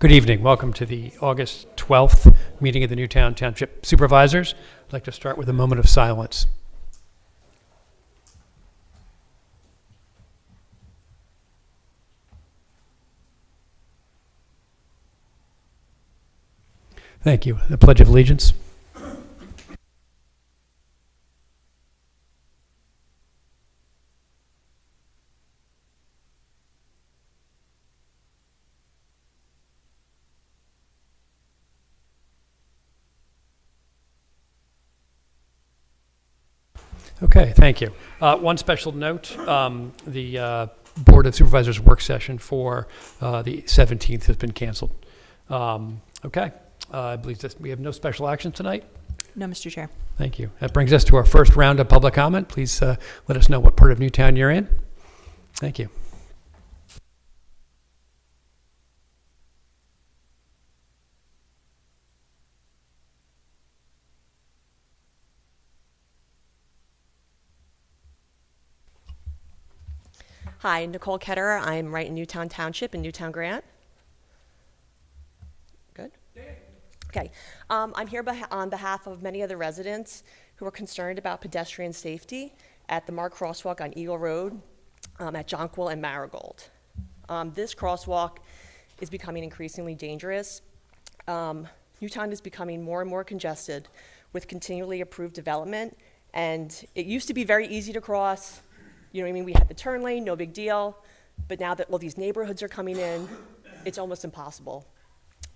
Good evening. Welcome to the August 12th meeting of the Newtown Township Supervisors. I'd like to start with a moment of silence. Thank you. The Pledge of Allegiance. Okay, thank you. One special note, the Board of Supervisors work session for the 17th has been canceled. Okay, I believe we have no special action tonight. No, Mr. Chair. Thank you. That brings us to our first round of public comment. Please let us know what part of Newtown you're in. Thank you. Hi, Nicole Ketterer. I'm right in Newtown Township in Newtown Grant. Good? Okay. I'm here on behalf of many of the residents who are concerned about pedestrian safety at the Mark Crosswalk on Eagle Road at Jonquil and Marigold. This crosswalk is becoming increasingly dangerous. Newtown is becoming more and more congested with continually approved development, and it used to be very easy to cross. You know what I mean? We had the turn lane, no big deal. But now that all these neighborhoods are coming in, it's almost impossible.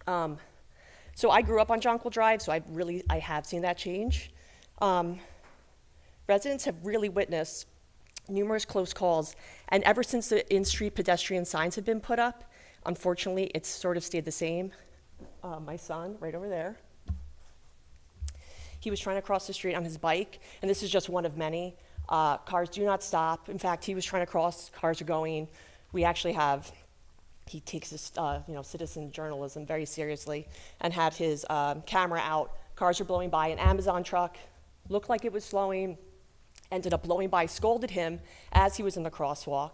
So I grew up on Jonquil Drive, so I have seen that change. Residents have really witnessed numerous close calls, and ever since the in-street pedestrian signs have been put up, unfortunately, it's sort of stayed the same. My son, right over there, he was trying to cross the street on his bike, and this is just one of many. Cars do not stop. In fact, he was trying to cross, cars are going. We actually have, he takes his citizen journalism very seriously and had his camera out. Cars are blowing by. An Amazon truck looked like it was slowing, ended up blowing by, scolded him as he was in the crosswalk.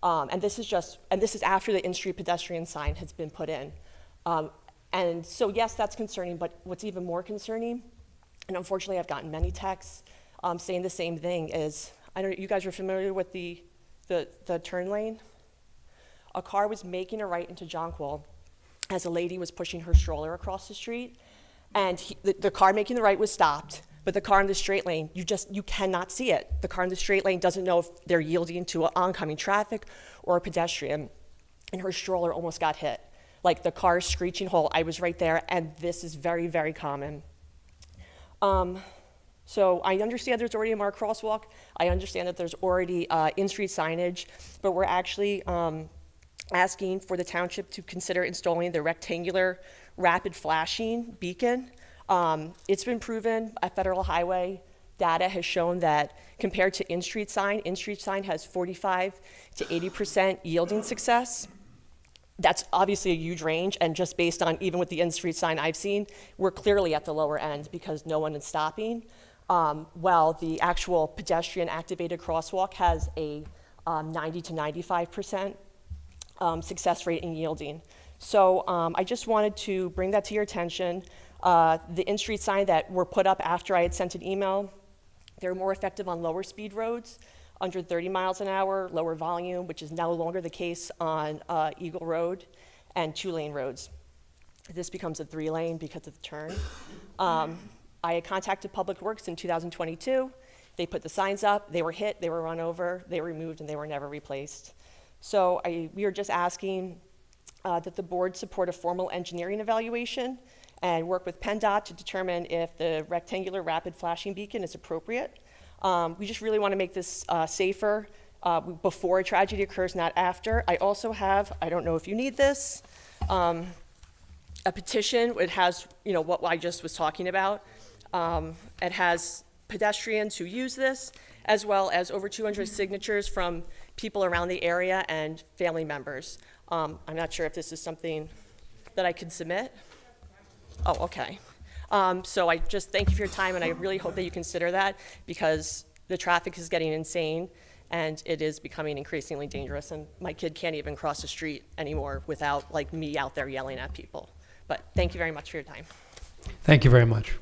And this is after the in-street pedestrian sign has been put in. And so yes, that's concerning, but what's even more concerning, and unfortunately I've gotten many texts saying the same thing, is, I don't know, you guys are familiar with the turn lane? A car was making a right into Jonquil as a lady was pushing her stroller across the street, and the car making the right was stopped, but the car in the straight lane, you cannot see it. The car in the straight lane doesn't know if they're yielding to oncoming traffic or a pedestrian, and her stroller almost got hit. Like the car screeching whole. I was right there, and this is very, very common. So I understand there's already a marked crosswalk. I understand that there's already in-street signage, but we're actually asking for the township to consider installing the rectangular rapid flashing beacon. It's been proven at Federal Highway. Data has shown that compared to in-street sign has 45 to 80% yielding success. That's obviously a huge range, and just based on even with the in-street sign I've seen, we're clearly at the lower end because no one is stopping. While the actual pedestrian activated crosswalk has a 90 to 95% success rate in yielding. So I just wanted to bring that to your attention. The in-street sign that were put up after I had sent an email, they're more effective on lower speed roads, under 30 miles an hour, lower volume, which is no longer the case on Eagle Road and 2-lane roads. This becomes a 3-lane because of the turn. I had contacted Public Works in 2022. They put the signs up, they were hit, they were run over, they were removed, and they were never replaced. So we are just asking that the board support a formal engineering evaluation and work with PennDOT to determine if the rectangular rapid flashing beacon is appropriate. We just really want to make this safer before a tragedy occurs, not after. I also have, I don't know if you need this, a petition. It has, what I just was talking about. It has pedestrians who use this, as well as over 200 signatures from people around the area and family members. I'm not sure if this is something that I can submit. Oh, okay. So I just thank you for your time, and I really hope that you consider that, because the traffic is getting insane, and it is becoming increasingly dangerous, and my kid can't even cross the street anymore without like me out there yelling at people. But thank you very much for your time. Thank you very much.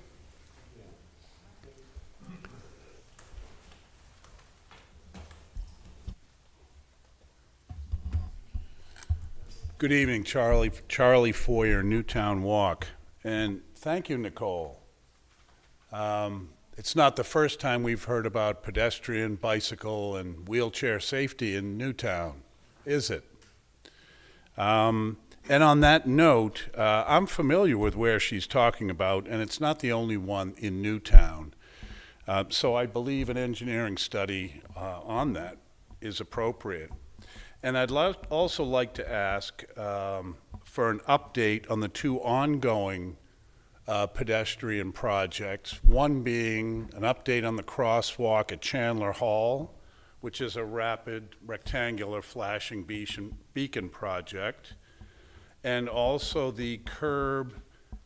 Good evening, Charlie Foyer, Newtown Walk. And thank you, Nicole. It's not the first time we've heard about pedestrian, bicycle, and wheelchair safety in Newtown, is it? And on that note, I'm familiar with where she's talking about, and it's not the only one in Newtown. So I believe an engineering study on that is appropriate. And I'd also like to ask for an update on the two ongoing pedestrian projects, one being an update on the crosswalk at Chandler Hall, which is a rapid rectangular flashing beacon project, and also the curb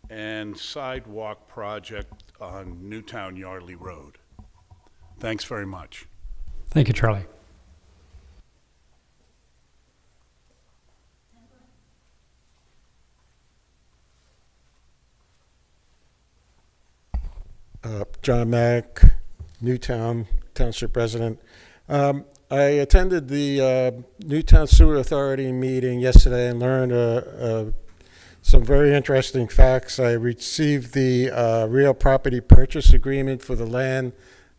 and sidewalk project on Newtown Yardley Road. Thanks very much. Thank you, Charlie. John Mack, Newtown Township resident. I attended the Newtown Sewer Authority meeting yesterday and learned some very interesting facts. I received the real property purchase agreement for the land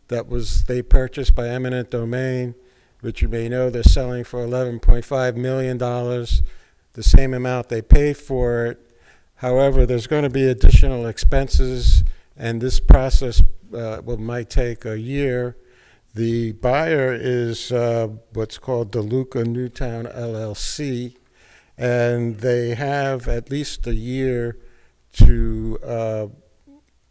that they purchased by eminent domain, which you may know they're selling for $11.5 million, the same amount they paid for it. However, there's going to be additional expenses, and this process might take a year. The buyer is what's called DeLuca Newtown LLC, and they have at least a year to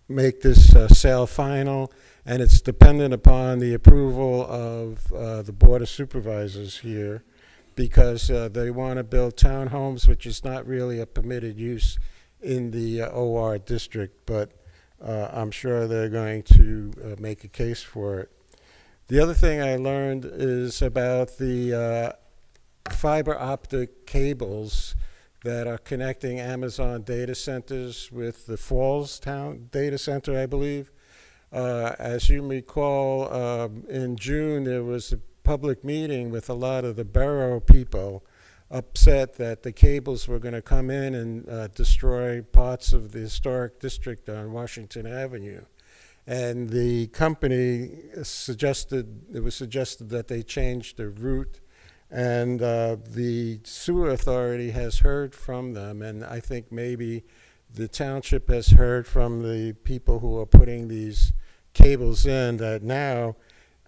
make this sale final, and it's dependent upon the approval of the Board of Supervisors here, because they want to build townhomes, which is not really a permitted use in the OR district, but I'm sure they're going to make a case for it. The other thing I learned is about the fiber optic cables that are connecting Amazon data centers with the Falls Town data center, I believe. As you recall, in June there was a public meeting with a lot of the borough people upset that the cables were going to come in and destroy parts of the historic district on Washington Avenue. And the company suggested that they change the route, and the sewer authority has heard from them, and I think maybe the township has heard from the people who are putting these cables in, that now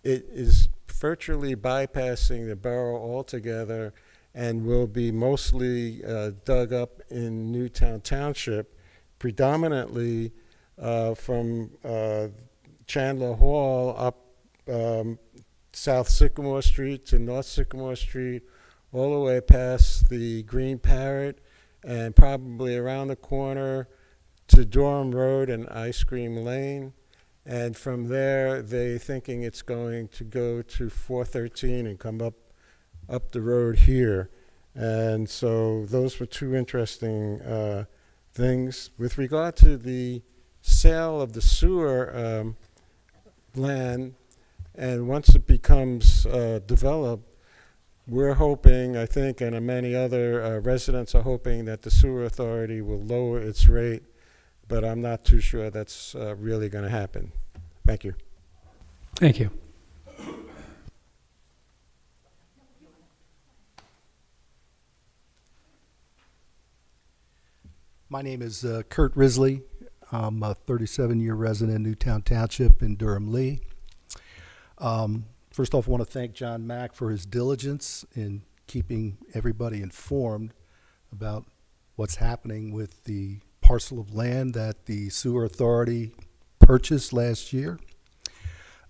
it is virtually bypassing the borough altogether and will be mostly dug up in Newtown Township, predominantly from Chandler Hall up South Sycamore Street to North Sycamore Street, all the way past the Green Parrot, and probably around the corner to Durham Road and Ice Cream Lane. And from there, they're thinking it's going to go to 413 and come up the road here. And so those were two interesting things. With regard to the sale of the sewer land, and once it becomes developed, we're hoping, I think, and many other residents are hoping, that the sewer authority will lower its rate, but I'm not too sure that's really going to happen. Thank you. Thank you. My name is Kurt Risley. I'm a 37-year resident in Newtown Township in Durham-Lee. First off, I want to thank John Mack for his diligence in keeping everybody informed about what's happening with the parcel of land that the sewer authority purchased last year,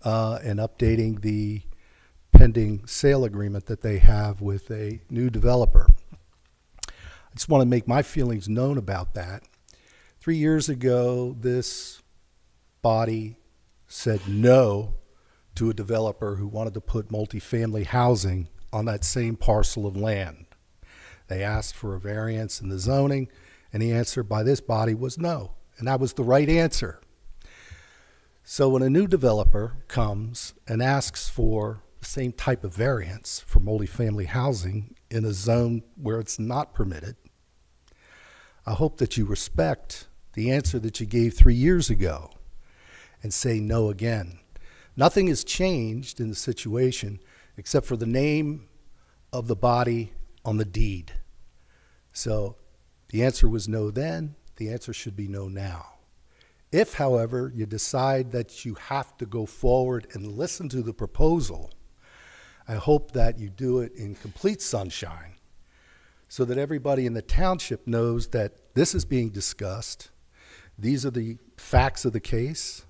and updating the pending sale agreement that they have with a new developer. I just want to make my feelings known about that. 3 years ago, this body said no to a developer who wanted to put multifamily housing on that same parcel of land. They asked for a variance in the zoning, and the answer by this body was no, and that was the right answer. So when a new developer comes and asks for the same type of variance for multifamily housing in a zone where it's not permitted, I hope that you respect the answer that you gave 3 years ago and say no again. Nothing has changed in the situation except for the name of the body on the deed. So the answer was no then, the answer should be no now. If, however, you decide that you have to go forward and listen to the proposal, I hope that you do it in complete sunshine so that everybody in the township knows that this is being discussed. These are the facts of the case.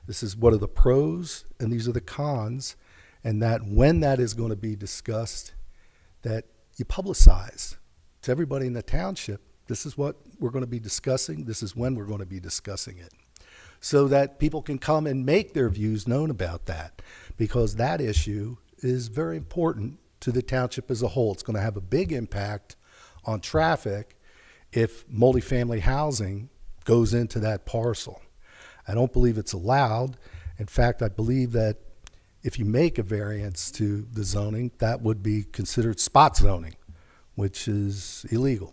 This is what are the pros and these are the cons, and that when that is going to be discussed, that you publicize to everybody in the township, this is what we're going to be discussing, this is when we're going to be discussing it, so that people can come and make their views known about that, because that issue is very important to the township as a whole. It's going to have a big impact on traffic if multifamily housing goes into that parcel. I don't believe it's allowed. In fact, I believe that if you make a variance to the zoning, that would be considered spot zoning, which is illegal.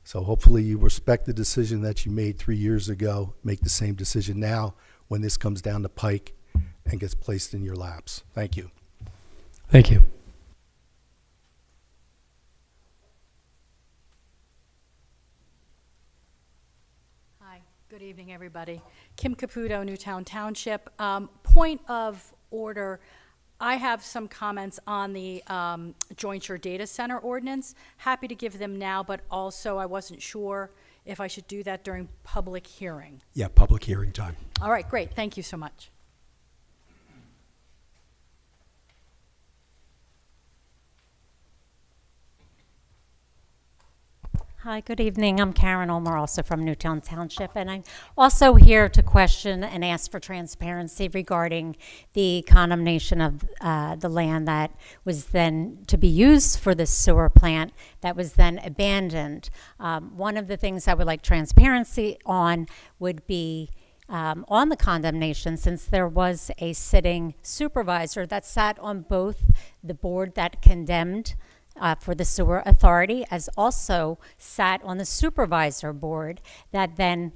So hopefully you respect the decision that you made 3 years ago, make the same decision now when this comes down the pike and gets placed in your laps. Thank you. Thank you. Hi, good evening, everybody. Kim Caputo, Newtown Township. Point of order, I have some comments on the Jointure Data Center ordinance. Happy to give them now, but also I wasn't sure if I should do that during public hearing. Yeah, public hearing time. All right, great, thank you so much. Hi, good evening. I'm Karen Ulmer, also from Newtown Township, and I'm also here to question and ask for transparency regarding the condemnation of the land that was then to be used for the sewer plant that was then abandoned. One of the things I would like transparency on would be on the condemnation, since there was a sitting supervisor that sat on both the board that condemned for the sewer authority, as also sat on the supervisor board that then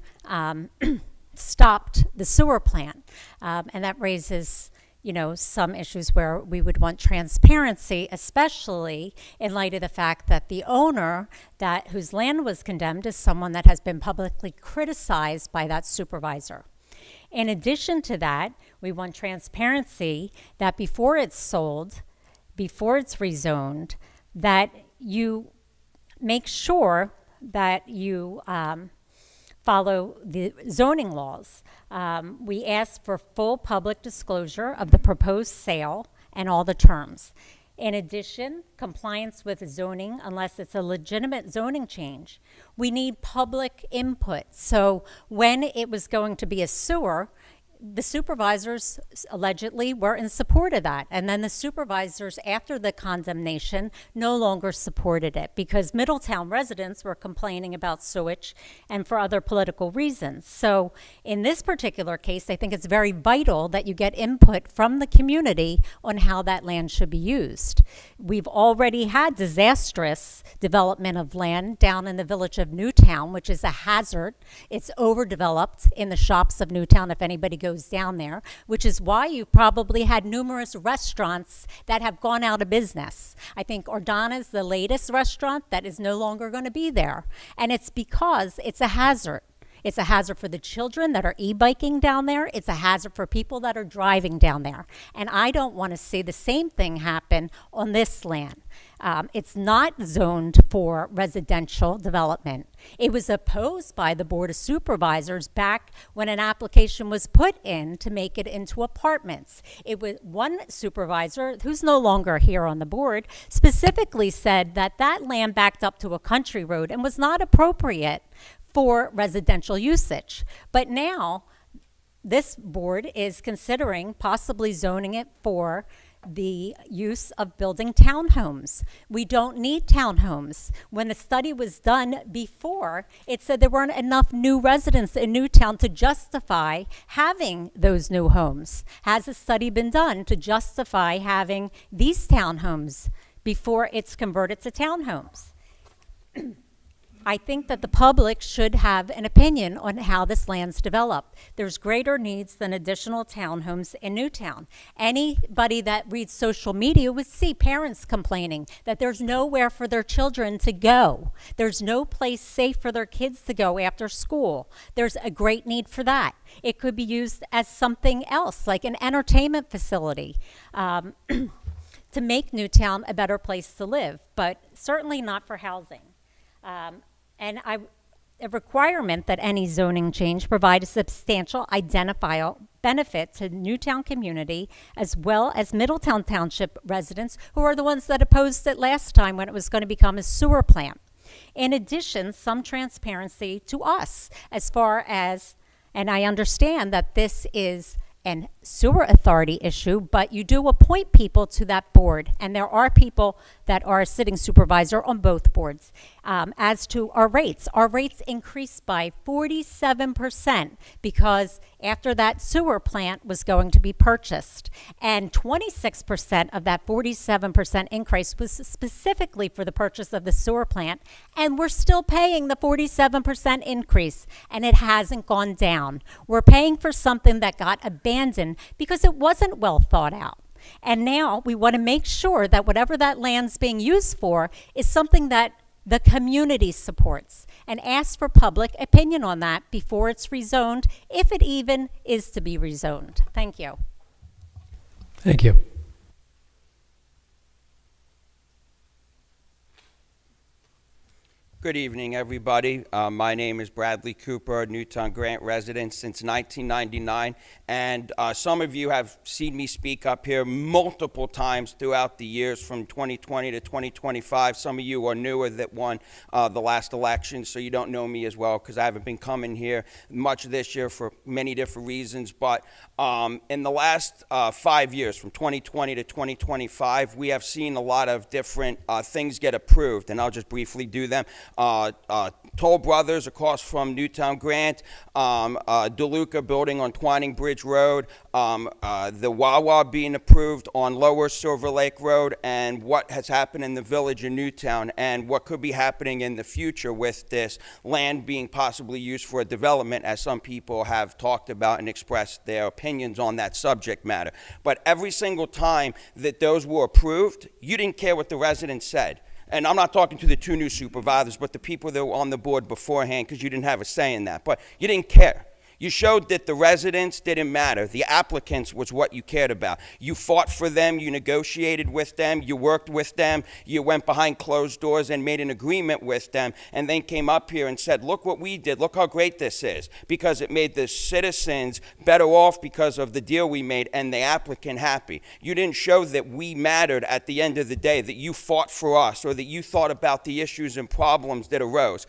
stopped the sewer plant. And that raises, you know, some issues where we would want transparency, especially in light of the fact that the owner whose land was condemned is someone that has been publicly criticized by that supervisor. In addition to that, we want transparency that before it's sold, before it's rezoned, that you make sure that you follow the zoning laws. We ask for full public disclosure of the proposed sale and all the terms. In addition, compliance with zoning unless it's a legitimate zoning change. We need public input. So when it was going to be a sewer, the supervisors allegedly were in support of that. And then the supervisors, after the condemnation, no longer supported it because Middletown residents were complaining about sewage and for other political reasons. So in this particular case, I think it's very vital that you get input from the community on how that land should be used. We've already had disastrous development of land down in the village of Newtown, which is a hazard. It's overdeveloped in the shops of Newtown, if anybody goes down there, which is why you probably had numerous restaurants that have gone out of business. I think Ordana's the latest restaurant that is no longer going to be there. And it's because it's a hazard. It's a hazard for the children that are e-biking down there. It's a hazard for people that are driving down there. And I don't want to see the same thing happen on this land. It's not zoned for residential development. It was opposed by the Board of Supervisors back when an application was put in to make it into apartments. It was one supervisor, who's no longer here on the board, specifically said that that land backed up to a country road and was not appropriate for residential usage. But now this board is considering possibly zoning it for the use of building townhomes. We don't need townhomes. When the study was done before, it said there weren't enough new residents in Newtown to justify having those new homes. Has a study been done to justify having these townhomes before it's converted to townhomes? I think that the public should have an opinion on how this land's developed. There's greater needs than additional townhomes in Newtown. Anybody that reads social media would see parents complaining that there's nowhere for their children to go. There's no place safe for their kids to go after school. There's a great need for that. It could be used as something else, like an entertainment facility, to make Newtown a better place to live, but certainly not for housing. A requirement that any zoning change provide a substantial identifiable benefit to Newtown community as well as Middletown Township residents who are the ones that opposed it last time when it was going to become a sewer plant. In addition, some transparency to us as far as, and I understand that this is an sewer authority issue, but you do appoint people to that board, and there are people that are a sitting supervisor on both boards. As to our rates increased by 47% because after that sewer plant was going to be purchased, and 26% of that 47% increase was specifically for the purchase of the sewer plant, and we're still paying the 47% increase, and it hasn't gone down. We're paying for something that got abandoned because it wasn't well thought out. And now we want to make sure that whatever that land's being used for is something that the community supports, and ask for public opinion on that before it's rezoned, if it even is to be rezoned. Thank you. Thank you. Good evening, everybody. My name is Bradley Cooper, Newtown Grant resident since 1999, and some of you have seen me speak up here multiple times throughout the years from 2020 to 2025. Some of you are newer that won the last election, so you don't know me as well because I haven't been coming here much this year for many different reasons. But in the last 5 years, from 2020 to 2025, we have seen a lot of different things get approved, and I'll just briefly do them. Toll Brothers across from Newtown Grant, DeLuca building on Twining Bridge Road, the Wawa being approved on Lower Silver Lake Road, and what has happened in the village in Newtown, and what could be happening in the future with this land being possibly used for a development, as some people have talked about and expressed their opinions on that subject matter. But every single time that those were approved, you didn't care what the residents said. And I'm not talking to the two new supervisors, but the people that were on the board beforehand, because you didn't have a say in that. But you didn't care. You showed that the residents didn't matter. The applicants was what you cared about. You fought for them. You negotiated with them. You worked with them. You went behind closed doors and made an agreement with them, and then came up here and said, look what we did. Look how great this is, because it made the citizens better off because of the deal we made and the applicant happy. You didn't show that we mattered at the end of the day, that you fought for us, or that you thought about the issues and problems that arose.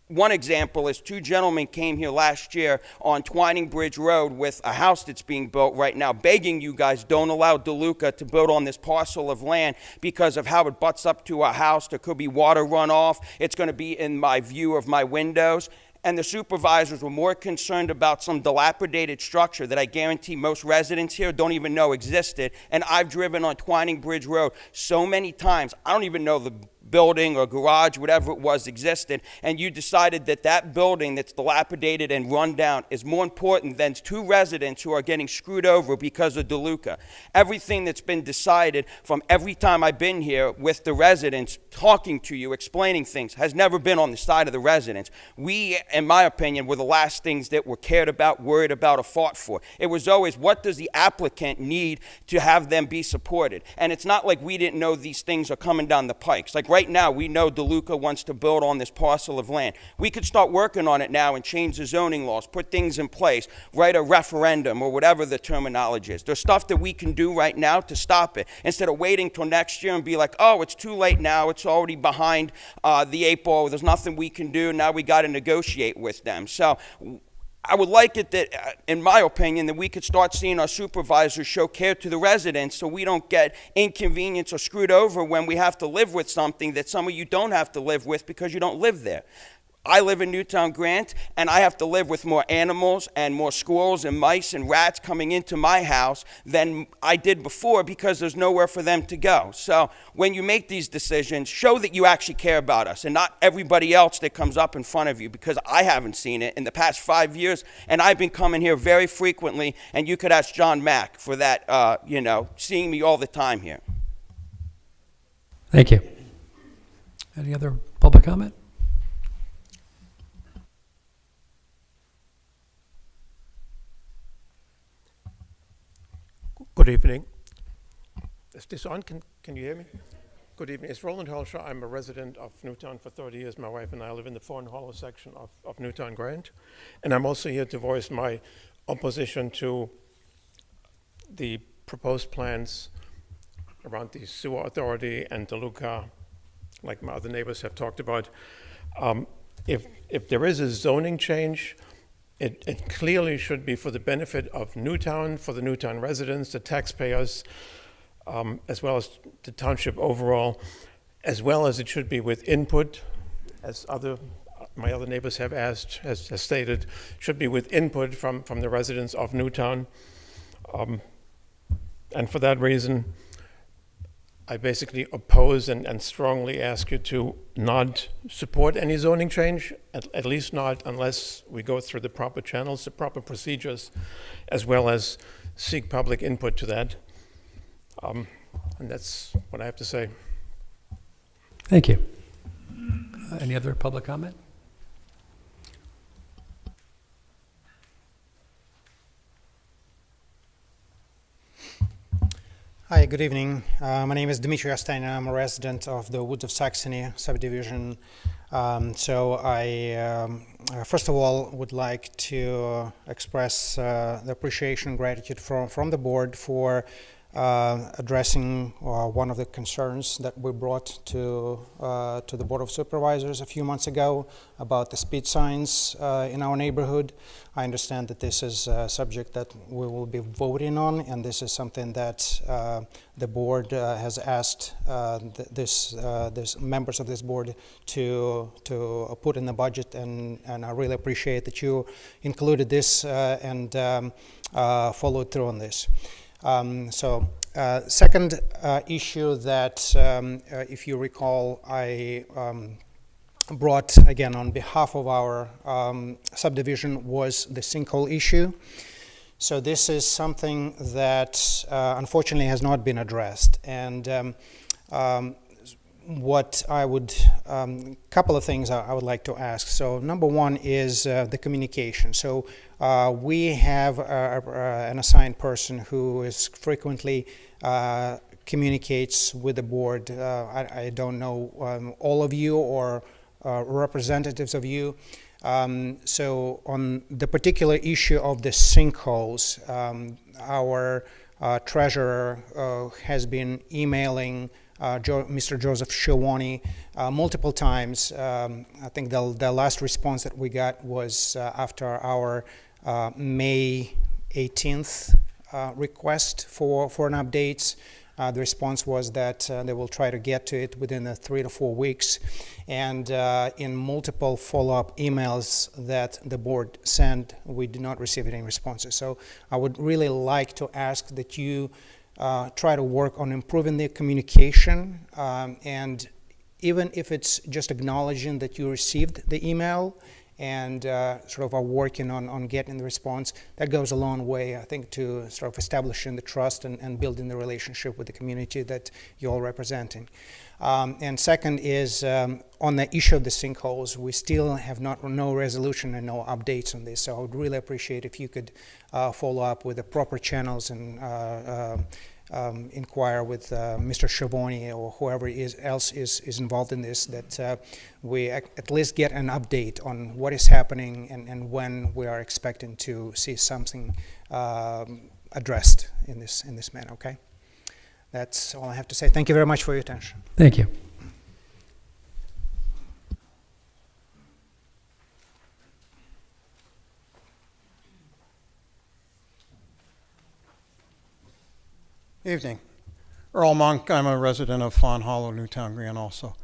One example is two gentlemen came here last year on Twining Bridge Road with a house that's being built right now, begging you guys don't allow DeLuca to build on this parcel of land because of how it butts up to a house. There could be water runoff. It's going to be in my view of my windows. And the supervisors were more concerned about some dilapidated structure that I guarantee most residents here don't even know existed. And I've driven on Twining Bridge Road so many times, I don't even know the building or garage, whatever it was, existed, and you decided that that building that's dilapidated and run down is more important than two residents who are getting screwed over because of DeLuca. Everything that's been decided from every time I've been here with the residents, talking to you, explaining things, has never been on the side of the residents. We, in my opinion, were the last things that were cared about, worried about, or fought for. It was always, what does the applicant need to have them be supported? And it's not like we didn't know these things are coming down the pikes. Like right now, we know DeLuca wants to build on this parcel of land. We could start working on it now and change the zoning laws, put things in place, write a referendum or whatever the terminology is. There's stuff that we can do right now to stop it instead of waiting till next year and be like, oh, it's too late now. It's already behind the 8 ball. There's nothing we can do. Now we got to negotiate with them. So I would like it that, in my opinion, that we could start seeing our supervisors show care to the residents so we don't get inconvenienced or screwed over when we have to live with something that some of you don't have to live with because you don't live there. I live in Newtown Grant, and I have to live with more animals and more squirrels and mice and rats coming into my house than I did before because there's nowhere for them to go. So when you make these decisions, show that you actually care about us and not everybody else that comes up in front of you, because I haven't seen it in the past 5 years, and I've been coming here very frequently, and you could ask John Mack for that, seeing me all the time here. Thank you. Any other public comment? Good evening. Is this on? Can you hear me? Good evening. It's Roland Holshaw. I'm a resident of Newtown for 30 years. My wife and I live in the Fawn Hollow section of Newtown Grant. And I'm also here to voice my opposition to the proposed plans around the sewer authority and DeLuca, like my other neighbors have talked about. If there is a zoning change, it clearly should be for the benefit of Newtown, for the Newtown residents, the taxpayers, as well as the township overall, as well as it should be with input, as my other neighbors have asked, has stated, should be with input from the residents of Newtown. And for that reason, I basically oppose and strongly ask you to not support any zoning change, at least not unless we go through the proper channels, the proper procedures, as well as seek public input to that. And that's what I have to say. Thank you. Any other public comment? Hi, good evening. My name is Dmitry Ostanin. I'm a resident of the Woods of Saxony subdivision. So I, first of all, would like to express the appreciation and gratitude from the board for addressing one of the concerns that we brought to the Board of Supervisors a few months ago about the speed signs in our neighborhood. I understand that this is a subject that we will be voting on, and this is something that the board has asked this members of this board to put in the budget, and I really appreciate that you included this and followed through on this. Second issue that, if you recall, I brought again on behalf of our subdivision was the sinkhole issue. So this is something that unfortunately has not been addressed. And what I would, couple of things I would like to ask. So number one is the communication. So we have an assigned person who is frequently communicates with the board. I don't know all of you or representatives of you. So on the particular issue of the sinkholes, our treasurer has been emailing Mr. Joseph Shawani multiple times. I think the last response that we got was after our May 18th request for an update. The response was that they will try to get to it within 3 to 4 weeks. And in multiple follow-up emails that the board sent, we did not receive any responses. So I would really like to ask that you try to work on improving the communication, and even if it's just acknowledging that you received the email and sort of are working on getting the response, that goes a long way, I think, to sort of establishing the trust and building the relationship with the community that you're all representing. And second is on the issue of the sinkholes, we still have no resolution and no updates on this. So I would really appreciate if you could follow up with the proper channels and inquire with Mr. Schiavone or whoever else is involved in this, that we at least get an update on what is happening and when we are expecting to see something addressed in this manner. Okay, that's all I have to say. Thank you very much for your attention. Thank you. Evening. Earl Monk, I'm a resident of Fawn Hollow, Newtown Grant also.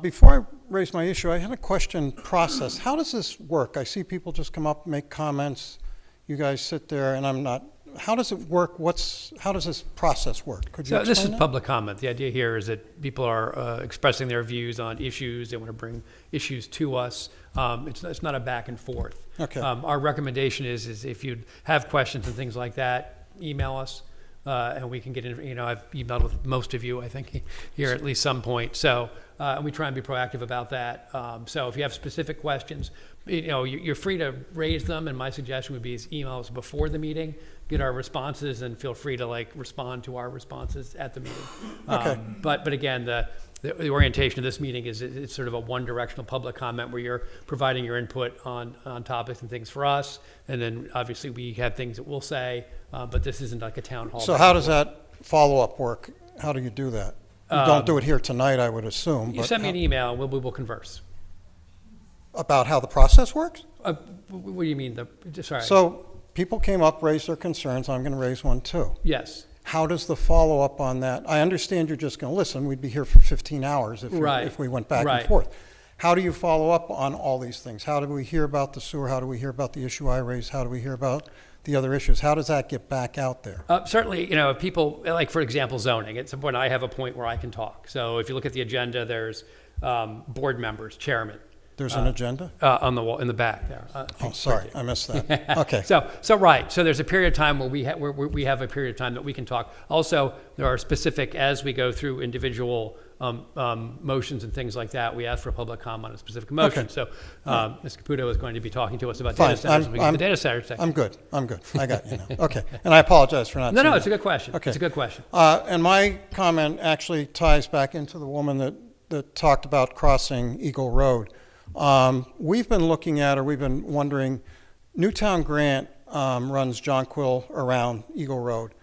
Before I raise my issue, I had a question process. How does this work? I see people just come up, make comments, you guys sit there, and I'm not, how does it work? How does this process work? Could you So explain this is that? public comment. The idea here is that people are expressing their views on issues. They want to bring issues to us. It's not a back and forth. Okay. Our recommendation is if you have questions and things like that, email us. And we can get in, I've emailed with most of you, I think, here at least some point. So, and we try and be proactive about that. So if you have specific questions, you're free to raise them. And my suggestion would be is email us before the meeting, get our responses, and feel free to respond to our responses at the meeting. Okay. But again, the orientation of this meeting is it's sort of a one-directional public comment where you're providing your input on topics and things for us. And then obviously we have things that we'll say, but this isn't like a town hall. So how does that follow-up work? How do you do that? You don't do it here tonight, I would assume. You but send me an email and we will converse. About how the process works? What do you mean? Sorry. So people came up, raised their concerns. I'm going to raise one too. Yes. How does the follow-up on that? I understand you're just going to listen. We'd be here for 15 hours if we went back Right. and forth. How do you follow up on all these things? How do we hear about the sewer? How do we hear about the issue I raised? How do we hear about the other issues? How does that get back out there? Certainly, if people, like for example, zoning, at some point I have a point where I can talk. So if you look at the agenda, there's board members, chairman. There's an agenda? On the wall, in the back there. Oh, sorry, I missed that. Okay. So right. So there's a period of time where we have a period of time that we can talk. Also, there are specific, as we go through individual motions and things like that, we ask for a public comment on a specific motion. Okay. So Ms. Caputo is going to be talking to us about Fine. data centers. We get the data center section. I'm good. I got you now. Okay. And I apologize for not No, saying it's a that. good question. Okay. It's a good question. And my comment actually ties back into the woman that talked about crossing Eagle Road. We've been looking at, or we've been wondering, Newtown Grant runs Jonquil around Eagle Road,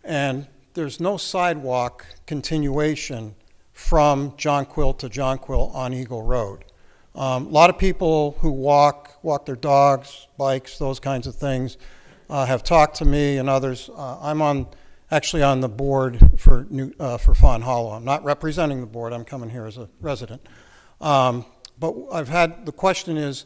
and there's no sidewalk continuation from Jonquil to Jonquil on Eagle Road. A lot of people who walk their dogs, bikes, those kinds of things, have talked to me and others. I'm actually on the board for Fawn Hollow. I'm not representing the board. I'm coming here as a resident. But the question is,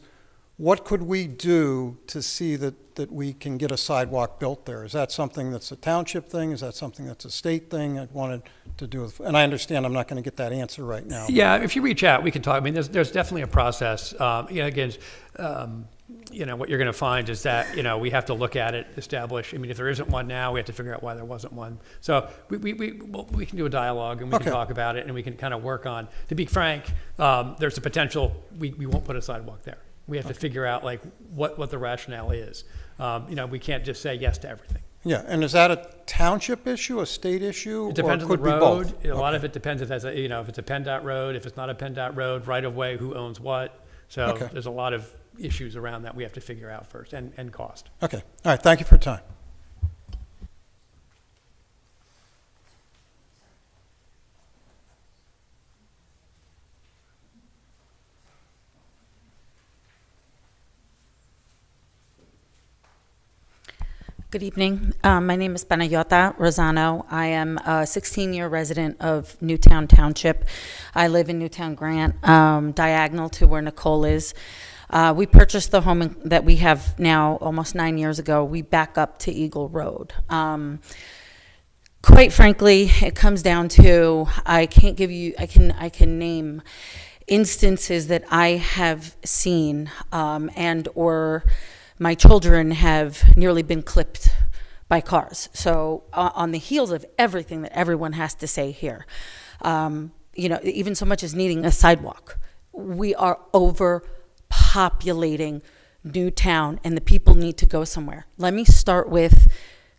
what could we do to see that we can get a sidewalk built there? Is that something that's a township thing? Is that something that's a state thing? I wanted to do with, and I understand I'm not going to get that answer right now. Yeah, if you reach out, we can talk. I mean, there's definitely a process. Again, what you're going to find is that, we have to look at it, establish. I mean, if there isn't one now, we have to figure out why there wasn't one. So we can do a dialogue and we can talk about it and we can kind of work on. To be frank, there's a potential we won't put a sidewalk there. We have to figure out what the rationale is. We can't just say yes to everything. Yeah, and is that a township issue, a state issue, It depends or on the could be road. both? A lot of it depends if that's if it's a PennDOT road, if it's not a PennDOT road, right of way, who owns what. So Okay. there's a lot of issues around that we have to figure out first, and cost. Okay, all right, thank you for your time. Good evening. My name is Panayota Rosano. I am a 16-year resident of Newtown Township. I live in Newtown Grant, diagonal to where Nicole is. We purchased the home that we have now almost 9 years ago. We back up to Eagle Road. Quite frankly, it comes down to I can name instances that I have seen and or my children have nearly been clipped by cars. So on the heels of everything that everyone has to say here, even so much as needing a sidewalk, we are overpopulating Newtown and the people need to go somewhere. Let me start with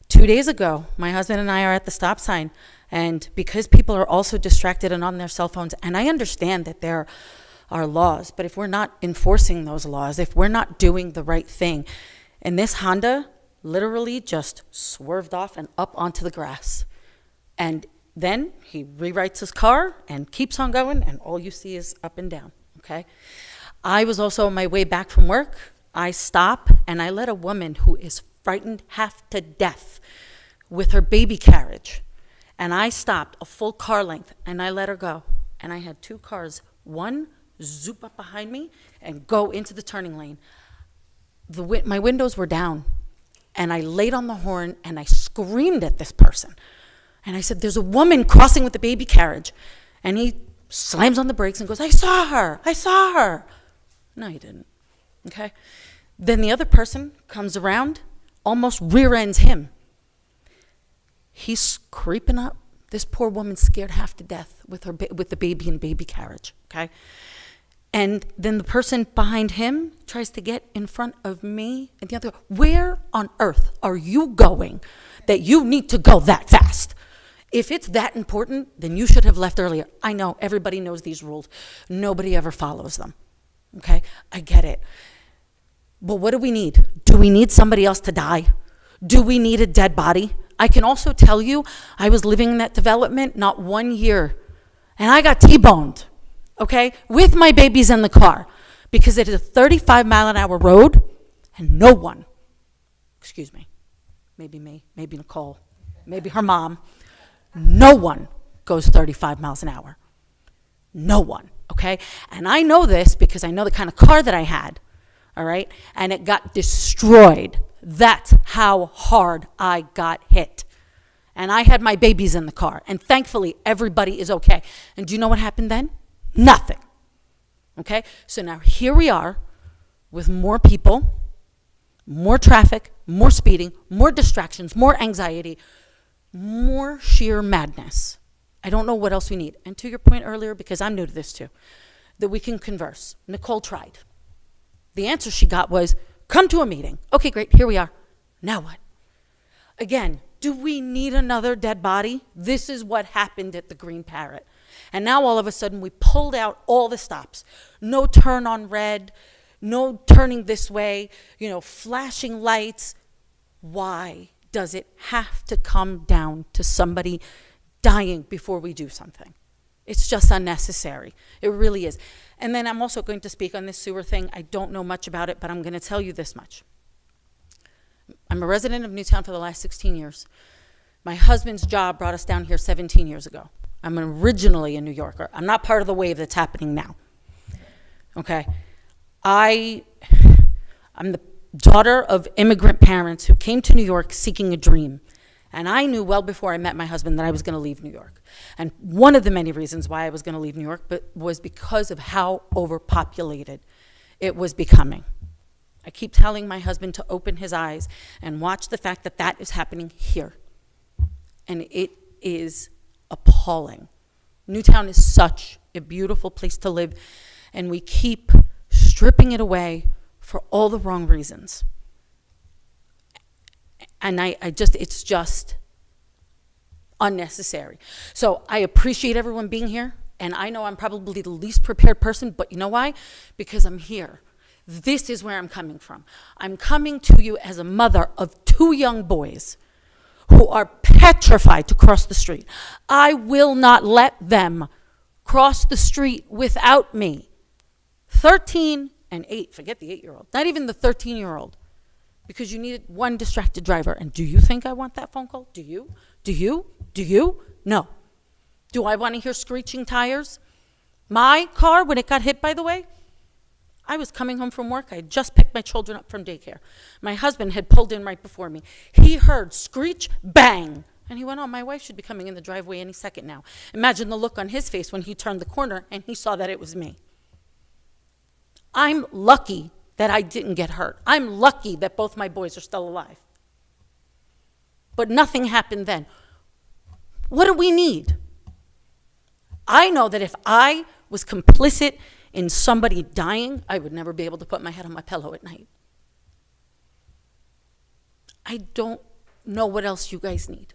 2 days ago, my husband and I are at the stop sign, and because people are also distracted and on their cell phones, and I understand that there are laws, but if we're not enforcing those laws, if we're not doing the right thing, and this Honda literally just swerved off and up onto the grass, and then he rewrites his car and keeps on going, and all you see is up and down, okay? I was also on my way back from work. I stop, and I let a woman who is frightened half to death with her baby carriage And I stopped a full car length, and I let her go. And I had 2 cars, one zoop up behind me and go into the turning lane. My windows were down, and I laid on the horn, and I screamed at this person. And I said, there's a woman crossing with the baby carriage. And he slams on the brakes and goes, I saw her. No, you didn't, okay? Then the other person comes around, almost rear ends him. He's creeping up. This poor woman's scared half to death with the baby in baby carriage, okay? And then the person behind him tries to get in front of me and the other. Where on earth are you going that you need to go that fast? If it's that important, then you should have left earlier. I know everybody knows these rules. Nobody ever follows them, okay? I get it. But what do we need? Do we need somebody else to die? Do we need a dead body? I can also tell you, I was living in that development not 1 year, and I got T-boned, okay, with my babies in the car, because it is a 35-mile-an-hour road, and no one, excuse me, maybe me, maybe Nicole, maybe her mom, no one goes 35 miles an hour. No one, okay? And I know this because I know the kind of car that I had, all right? And it got destroyed. That's how hard I got hit. And I had my babies in the car. And thankfully, everybody is okay. And do you know what happened then? Nothing. Okay? So now here we are with more people, more traffic, more speeding, more distractions, more anxiety, more sheer madness. I don't know what else we need. And to your point earlier, because I'm new to this too, that we can converse. Nicole tried. The answer she got was, come to a meeting. Okay, great, here we are. Now what? Again, do we need another dead body? This is what happened at the Green Parrot. And now all of a sudden we pulled out all the stops. No turn on red, no turning this way, flashing lights. Why does it have to come down to somebody dying before we do something? It's just unnecessary. It really is. And then I'm also going to speak on this sewer thing. I don't know much about it, but I'm going to tell you this much. I'm a resident of Newtown for the last 16 years. My husband's job brought us down here 17 years ago. I'm originally a New Yorker. I'm not part of the wave that's happening now. Okay? I'm the daughter of immigrant parents who came to New York seeking a dream. And I knew well before I met my husband that I was going to leave New York. And one of the many reasons why I was going to leave New York was because of how overpopulated it was becoming. I keep telling my husband to open his eyes and watch the fact that that is happening here. And it is appalling. Newtown is such a beautiful place to live, and we keep stripping it away for all the wrong reasons. And it's just unnecessary. So I appreciate everyone being here, and I know I'm probably the least prepared person, but you know why? Because I'm here. This is where I'm coming from. I'm coming to you as a mother of 2 young boys who are petrified to cross the street. I will not let them cross the street without me. 13 and 8, forget the 8-year-old, not even the 13-year-old. Because you needed one distracted driver. And do you think I want that phone call? Do you? Do you? Do you? No. Do I want to hear screeching tires? My car, when it got hit, by the way, I was coming home from work. I had just picked my children up from daycare. My husband had pulled in right before me. He heard screech, bang. And he went, oh, my wife should be coming in the driveway any second now. Imagine the look on his face when he turned the corner and he saw that it was me. I'm lucky that I didn't get hurt. I'm lucky that both my boys are still alive. But nothing happened then. What do we need? I know that if I was complicit in somebody dying, I would never be able to put my head on my pillow at night. I don't know what else you guys need.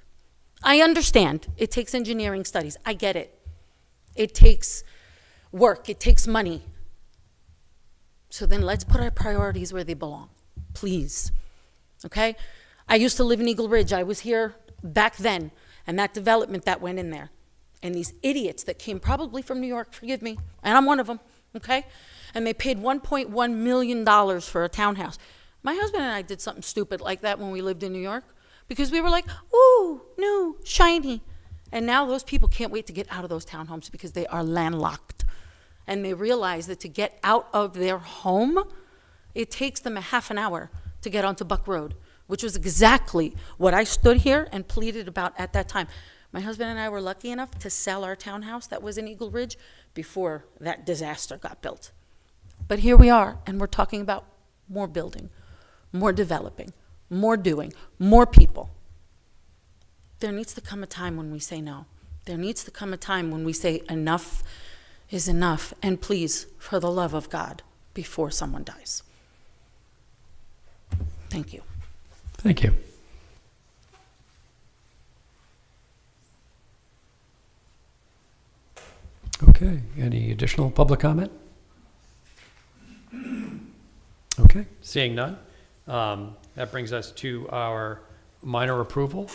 I understand it takes engineering studies. I get it. It takes work. It takes money. So then let's put our priorities where they belong, please, okay? I used to live in Eagle Ridge. I was here back then, and that development that went in there. And these idiots that came probably from New York, forgive me, and I'm one of them, okay? And they paid $1.1 million for a townhouse. My husband and I did something stupid like that when we lived in New York because we were like, ooh, new, shiny. And now those people can't wait to get out of those townhomes because they are landlocked. And they realize that to get out of their home, it takes them a half an hour to get onto Buck Road, which was exactly what I stood here and pleaded about at that time. My husband and I were lucky enough to sell our townhouse that was in Eagle Ridge before that disaster got built. But here we are, and we're talking about more building, more developing, more doing, more people. There needs to come a time when we say no. There needs to come a time when we say enough is enough, and please, for the love of God, before someone dies. Thank you. Thank you. Okay, any additional public comment? Okay, seeing none. That brings us to our minor approval.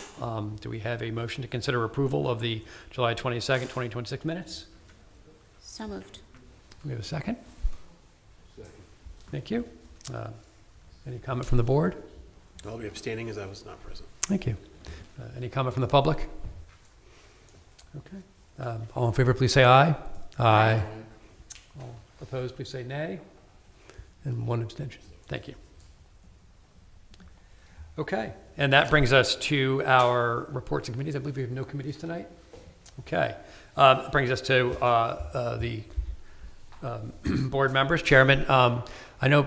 Do we have a motion to consider approval of the July 22nd, 2026 minutes? So moved. We have a second? Thank you. Any comment from the board? I'll be abstaining as I was not present. Thank you. Any comment from the public? Okay. All in favor, please say aye. Aye. All opposed, please say nay. And one abstention. Thank you. Okay. And that brings us to our reports and committees. I believe we have no committees tonight. Okay. Brings us to the board members. Chairman, I know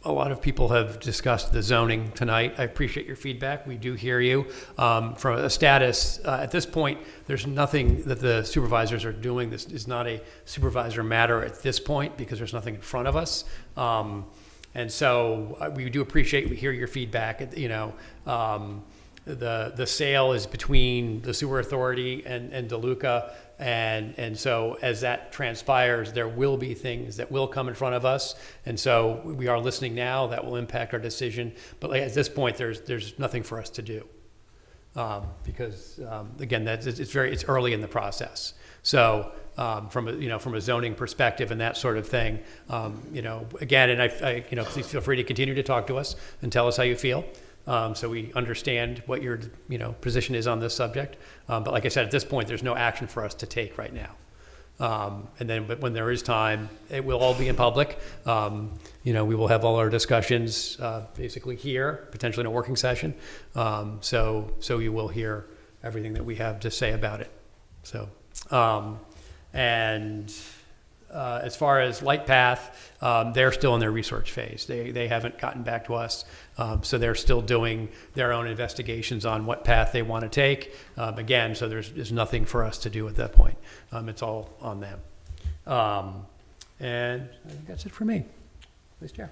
a lot of people have discussed the zoning tonight. I appreciate your feedback. We do hear you. From a status, at this point, there's nothing that the supervisors are doing. This is not a supervisor matter at this point because there's nothing in front of us. And so we do appreciate, we hear your feedback. You know, the sale is between the sewer authority and DeLuca. And so as that transpires, there will be things that will come in front of us. And so we are listening now. That will impact our decision. But like, at this point, there's nothing for us to do. Because again, it's early in the process. So from a zoning perspective and that sort of thing, again, and I please feel free to continue to talk to us and tell us how you feel. So we understand what your position is on this subject. But like I said, at this point, there's no action for us to take right now. But when there is time, it will all be in public. We will have all our discussions basically here, potentially in a working session. So you will hear everything that we have to say about it. So, as far as Light Path, they're still in their research phase. They haven't gotten back to us. So they're still doing their own investigations on what path they want to take. Again, so there's nothing for us to do at that point. It's all on them. And I think that's it for me. Please, Chair.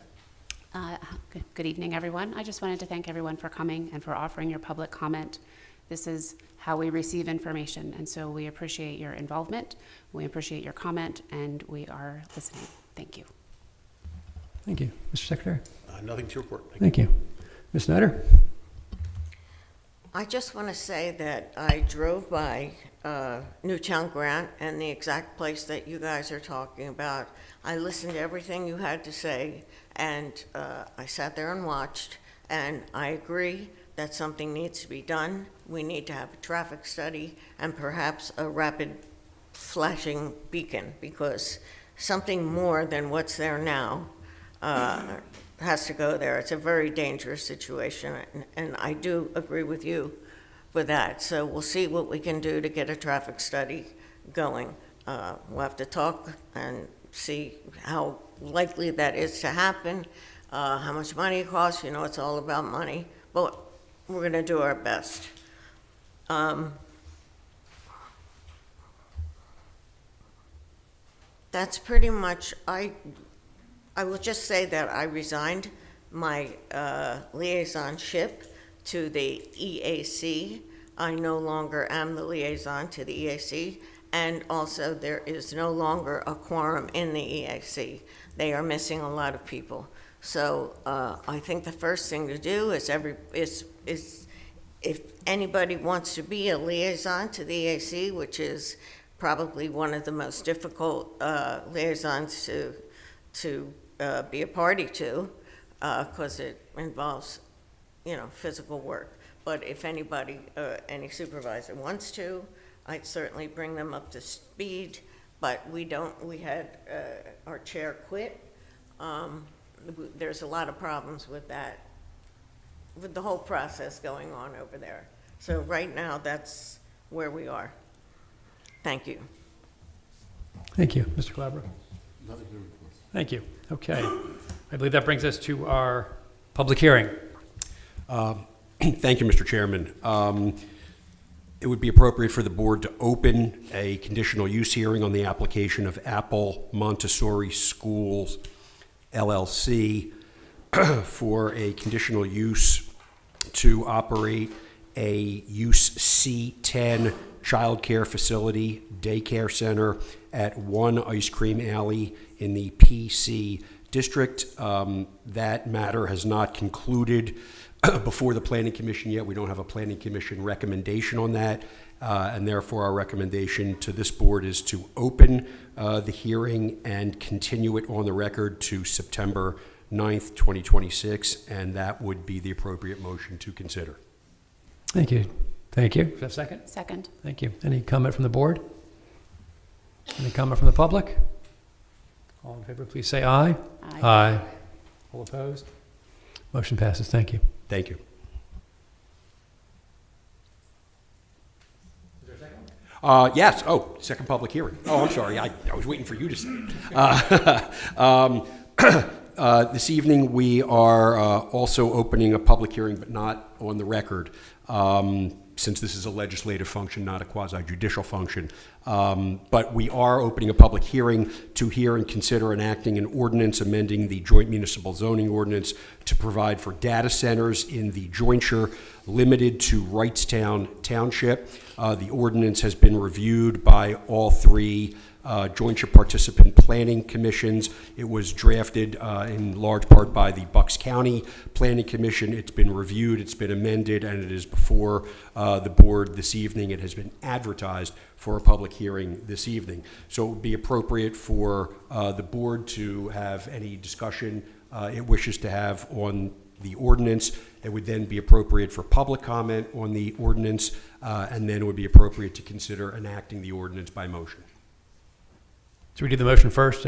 Good evening, everyone. I just wanted to thank everyone for coming and for offering your public comment. This is how we receive information, and so we appreciate your involvement, we appreciate your comment, and we are listening. Thank you. Thank you. Mr. Secretary? Nothing to report. Thank you. Ms. Snyder? I just want to say that I drove by Newtown Grant and the exact place that you guys are talking about. I listened to everything you had to say, and I sat there and watched, and I agree that something needs to be done. We need to have a traffic study and perhaps a rapid flashing beacon, because something more than what's there now has to go there. It's a very dangerous situation, and I do agree with you with that. So we'll see what we can do to get a traffic study going. We'll have to talk and see how likely that is to happen, how much money it costs. It's all about money, but we're going to do our best. That's pretty much, I will just say that I resigned my liaisonship to the EAC. I no longer am the liaison to the EAC, and also there is no longer a quorum in the EAC. They are missing a lot of people. So I think the first thing to do is if anybody wants to be a liaison to the EAC, which is probably one of the most difficult liaisons to be a party to, because it involves, physical work. But if anybody, any supervisor wants to, I'd certainly bring them up to speed, but we had our chair quit. There's a lot of problems with that, with the whole process going on over there. So right now, that's where we are. Thank you. Thank you. Mr. Calabro? Nothing to report. Thank you. Okay. I believe that brings us to our public hearing. Thank you, Mr. Chairman. It would be appropriate for the board to open a conditional use hearing on the application of Apple Montessori Schools LLC for a conditional use to operate a use C10 childcare facility, daycare center at 1 Ice Cream Alley in the PC district. That matter has not concluded before the Planning Commission yet. We don't have a Planning Commission recommendation on that, and therefore our recommendation to this board is to open the hearing and continue it on the record to September 9th, 2026, and that would be the appropriate motion to consider. Thank you. Thank you. Is that a second? Second. Thank you. Any comment from the board? Any comment from the public? All in favor, please say aye. Aye. All opposed? Motion passes. Thank you. Thank you. Yes. Oh, second public hearing. Oh, I'm sorry. I was waiting for you to say it. This evening, we are also opening a public hearing, but not on the record, since this is a legislative function, not a quasi-judicial function. But we are opening a public hearing to hear and consider enacting an ordinance amending the joint municipal zoning ordinance to provide for data centers in the Jointure limited to Wrightstown Township. The ordinance has been reviewed by all three Jointure participant planning commissions. It was drafted in large part by the Bucks County Planning Commission. It's been reviewed, it's been amended, and it is before the board this evening. It has been advertised for a public hearing this evening. So it would be appropriate for the board to have any discussion it wishes to have on the ordinance. It would then be appropriate for public comment on the ordinance, and then it would be appropriate to consider enacting the ordinance by motion. Should we do the motion first?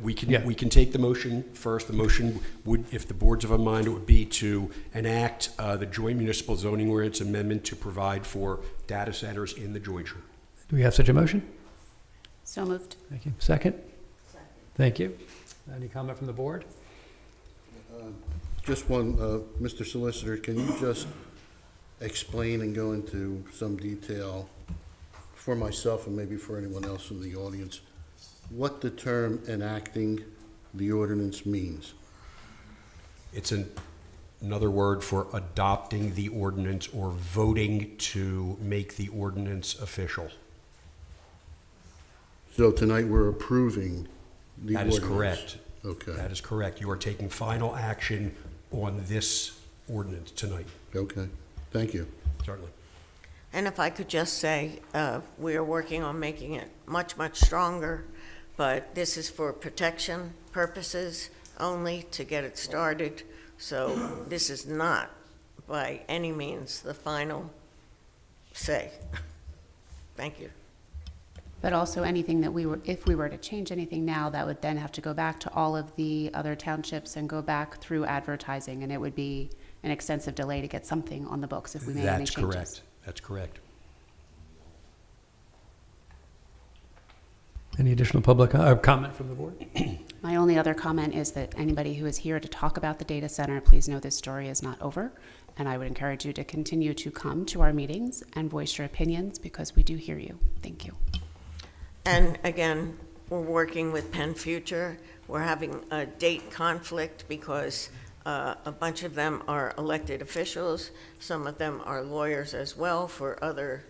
We can take the motion first. The motion would, if the board's of a mind, it would be to enact the joint municipal zoning ordinance amendment to provide for data centers in the Jointure. Do we have such a motion? So moved. Thank you. Second? Thank you. Any comment from the board? Just one, Mr. Solicitor, can you just explain and go into some detail for myself and maybe for anyone else in the audience what the term enacting the ordinance means? It's another word for adopting the ordinance or voting to make the ordinance official. So tonight we're approving the ordinance? That is correct. Okay. That is correct. You are taking final action on this ordinance tonight. Okay. Thank you. Certainly. And if I could just say, we are working on making it much, much stronger, but this is for protection purposes only to get it started. So this is not by any means the final say. Thank you. But also anything that if we were to change anything now, that would then have to go back to all of the other townships and go back through advertising, and it would be an extensive delay to get something on the books if we made any changes. That's correct. That's correct. Any additional public comment from the board? My only other comment is that anybody who is here to talk about the data center, please know this story is not over, and I would encourage you to continue to come to our meetings and voice your opinions because we do hear you. Thank you. And again, we're working with Penn Future. We're having a date conflict because a bunch of them are elected officials. Some of them are lawyers as well for other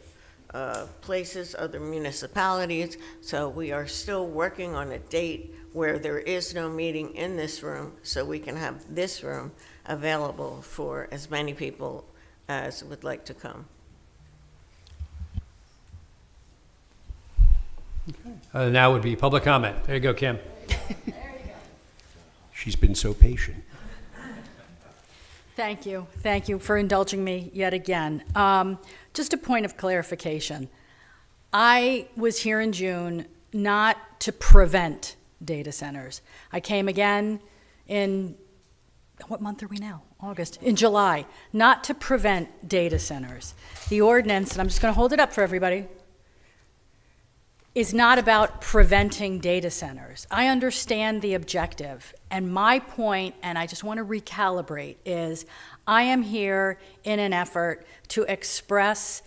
places, other municipalities. So we are still working on a date where there is no meeting in this room, so we can have this room available for as many people as would like to come. Now would be public comment. There you go, Kim. She's been so patient. Thank you. Thank you for indulging me yet again. Just a point of clarification. I was here in June not to prevent data centers. I came again in, what month are we now? August, in July, not to prevent data centers. The ordinance, and I'm just going to hold it up for everybody, is not about preventing data centers. I understand the objective, and my point, and I just want to recalibrate, is I am here in an effort to express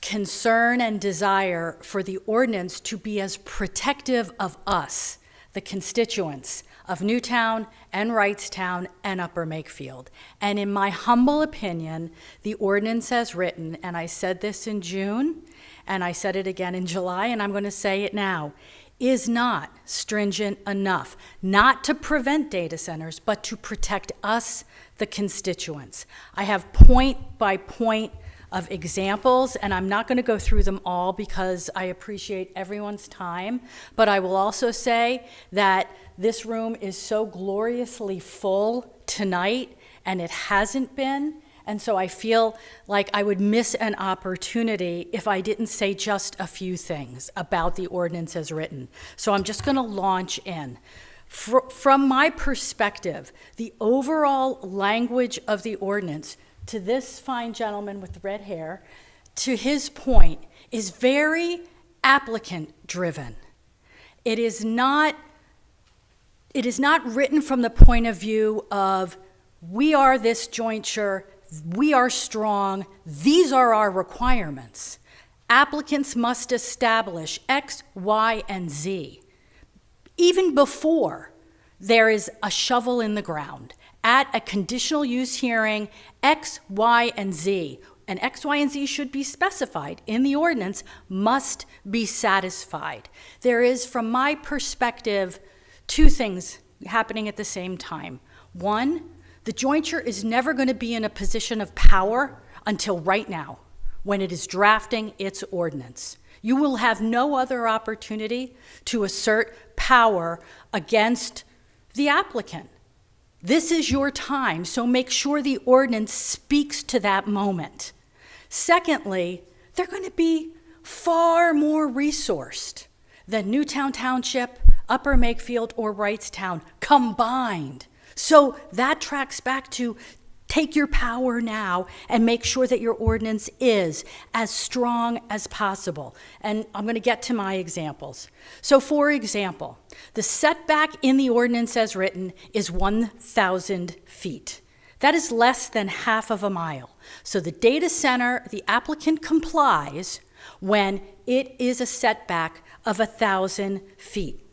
concern and desire for the ordinance to be as protective of us, the constituents of Newtown and Wrightstown and Upper Makefield. And in my humble opinion, the ordinance as written, and I said this in June, and I said it again in July, and I'm going to say it now, is not stringent enough, not to prevent data centers, but to protect us, the constituents. I have point by point of examples, and I'm not going to go through them all because I appreciate everyone's time, but I will also say that this room is so gloriously full tonight, and it hasn't been, and so I feel like I would miss an opportunity if I didn't say just a few things about the ordinance as written. So I'm just going to launch in. From my perspective, the overall language of the ordinance, to this fine gentleman with the red hair, to his point, is very applicant-driven. It is not written from the point of view of, we are this jointure, we are strong, these are our requirements. Applicants must establish X, Y, and Z, even before there is a shovel in the ground. At a conditional use hearing, X, Y, and Z, and X, Y, and Z should be specified in the ordinance, must be satisfied. There is, from my perspective, two things happening at the same time. One, the jointure is never going to be in a position of power until right now, when it is drafting its ordinance. You will have no other opportunity to assert power against the applicant. This is your time, so make sure the ordinance speaks to that moment. Secondly, they're going to be far more resourced than Newtown Township, Upper Makefield, or Wrightstown combined. So that tracks back to take your power now and make sure that your ordinance is as strong as possible. And I'm going to get to my examples. So for example, the setback in the ordinance as written is 1,000 feet. That is less than half of a mile. So the data center, the applicant complies when it is a setback of 1,000 feet.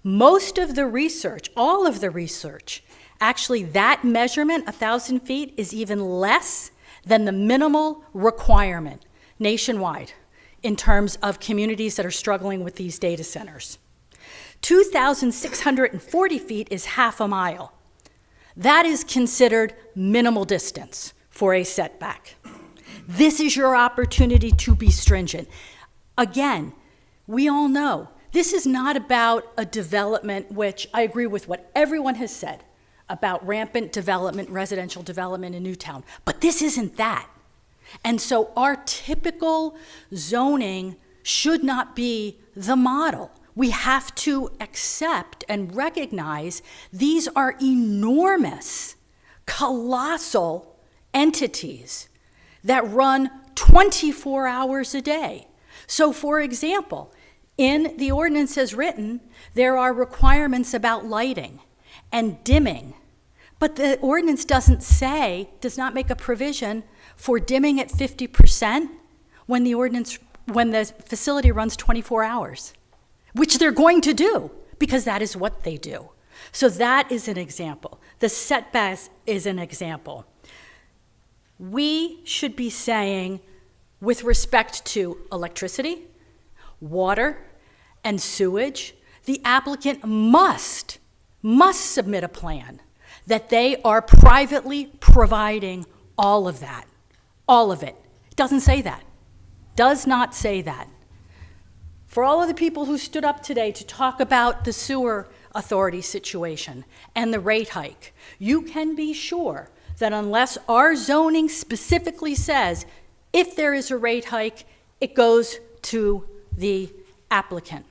Most of the research, all of the research, actually that measurement, 1,000 feet, is even less than the minimal requirement nationwide in terms of communities that are struggling with these data centers. 2,640 feet is half a mile. That is considered minimal distance for a setback. This is your opportunity to be stringent. Again, we all know this is not about a development, which I agree with what everyone has said about rampant development, residential development in Newtown, but this isn't that. And so our typical zoning should not be the model. We have to accept and recognize these are enormous, colossal entities that run 24 hours a day. So for example, in the ordinance as written, there are requirements about lighting and dimming, but the ordinance does not make a provision for dimming at 50% when the facility runs 24 hours, which they're going to do because that is what they do. So that is an example. The setback is an example. We should be saying, with respect to electricity, water, and sewage, the applicant must submit a plan that they are privately providing all of that, all of it. It doesn't say that, does not say that. For all of the people who stood up today to talk about the sewer authority situation and the rate hike, you can be sure that unless our zoning specifically says if there is a rate hike, it goes to the applicant.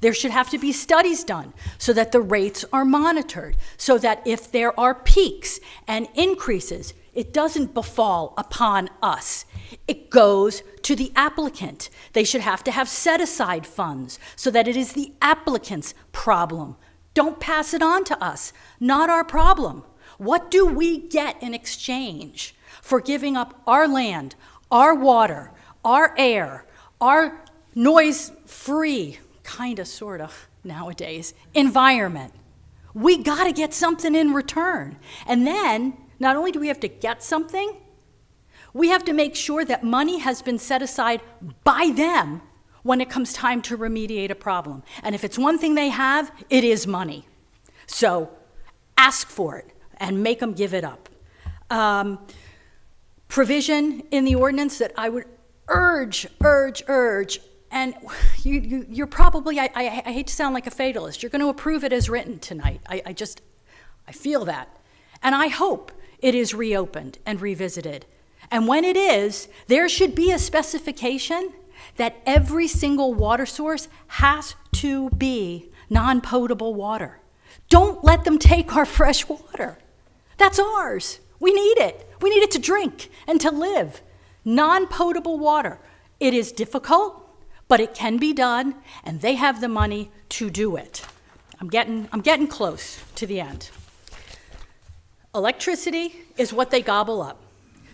There should have to be studies done so that the rates are monitored, so that if there are peaks and increases, it doesn't befall upon us. It goes to the applicant. They should have to have set-aside funds so that it is the applicant's problem. Don't pass it on to us. Not our problem. What do we get in exchange for giving up our land, our water, our air, our noise-free, kind of, sort of, nowadays, environment? We got to get something in return. And then, not only do we have to get something, we have to make sure that money has been set aside by them when it comes time to remediate a problem. And if it's one thing they have, it is money. So ask for it and make them give it up. Provision in the ordinance that I would urge, and you're probably, I hate to sound like a fatalist, you're going to approve it as written tonight. I feel that. And I hope it is reopened and revisited. And when it is, there should be a specification that every single water source has to be non-potable water. Don't let them take our fresh water. That's ours. We need it. We need it to drink and to live. Non-potable water. It is difficult, but it can be done, and they have the money to do it. I'm getting close to the end. Electricity is what they gobble up.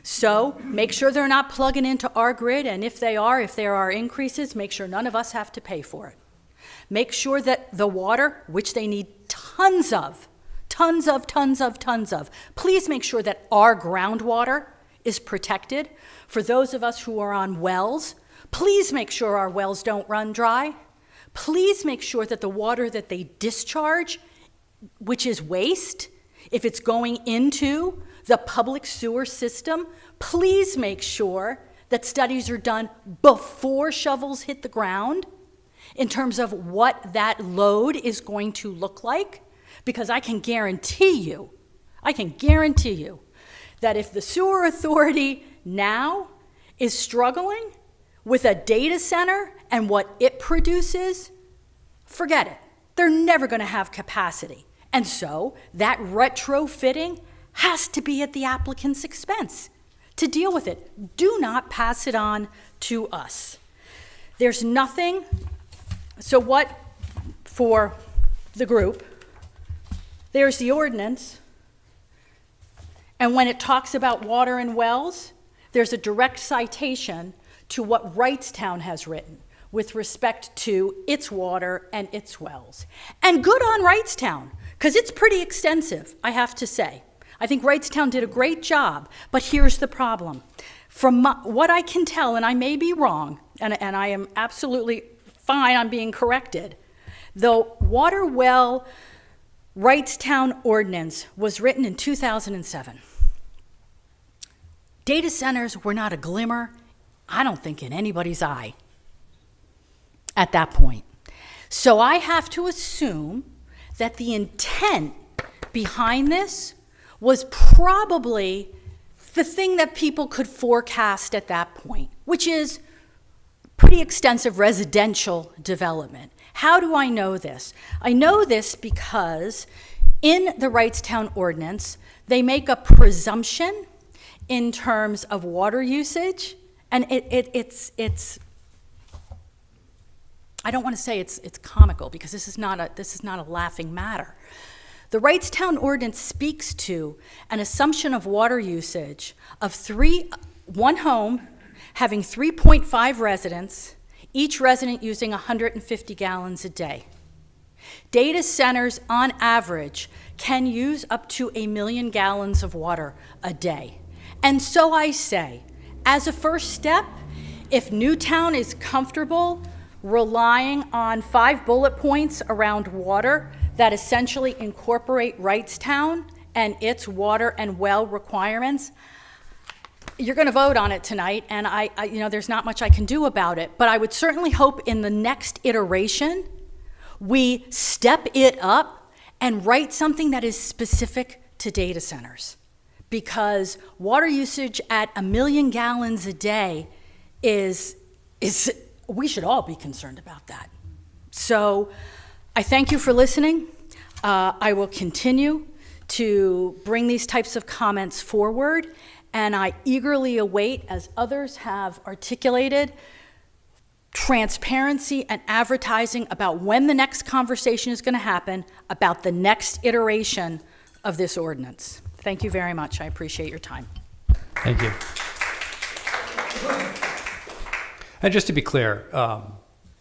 So make sure they're not plugging into our grid, and if there are increases, make sure none of us have to pay for it. Make sure that the water, which they need tons of, please make sure that our groundwater is protected. For those of us who are on wells, please make sure our wells don't run dry. Please make sure that the water that they discharge, which is waste, if it's going into the public sewer system, please make sure that studies are done before shovels hit the ground in terms of what that load is going to look like, because I can guarantee you that if the sewer authority now is struggling with a data center and what it produces, forget it. They're never going to have capacity. And so that retrofitting has to be at the applicant's expense to deal with it. Do not pass it on to us. There's nothing, so what for the group, there's the ordinance, and when it talks about water and wells, there's a direct citation to what Wrightstown has written with respect to its water and its wells. And good on Wrightstown, because it's pretty extensive, I have to say. I think Wrightstown did a great job, but here's the problem. From what I can tell, and I may be wrong, and I am absolutely fine on being corrected, the water well Wrightstown ordinance was written in 2007. Data centers were not a glimmer, I don't think, in anybody's eye at that point. So I have to assume that the intent behind this was probably the thing that people could forecast at that point, which is pretty extensive residential development. How do I know this? I know this because in the Wrightstown ordinance, they make a presumption in terms of water usage, and it's I don't want to say it's comical, because this is not a laughing matter. The Wrightstown ordinance speaks to an assumption of water usage of one home having 3.5 residents, each resident using 150 gallons a day. Data centers, on average, can use up to 1 million gallons of water a day. And so I say, as a first step, if Newtown is comfortable relying on 5 bullet points around water that essentially incorporate Wrightstown and its water and well requirements, you're going to vote on it tonight, and I there's not much I can do about it, but I would certainly hope in the next iteration we step it up and write something that is specific to data centers, because water usage at 1 million gallons a day is we should all be concerned about that. So I thank you for listening. I will continue to bring these types of comments forward, and I eagerly await, as others have articulated, transparency and advertising about when the next conversation is going to happen about the next iteration of this ordinance. Thank you very much. I appreciate your time. Thank you. And just to be clear,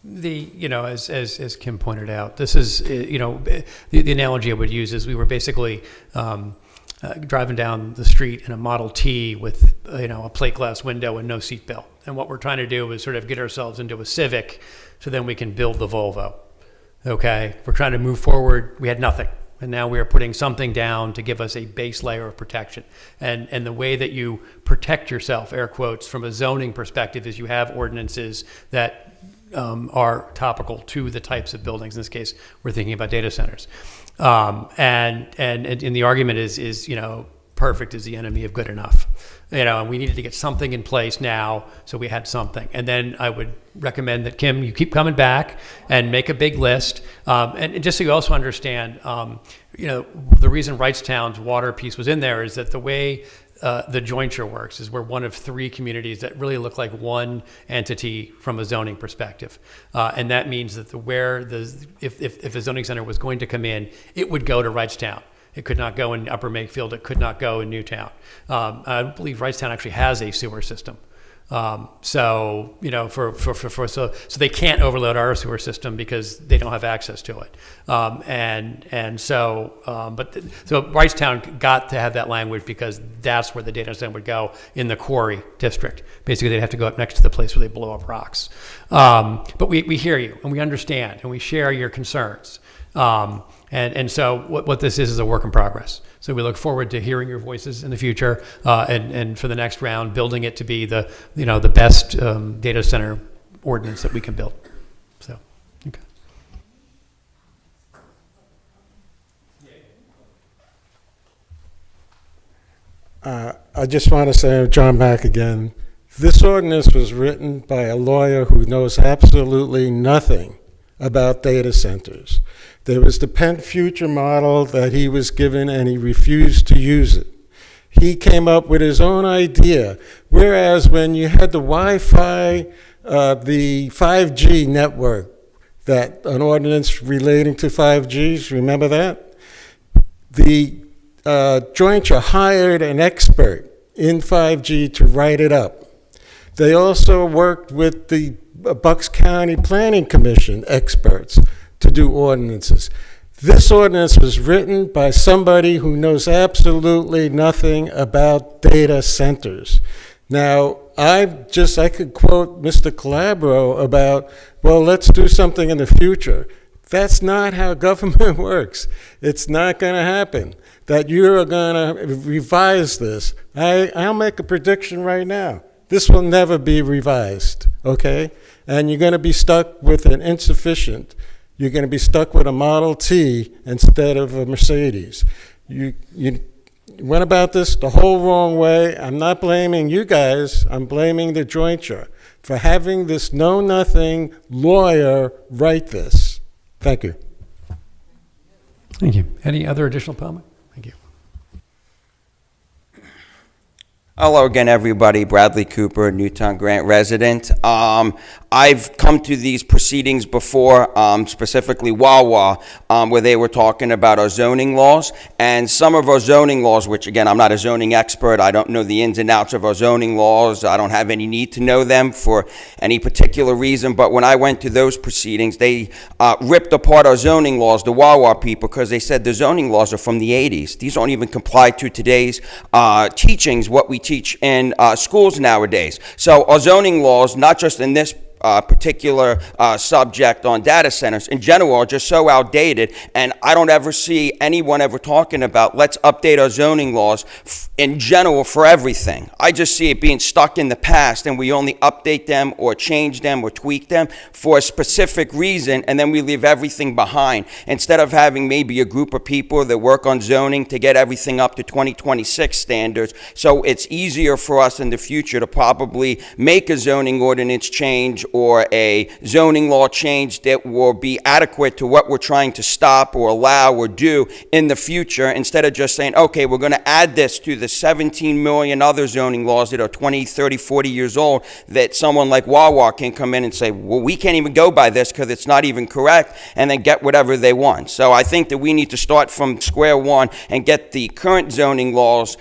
as Kim pointed out, this is, the analogy I would use is we were basically driving down the street in a Model T with, a plate glass window and no seatbelt. And what we're trying to do is sort of get ourselves into a Civic so then we can build the Volvo. Okay? We're trying to move forward. We had nothing. And now we are putting something down to give us a base layer of protection. And the way that you protect yourself, air quotes, from a zoning perspective is you have ordinances that are topical to the types of buildings. In this case, we're thinking about data centers. And the argument is perfect is the enemy of good enough. And we needed to get something in place now, so we had something. And then I would recommend that, Kim, you keep coming back and make a big list. And just so you also understand, the reason Wrightstown's water piece was in there is that the way the Jointure works is we're one of 3 communities that really look like one entity from a zoning perspective. And that means that if a zoning center was going to come in, it would go to Wrightstown. It could not go in Upper Makefield. It could not go in Newtown. I believe Wrightstown actually has a sewer system. So they can't overload our sewer system because they don't have access to it. So Wrightstown got to have that language because that's where the data center would go in the quarry district. Basically, they'd have to go up next to the place where they blow up rocks. But we hear you and we understand and we share your concerns. And so what this is a work in progress. So we look forward to hearing your voices in the future, and for the next round, building it to be the best data center ordinance that we can build. So, okay. I just want to say, John Mack again, this ordinance was written by a lawyer who knows absolutely nothing about data centers. There was the Penn Future model that he was given and he refused to use it. He came up with his own idea, whereas when you had the Wi-Fi, the 5G network, that an ordinance relating to 5Gs, remember that? The Jointure hired an expert in 5G to write it up. They also worked with the Bucks County Planning Commission experts to do ordinances. This ordinance was written by somebody who knows absolutely nothing about data centers. Now, I could quote Mr. Calabro about, well, let's do something in the future. That's not how government works. It's not going to happen. That you're going to revise this. I'll make a prediction right now. This will never be revised, okay? And you're going to be stuck with an insufficient. You're going to be stuck with a Model T instead of a Mercedes. You went about this the whole wrong way. I'm not blaming you guys. I'm blaming the Jointure for having this know-nothing lawyer write this. Thank you. Thank you. Any other additional comment? Thank you. Hello again, everybody. Bradley Cooper, Newtown Grant resident. I've come to these proceedings before, specifically Wawa, where they were talking about our zoning laws. And some of our zoning laws, which again, I'm not a zoning expert. I don't know the ins and outs of our zoning laws. I don't have any need to know them for any particular reason. But when I went to those proceedings, they ripped apart our zoning laws, the Wawa people, because they said the zoning laws are from the 80s. These don't even comply to today's teachings, what we teach in schools nowadays. So our zoning laws, not just in this particular subject on data centers in general, are just so outdated, and I don't ever see anyone ever talking about let's update our zoning laws in general for everything. I just see it being stuck in the past, and we only update them or change them or tweak them for a specific reason, and then we leave everything behind instead of having maybe a group of people that work on zoning to get everything up to 2026 standards. So it's easier for us in the future to probably make a zoning ordinance change or a zoning law change that will be adequate to what we're trying to stop or allow or do in the future, instead of just saying, okay, we're going to add this to the 17 million other zoning laws that are 20, 30, 40 years old, that someone like Wawa can come in and say, well, we can't even go by this because it's not even correct, and then get whatever they want. So I think that we need to start from square one and get the current zoning laws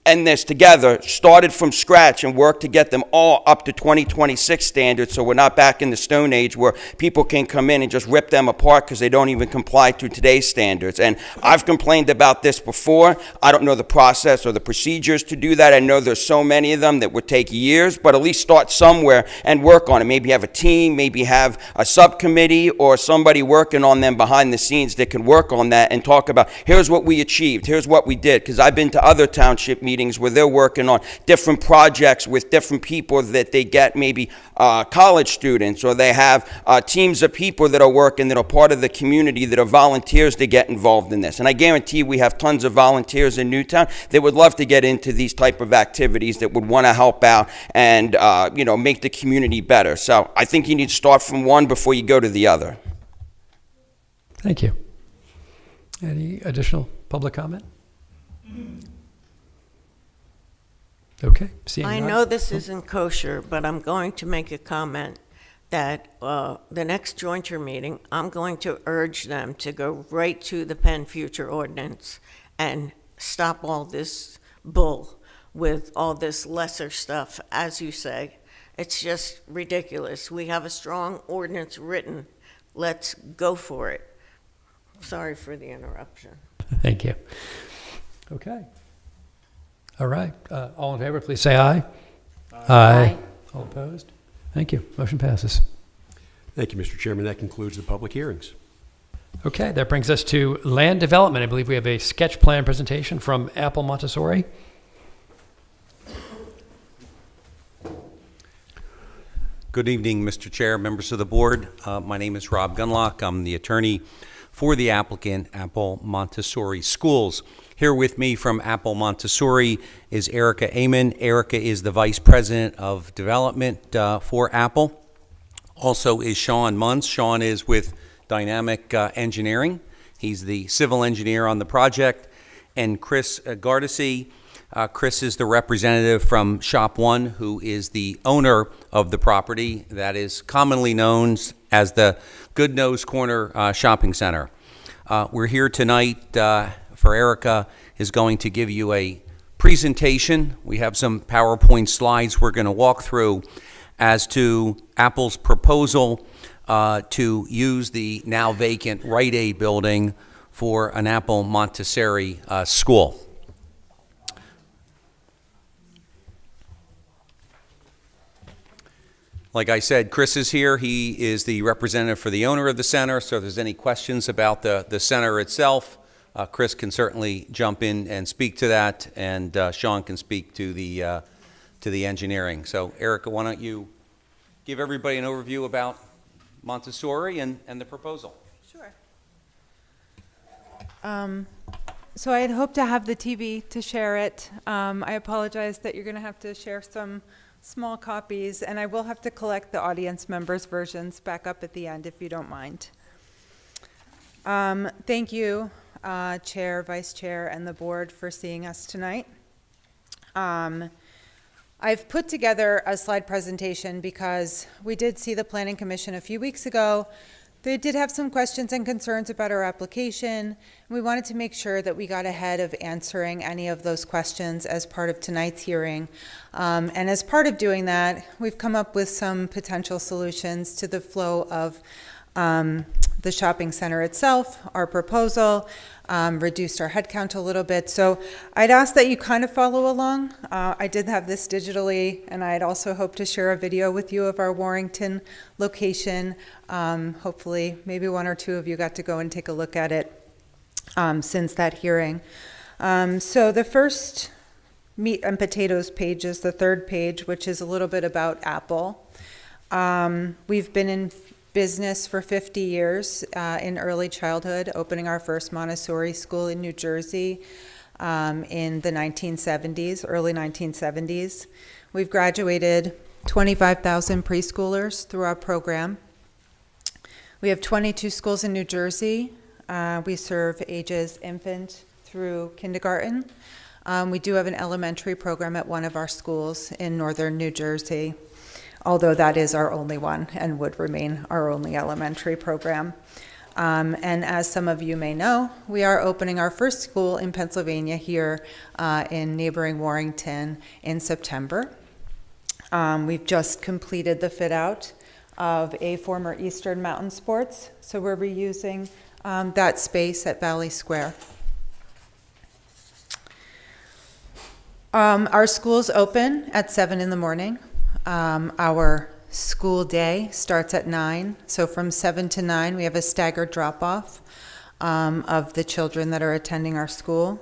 and this together, started from scratch, and work to get them all up to 2026 standards, so we're not back in the Stone Age where people can come in and just rip them apart because they don't even comply to today's standards. And I've complained about this before. I don't know the process or the procedures to do that. I know there's so many of them that would take years, but at least start somewhere and work on it. Maybe have a team, maybe have a subcommittee or somebody working on them behind the scenes that can work on that and talk about, here's what we achieved, here's what we did. Because I've been to other township meetings where they're working on different projects with different people that they get, maybe college students, or they have teams of people that are working that are part of the community that are volunteers to get involved in this. And I guarantee we have tons of volunteers in Newtown that would love to get into these type of activities, that would want to help out and make the community better. So I think you need to start from one before you go to the other. Thank you. Any additional public comment? Okay. I know this isn't kosher, but I'm going to make a comment that the next Jointure meeting, I'm going to urge them to go right to the Penn Future Ordinance and stop all this bull with all this lesser stuff, as you say. It's just ridiculous. We have a strong ordinance written. Let's go for it. Sorry for the interruption. Thank you. Okay. All right. All in favor, please say aye. Aye. All opposed? Thank you. Motion passes. Thank you, Mr. Chairman. That concludes the public hearings. Okay, that brings us to land development. I believe we have a sketch plan presentation from Apple Montessori. Good evening, Mr. Chair, members of the board. My name is Rob Gunlock. I'm the attorney for the applicant, Apple Montessori Schools. Here with me from Apple Montessori is Erica Amon. Erica is the Vice President of Development for Apple. Also is Sean Munz. Sean is with Dynamic Engineering. He's the civil engineer on the project. And Chris Gardesi. Chris is the representative from Shop One, who is the owner of the property that is commonly known as the Good Nose Corner Shopping Center. We're here tonight for Erica is going to give you a presentation. We have some PowerPoint slides we're going to walk through as to Apple's proposal to use the now vacant Rite Aid building for an Apple Montessori school. Like I said, Chris is here. He is the representative for the owner of the center, so if there's any questions about the center itself, Chris can certainly jump in and speak to that, and Sean can speak to the engineering. So, Erica, why don't you give everybody an overview about Montessori and the proposal? Sure. So I had hoped to have the TV to share it. I apologize that you're going to have to share some small copies, and I will have to collect the audience members' versions back up at the end if you don't mind. Thank you, Chair, Vice Chair, and the board for seeing us tonight. I've put together a slide presentation because we did see the Planning Commission a few weeks ago. They did have some questions and concerns about our application, and we wanted to make sure that we got ahead of answering any of those questions as part of tonight's hearing. And as part of doing that, we've come up with some potential solutions to the flow of the shopping center itself. Our proposal reduced our headcount a little bit. So I'd ask that you kind of follow along. I did have this digitally, and I'd also hope to share a video with you of our Warrington location. Hopefully, maybe one or two of you got to go and take a look at it since that hearing. So the first meat and potatoes page is the third page, which is a little bit about Apple. We've been in business for 50 years in early childhood, opening our first Montessori school in New Jersey in the 1970s, early 1970s. We've graduated 25,000 preschoolers through our program. We have 22 schools in New Jersey. We serve ages infant through kindergarten. We do have an elementary program at one of our schools in northern New Jersey, although that is our only one and would remain our only elementary program. And as some of you may know, we are opening our first school in Pennsylvania here in neighboring Warrington in September. We've just completed the fit out of a former Eastern Mountain Sports, so we're reusing that space at Valley Square. Our schools open at 7 in the morning. Our school day starts at 9. So from 7 to 9, we have a staggered drop-off of the children that are attending our school.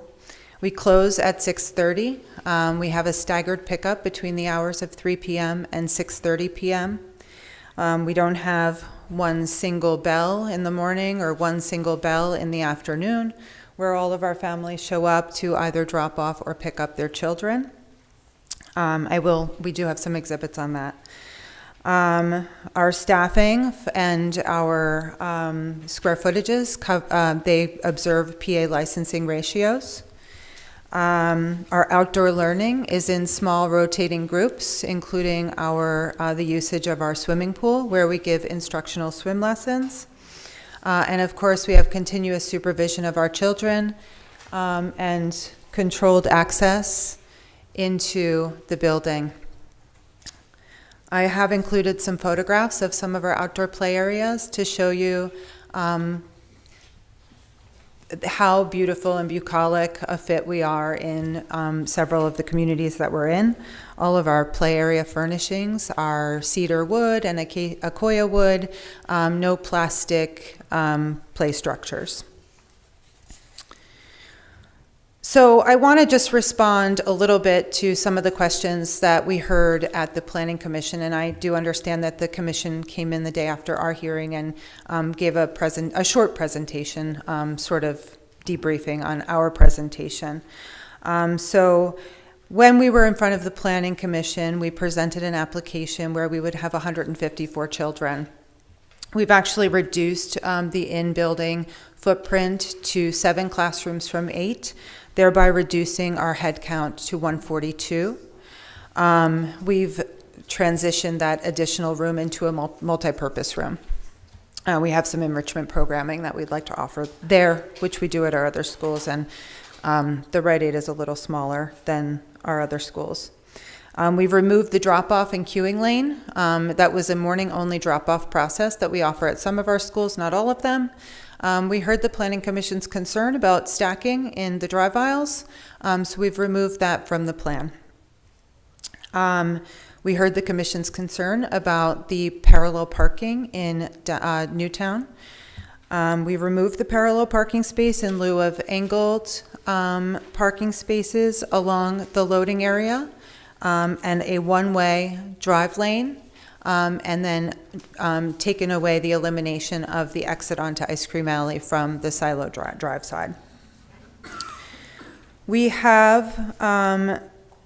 We close at 6:30. We have a staggered pickup between the hours of 3 p.m. and 6:30 p.m. We don't have one single bell in the morning or one single bell in the afternoon, where all of our families show up to either drop off or pick up their children. We do have some exhibits on that. Our staffing and our square footages, they observe PA licensing ratios. Our outdoor learning is in small rotating groups, including the usage of our swimming pool, where we give instructional swim lessons. And of course, we have continuous supervision of our children and controlled access into the building. I have included some photographs of some of our outdoor play areas to show you how beautiful and bucolic a fit we are in several of the communities that we're in. All of our play area furnishings are cedar wood and acacia wood, no plastic play structures. So I want to just respond a little bit to some of the questions that we heard at the Planning Commission, and I do understand that the Commission came in the day after our hearing and gave a short presentation, sort of debriefing on our presentation. So when we were in front of the Planning Commission, we presented an application where we would have 154 children. We've actually reduced the in-building footprint to 7 classrooms from 8, thereby reducing our head count to 142. We've transitioned that additional room into a multi-purpose room. We have some enrichment programming that we'd like to offer there, which we do at our other schools, and the Rite Aid is a little smaller than our other schools. We've removed the drop-off and queuing lane. That was a morning-only drop-off process that we offer at some of our schools, not all of them. We heard the Planning Commission's concern about stacking in the drive aisles, so we've removed that from the plan. We heard the Commission's concern about the parallel parking in Newtown. We removed the parallel parking space in lieu of angled parking spaces along the loading area, and a one-way drive lane, and then taken away the elimination of the exit onto Ice Cream Alley from the Silo Drive side. We have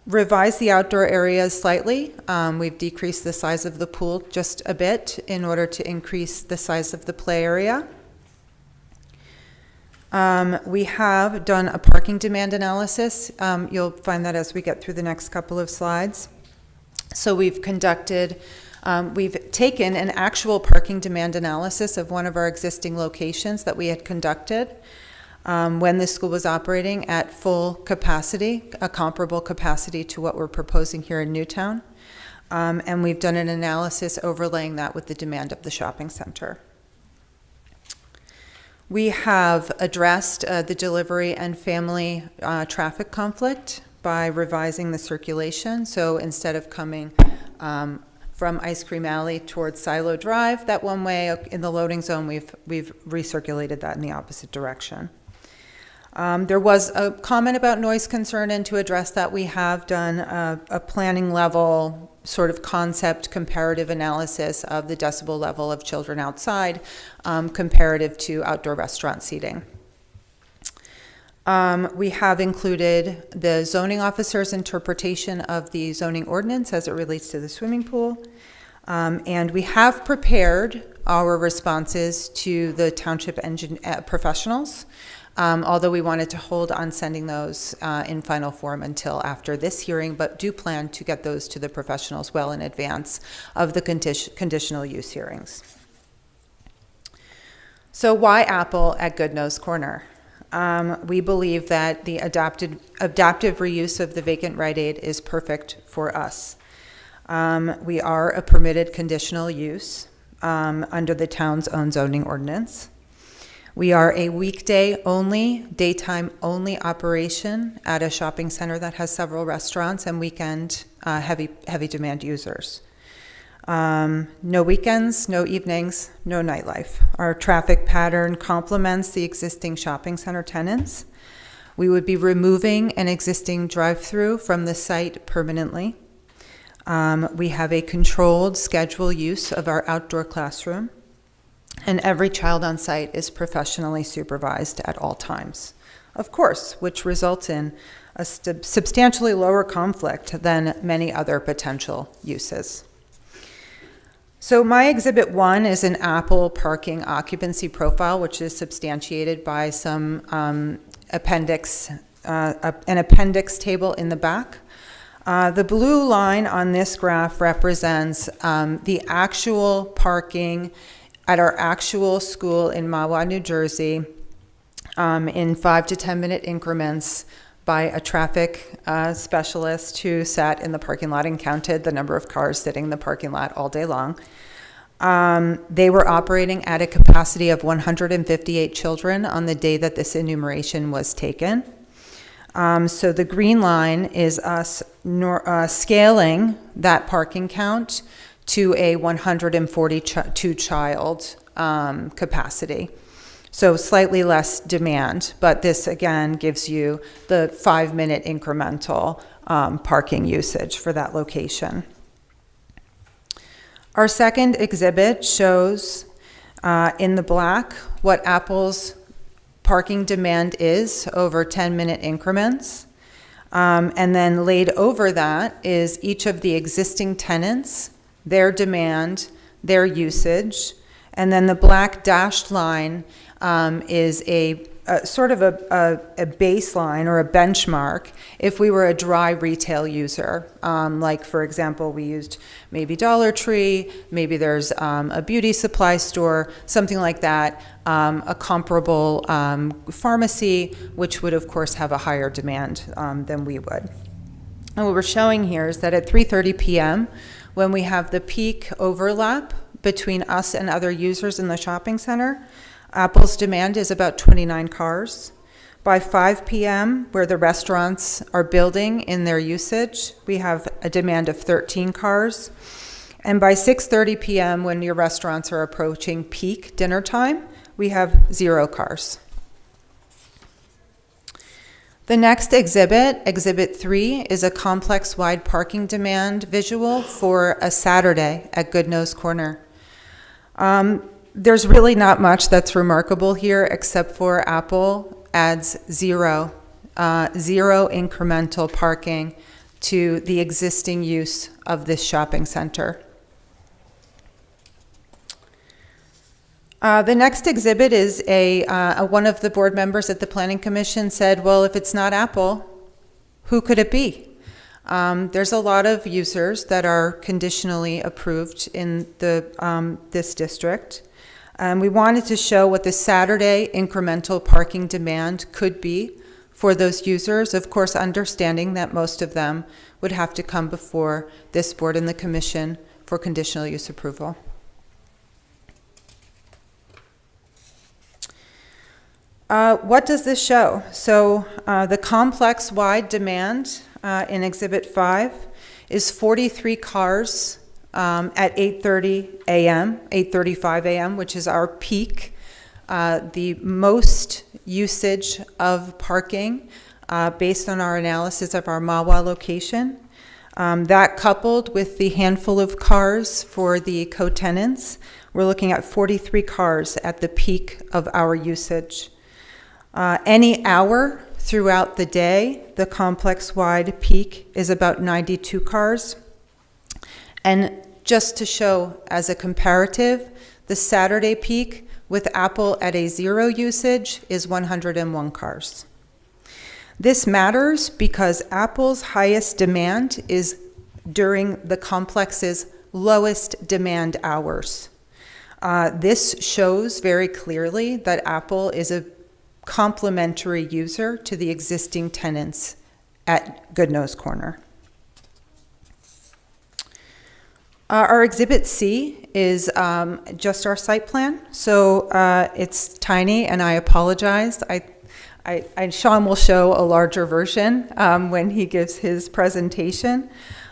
revised the outdoor areas slightly. We've decreased the size of the pool just a bit in order to increase the size of the play area. We have done a parking demand analysis. You'll find that as we get through the next couple of slides. So we've taken an actual parking demand analysis of one of our existing locations that we had conducted when the school was operating at full capacity, a comparable capacity to what we're proposing here in Newtown. And we've done an analysis overlaying that with the demand of the shopping center. We have addressed the delivery and family traffic conflict by revising the circulation. So instead of coming from Ice Cream Alley towards Silo Drive, that one way in the loading zone, we've recirculated that in the opposite direction. There was a comment about noise concern, and to address that, we have done a planning level sort of concept comparative analysis of the decibel level of children outside comparative to outdoor restaurant seating. We have included the zoning officer's interpretation of the zoning ordinance as it relates to the swimming pool. And we have prepared our responses to the township professionals, although we wanted to hold on sending those in final form until after this hearing, but do plan to get those to the professionals well in advance of the conditional use hearings. So why Apple at Goodnose Corner? We believe that the adaptive reuse of the vacant Rite Aid is perfect for us. We are a permitted conditional use under the town's own zoning ordinance. We are a weekday only, daytime only operation at a shopping center that has several restaurants and weekend heavy demand users. No weekends, no evenings, no nightlife. Our traffic pattern complements the existing shopping center tenants. We would be removing an existing drive-through from the site permanently. We have a controlled schedule use of our outdoor classroom, and every child on site is professionally supervised at all times, of course, which results in a substantially lower conflict than many other potential uses. So my Exhibit 1 is an Apple parking occupancy profile, which is substantiated by some an appendix table in the back. The blue line on this graph represents the actual parking at our actual school in Mahwah, New Jersey, in 5 to 10 minute increments by a traffic specialist who sat in the parking lot and counted the number of cars sitting in the parking lot all day long. They were operating at a capacity of 158 children on the day that this enumeration was taken. So the green line is us scaling that parking count to a 142 child capacity. So slightly less demand, but this again gives you the 5 minute incremental parking usage for that location. Our second exhibit shows in the black what Apple's parking demand is over 10-minute increments. And then laid over that is each of the existing tenants, their demand, their usage. And then the black dashed line is a sort of a baseline or a benchmark if we were a dry retail user. Like, for example, we used maybe Dollar Tree, maybe there's a beauty supply store, something like that, a comparable pharmacy, which would, of course, have a higher demand than we would. And what we're showing here is that at 3:30 p.m., when we have the peak overlap between us and other users in the shopping center, Apple's demand is about 29 cars. By 5 p.m., where the restaurants are building in their usage, we have a demand of 13 cars. And by 6:30 p.m., when your restaurants are approaching peak dinner time, we have 0 cars. The next exhibit, Exhibit 3, is a complex-wide parking demand visual for a Saturday at Goodnose Corner. There's really not much that's remarkable here except for Apple adds zero incremental parking to the existing use of this shopping center. The next exhibit is one of the board members at the Planning Commission said, well, if it's not Apple, who could it be? There's a lot of users that are conditionally approved in this district. We wanted to show what the Saturday incremental parking demand could be for those users, of course, understanding that most of them would have to come before this board and the commission for conditional use approval. What does this show? So the complex-wide demand in Exhibit 5 is 43 cars at 8:30 a.m., 8:35 a.m., which is our peak, the most usage of parking based on our analysis of our Mahwah location. That coupled with the handful of cars for the co-tenants, we're looking at 43 cars at the peak of our usage. Any hour throughout the day, the complex-wide peak is about 92 cars. And just to show as a comparative, the Saturday peak with Apple at a 0 usage is 101 cars. This matters because Apple's highest demand is during the complex's lowest demand hours. This shows very clearly that Apple is a complementary user to the existing tenants at Goodnose Corner. Our Exhibit C is just our site plan. So it's tiny, and I apologize. Sean will show a larger version when he gives his presentation.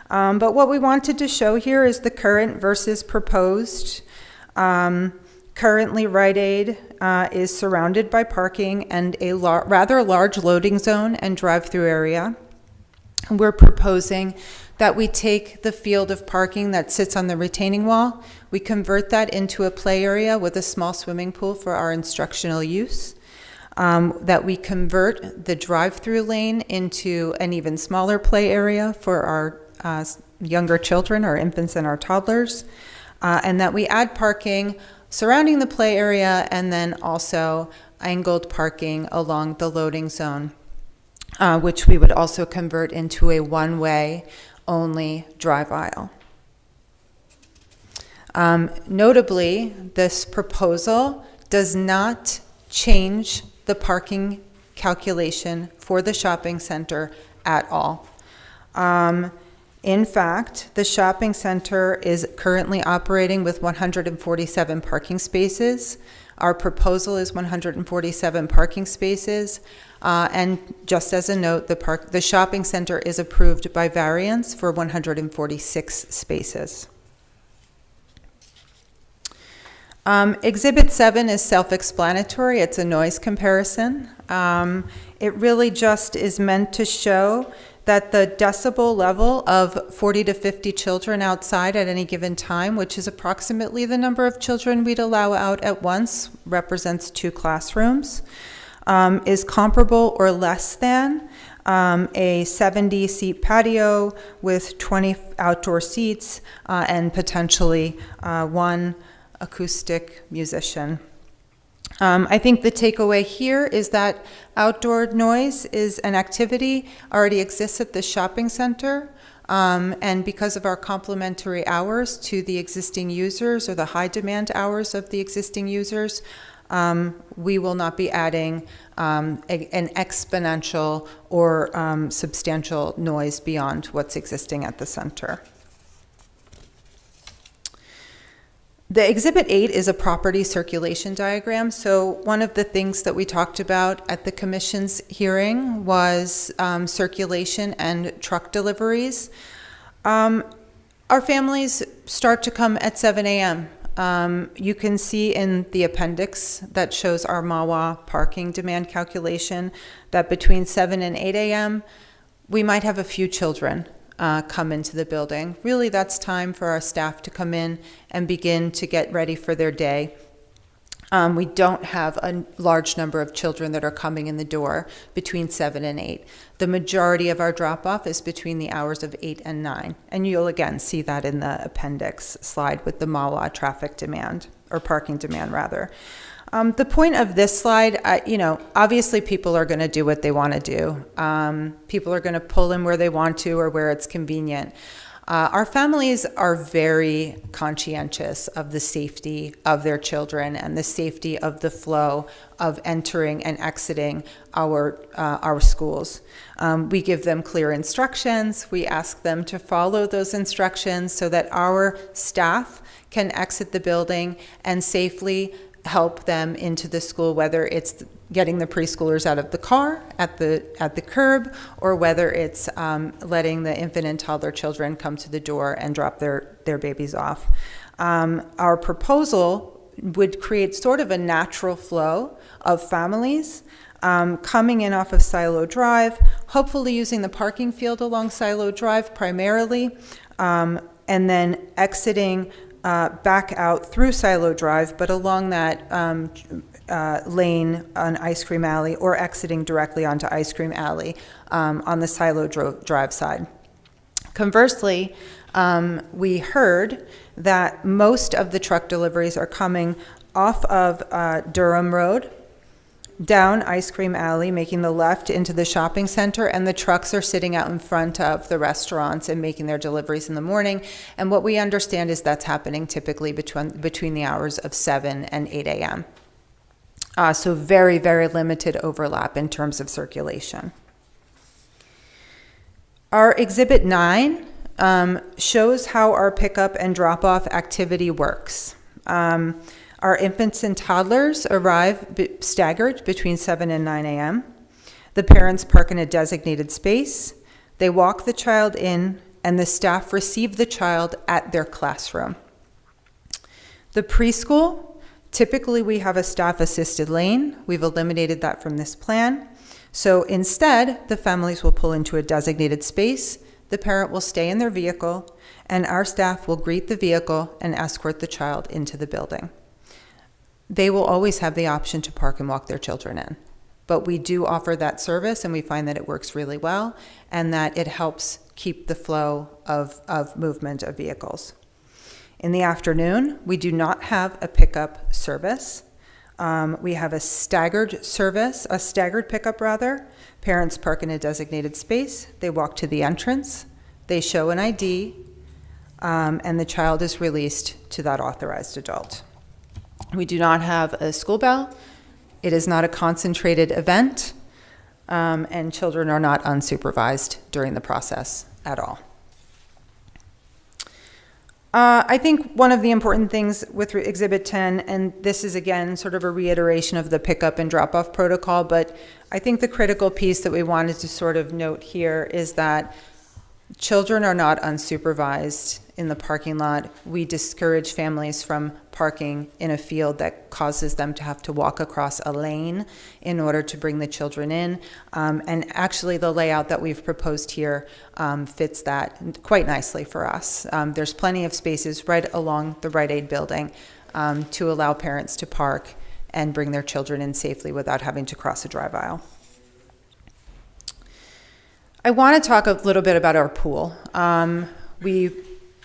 But what we wanted to show here is the current versus proposed. Currently, Rite Aid is surrounded by parking and a rather large loading zone and drive-through area. We're proposing that we take the field of parking that sits on the retaining wall, we convert that into a play area with a small swimming pool for our instructional use, that we convert the drive-through lane into an even smaller play area for our younger children, our infants and our toddlers, and that we add parking surrounding the play area and then also angled parking along the loading zone, which we would also convert into a one-way only drive aisle. Notably, this proposal does not change the parking calculation for the shopping center at all. In fact, the shopping center is currently operating with 147 parking spaces. Our proposal is 147 parking spaces. And just as a note, the shopping center is approved by variance for 146 spaces. Exhibit 7 is self-explanatory. It's a noise comparison. It really just is meant to show that the decibel level of 40 to 50 children outside at any given time, which is approximately the number of children we'd allow out at once, represents 2 classrooms, is comparable or less than a 70-seat patio with 20 outdoor seats and potentially 1 acoustic musician. I think the takeaway here is that outdoor noise is an activity already exists at the shopping center, and because of our complementary hours to the existing users or the high demand hours of the existing users, we will not be adding an exponential or substantial noise beyond what's existing at the center. The Exhibit 8 is a property circulation diagram. So one of the things that we talked about at the Commission's hearing was circulation and truck deliveries. Our families start to come at 7 a.m. You can see in the appendix that shows our MAWA parking demand calculation that between 7 and 8 a.m., we might have a few children come into the building. Really, that's time for our staff to come in and begin to get ready for their day. We don't have a large number of children that are coming in the door between 7 and 8. The majority of our drop-off is between the hours of 8 and 9. And you'll again see that in the appendix slide with the MAWA traffic demand, or parking demand rather. The point of this slide, obviously people are going to do what they want to do. People are going to pull in where they want to or where it's convenient. Our families are very conscientious of the safety of their children and the safety of the flow of entering and exiting our schools. We give them clear instructions. We ask them to follow those instructions so that our staff can exit the building and safely help them into the school, whether it's getting the preschoolers out of the car at the curb, or whether it's letting the infant and toddler children come to the door and drop their babies off. Our proposal would create sort of a natural flow of families coming in off of Silo Drive, hopefully using the parking field along Silo Drive primarily, and then exiting back out through Silo Drive, but along that lane on Ice Cream Alley, or exiting directly onto Ice Cream Alley on the Silo Drive side. Conversely, we heard that most of the truck deliveries are coming off of Durham Road, down Ice Cream Alley, making the left into the shopping center, and the trucks are sitting out in front of the restaurants and making their deliveries in the morning. And what we understand is that's happening typically between the hours of 7 and 8 a.m. So very, very limited overlap in terms of circulation. Our Exhibit 9 shows how our pickup and drop-off activity works. Our infants and toddlers arrive staggered between 7 and 9 a.m. The parents park in a designated space. They walk the child in, and the staff receive the child at their classroom. The preschool, typically we have a staff-assisted lane. We've eliminated that from this plan. So instead, the families will pull into a designated space. The parent will stay in their vehicle, and our staff will greet the vehicle and escort the child into the building. They will always have the option to park and walk their children in. But we do offer that service, and we find that it works really well, and that it helps keep the flow of movement of vehicles. In the afternoon, we do not have a pickup service. We have a staggered pickup rather. Parents park in a designated space. They walk to the entrance. They show an ID, and the child is released to that authorized adult. We do not have a school bell. It is not a concentrated event, and children are not unsupervised during the process at all. I think one of the important things with Exhibit 10, and this is again sort of a reiteration of the pickup and drop-off protocol, but I think the critical piece that we wanted to sort of note here is that children are not unsupervised in the parking lot. We discourage families from parking in a field that causes them to have to walk across a lane in order to bring the children in. And actually the layout that we've proposed here fits that quite nicely for us. There's plenty of spaces right along the Rite Aid building to allow parents to park and bring their children in safely without having to cross a drive aisle. I want to talk a little bit about our pool. We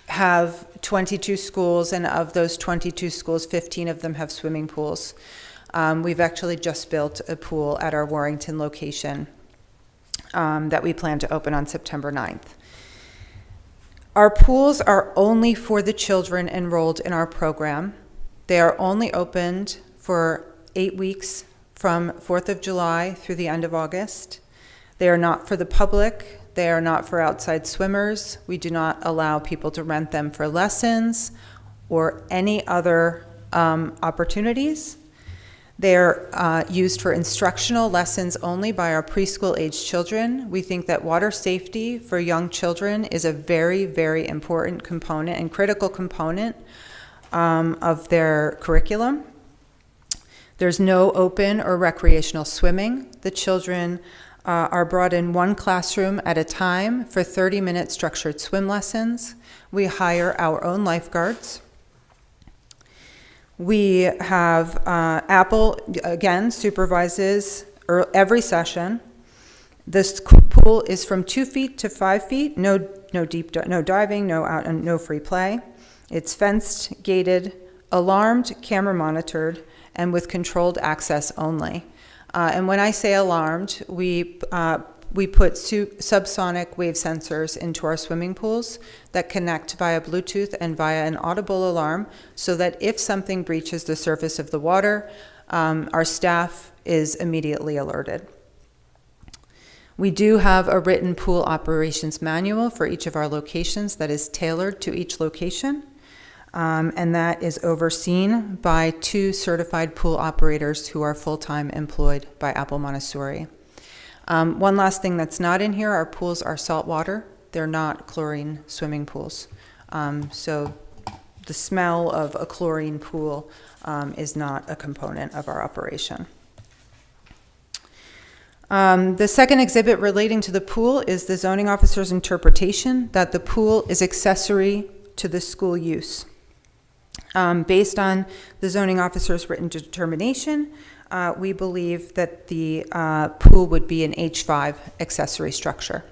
have 22 schools, and of those 22 schools, 15 of them have swimming pools. We've actually just built a pool at our Warrington location that we plan to open on September 9th. Our pools are only for the children enrolled in our program. They are only opened for 8 weeks from 4th of July through the end of August. They are not for the public. They are not for outside swimmers. We do not allow people to rent them for lessons or any other opportunities. They're used for instructional lessons only by our preschool-aged children. We think that water safety for young children is a very, very important component and critical component of their curriculum. There's no open or recreational swimming. The children are brought in one classroom at a time for 30-minute structured swim lessons. We hire our own lifeguards. We have Apple, again, supervises every session. This pool is from 2 feet to 5 feet, no diving, no free play. It's fenced, gated, alarmed, camera monitored, and with controlled access only. And when I say alarmed, we put subsonic wave sensors into our swimming pools that connect via Bluetooth and via an audible alarm, so that if something breaches the surface of the water, our staff is immediately alerted. We do have a written pool operations manual for each of our locations that is tailored to each location. And that is overseen by 2 certified pool operators who are full-time employed by Apple Montessori. One last thing that's not in here, our pools are saltwater. They're not chlorine swimming pools. So the smell of a chlorine pool is not a component of our operation. The second exhibit relating to the pool is the zoning officer's interpretation that the pool is accessory to the school use. Based on the zoning officer's written determination, we believe that the pool would be an H5 accessory structure,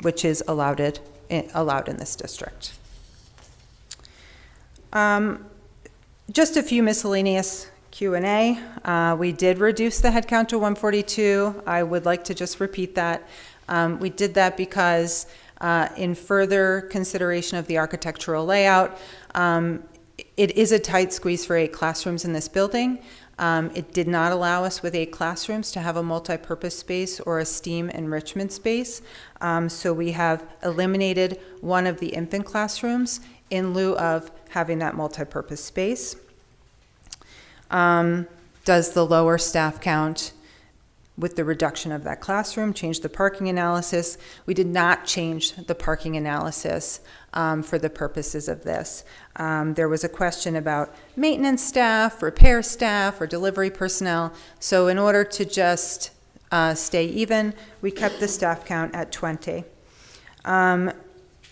which is allowed in this district. Just a few miscellaneous Q&A. We did reduce the head count to 142. I would like to just repeat that. We did that because in further consideration of the architectural layout, it is a tight squeeze for 8 classrooms in this building. It did not allow us with 8 classrooms to have a multi-purpose space or a STEAM enrichment space. So we have eliminated one of the infant classrooms in lieu of having that multi-purpose space. Does the lower staff count with the reduction of that classroom change the parking analysis? We did not change the parking analysis for the purposes of this. There was a question about maintenance staff, repair staff, or delivery personnel. So in order to just stay even, we kept the staff count at 20.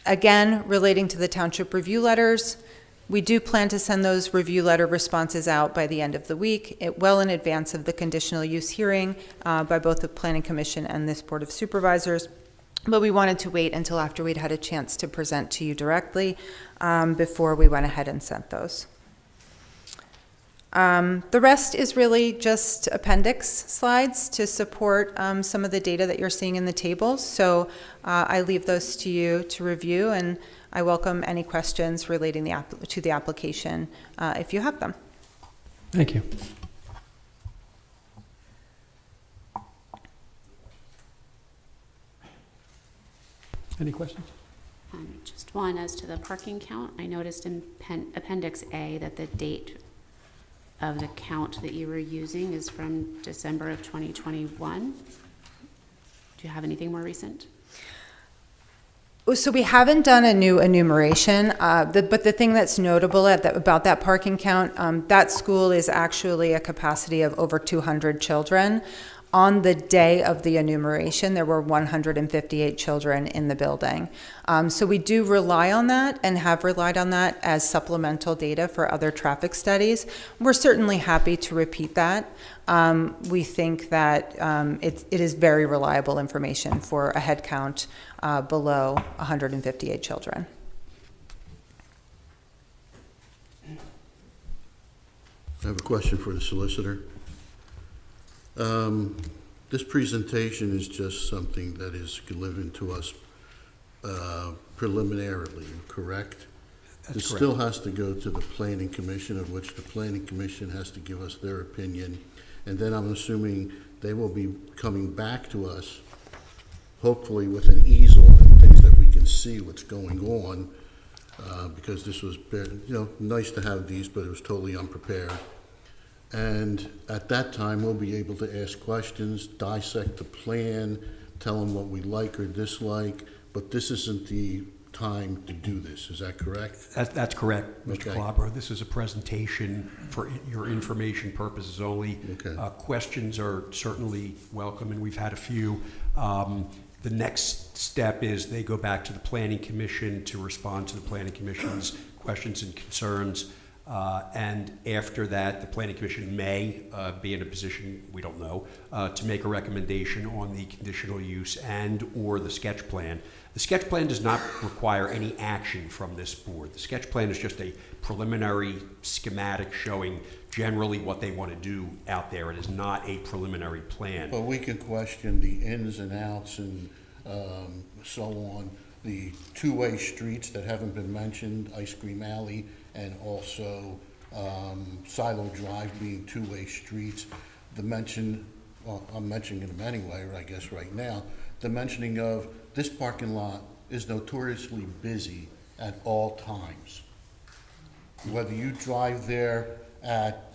Again, relating to the township review letters, we do plan to send those review letter responses out by the end of the week, well in advance of the conditional use hearing by both the Planning Commission and this Board of Supervisors. But we wanted to wait until after we'd had a chance to present to you directly before we went ahead and sent those. The rest is really just appendix slides to support some of the data that you're seeing in the tables. So I leave those to you to review, and I welcome any questions relating to the application if you have them. Thank you. Any questions? Just one as to the parking count. I noticed in Appendix A that the date of the count that you were using is from December of 2021. Do you have anything more recent? So we haven't done a new enumeration, but the thing that's notable about that parking count, that school is actually a capacity of over 200 children. On the day of the enumeration, there were 158 children in the building. So we do rely on that and have relied on that as supplemental data for other traffic studies. We're certainly happy to repeat that. We think that it is very reliable information for a head count below 158 children. I have a question for the solicitor. This presentation is just something that is given to us preliminarily, correct? That's It correct. still has to go to the Planning Commission, of which the Planning Commission has to give us their opinion. And then I'm assuming they will be coming back to us, hopefully with an easel and things that we can see what's going on, because this was, nice to have these, but it was totally unprepared. And at that time, we'll be able to ask questions, dissect the plan, tell them what we like or dislike, but this isn't the time to do this. Is that correct? That's correct, Mr. Okay. Calabro. This is a presentation for your information purposes only. Okay. Questions are certainly welcome, and we've had a few. The next step is they go back to the Planning Commission to respond to the Planning Commission's questions and concerns. And after that, the Planning Commission may be in a position, we don't know, to make a recommendation on the conditional use and or the sketch plan. The sketch plan does not require any action from this board. The sketch plan is just a preliminary schematic showing generally what they want to do out there. It is not a preliminary plan. But we can question the ins and outs and so on, the two-way streets that haven't been mentioned, Ice Cream Alley, and also Silo Drive being two-way streets. The mention, well, I'm mentioning them anyway, I guess right now, the mentioning of this parking lot is notoriously busy at all times. Whether you drive there at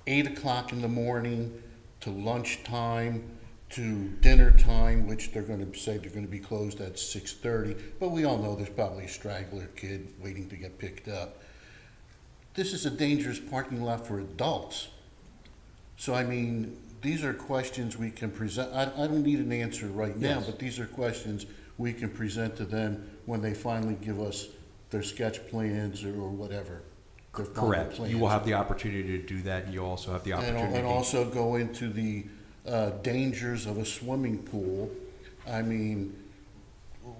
8 o'clock in the morning to lunchtime to dinner time, which they're going to say they're going to be closed at 6:30, but we all know there's probably a straggler kid waiting to get picked up. This is a dangerous parking lot for adults. So, I mean, these are questions we can present. I don't need an answer right now, Yes. but these are questions we can present to them when they finally give us their sketch plans or whatever. their final Correct. You will plans. have the opportunity to do that, and you also have the opportunity. And also go into the dangers of a swimming pool. I mean,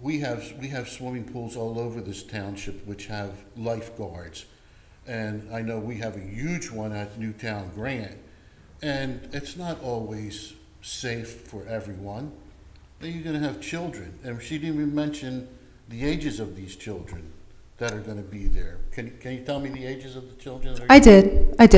we have swimming pools all over this township which have lifeguards. And I know we have a huge one at Newtown Grant. And it's not always safe for everyone. Then you're gonna have children. And she didn't even mention the ages of these children that are gonna be there. Can you tell me the ages of the children? I did. What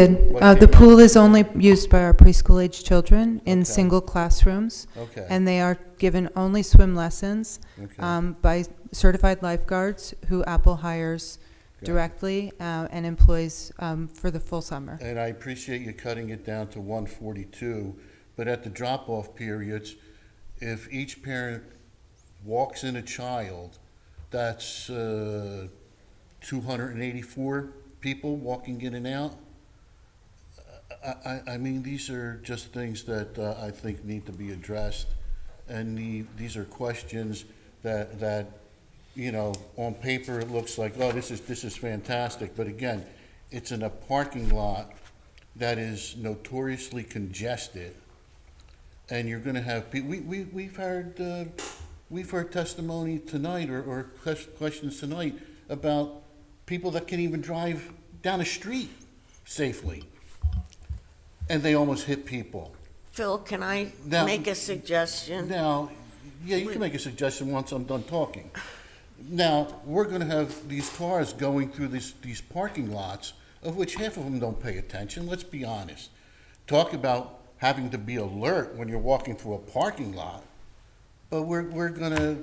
The came pool up? is only used by our preschool-age children in Okay. single classrooms. Okay. And they are given only swim lessons Okay. by certified lifeguards who Apple hires directly and employs for the full summer. And I appreciate you cutting it down to 142, but at the drop-off periods, if each parent walks in a child, that's 284 people walking in and out. I mean, these are just things that I think need to be addressed, and these are questions that you know, on paper it looks like, oh, this is fantastic, but again, it's in a parking lot that is notoriously congested, and you're going to have people. We've heard testimony tonight or questions tonight about people that can't even drive down a street safely, and they almost hit people. Phil, can I Now- make a suggestion? Now, yeah, you can make a suggestion once I'm done talking. Now, we're gonna have these cars going through these parking lots, of which half of them don't pay attention, let's be honest. Talk about having to be alert when you're walking through a parking lot, but we're gonna,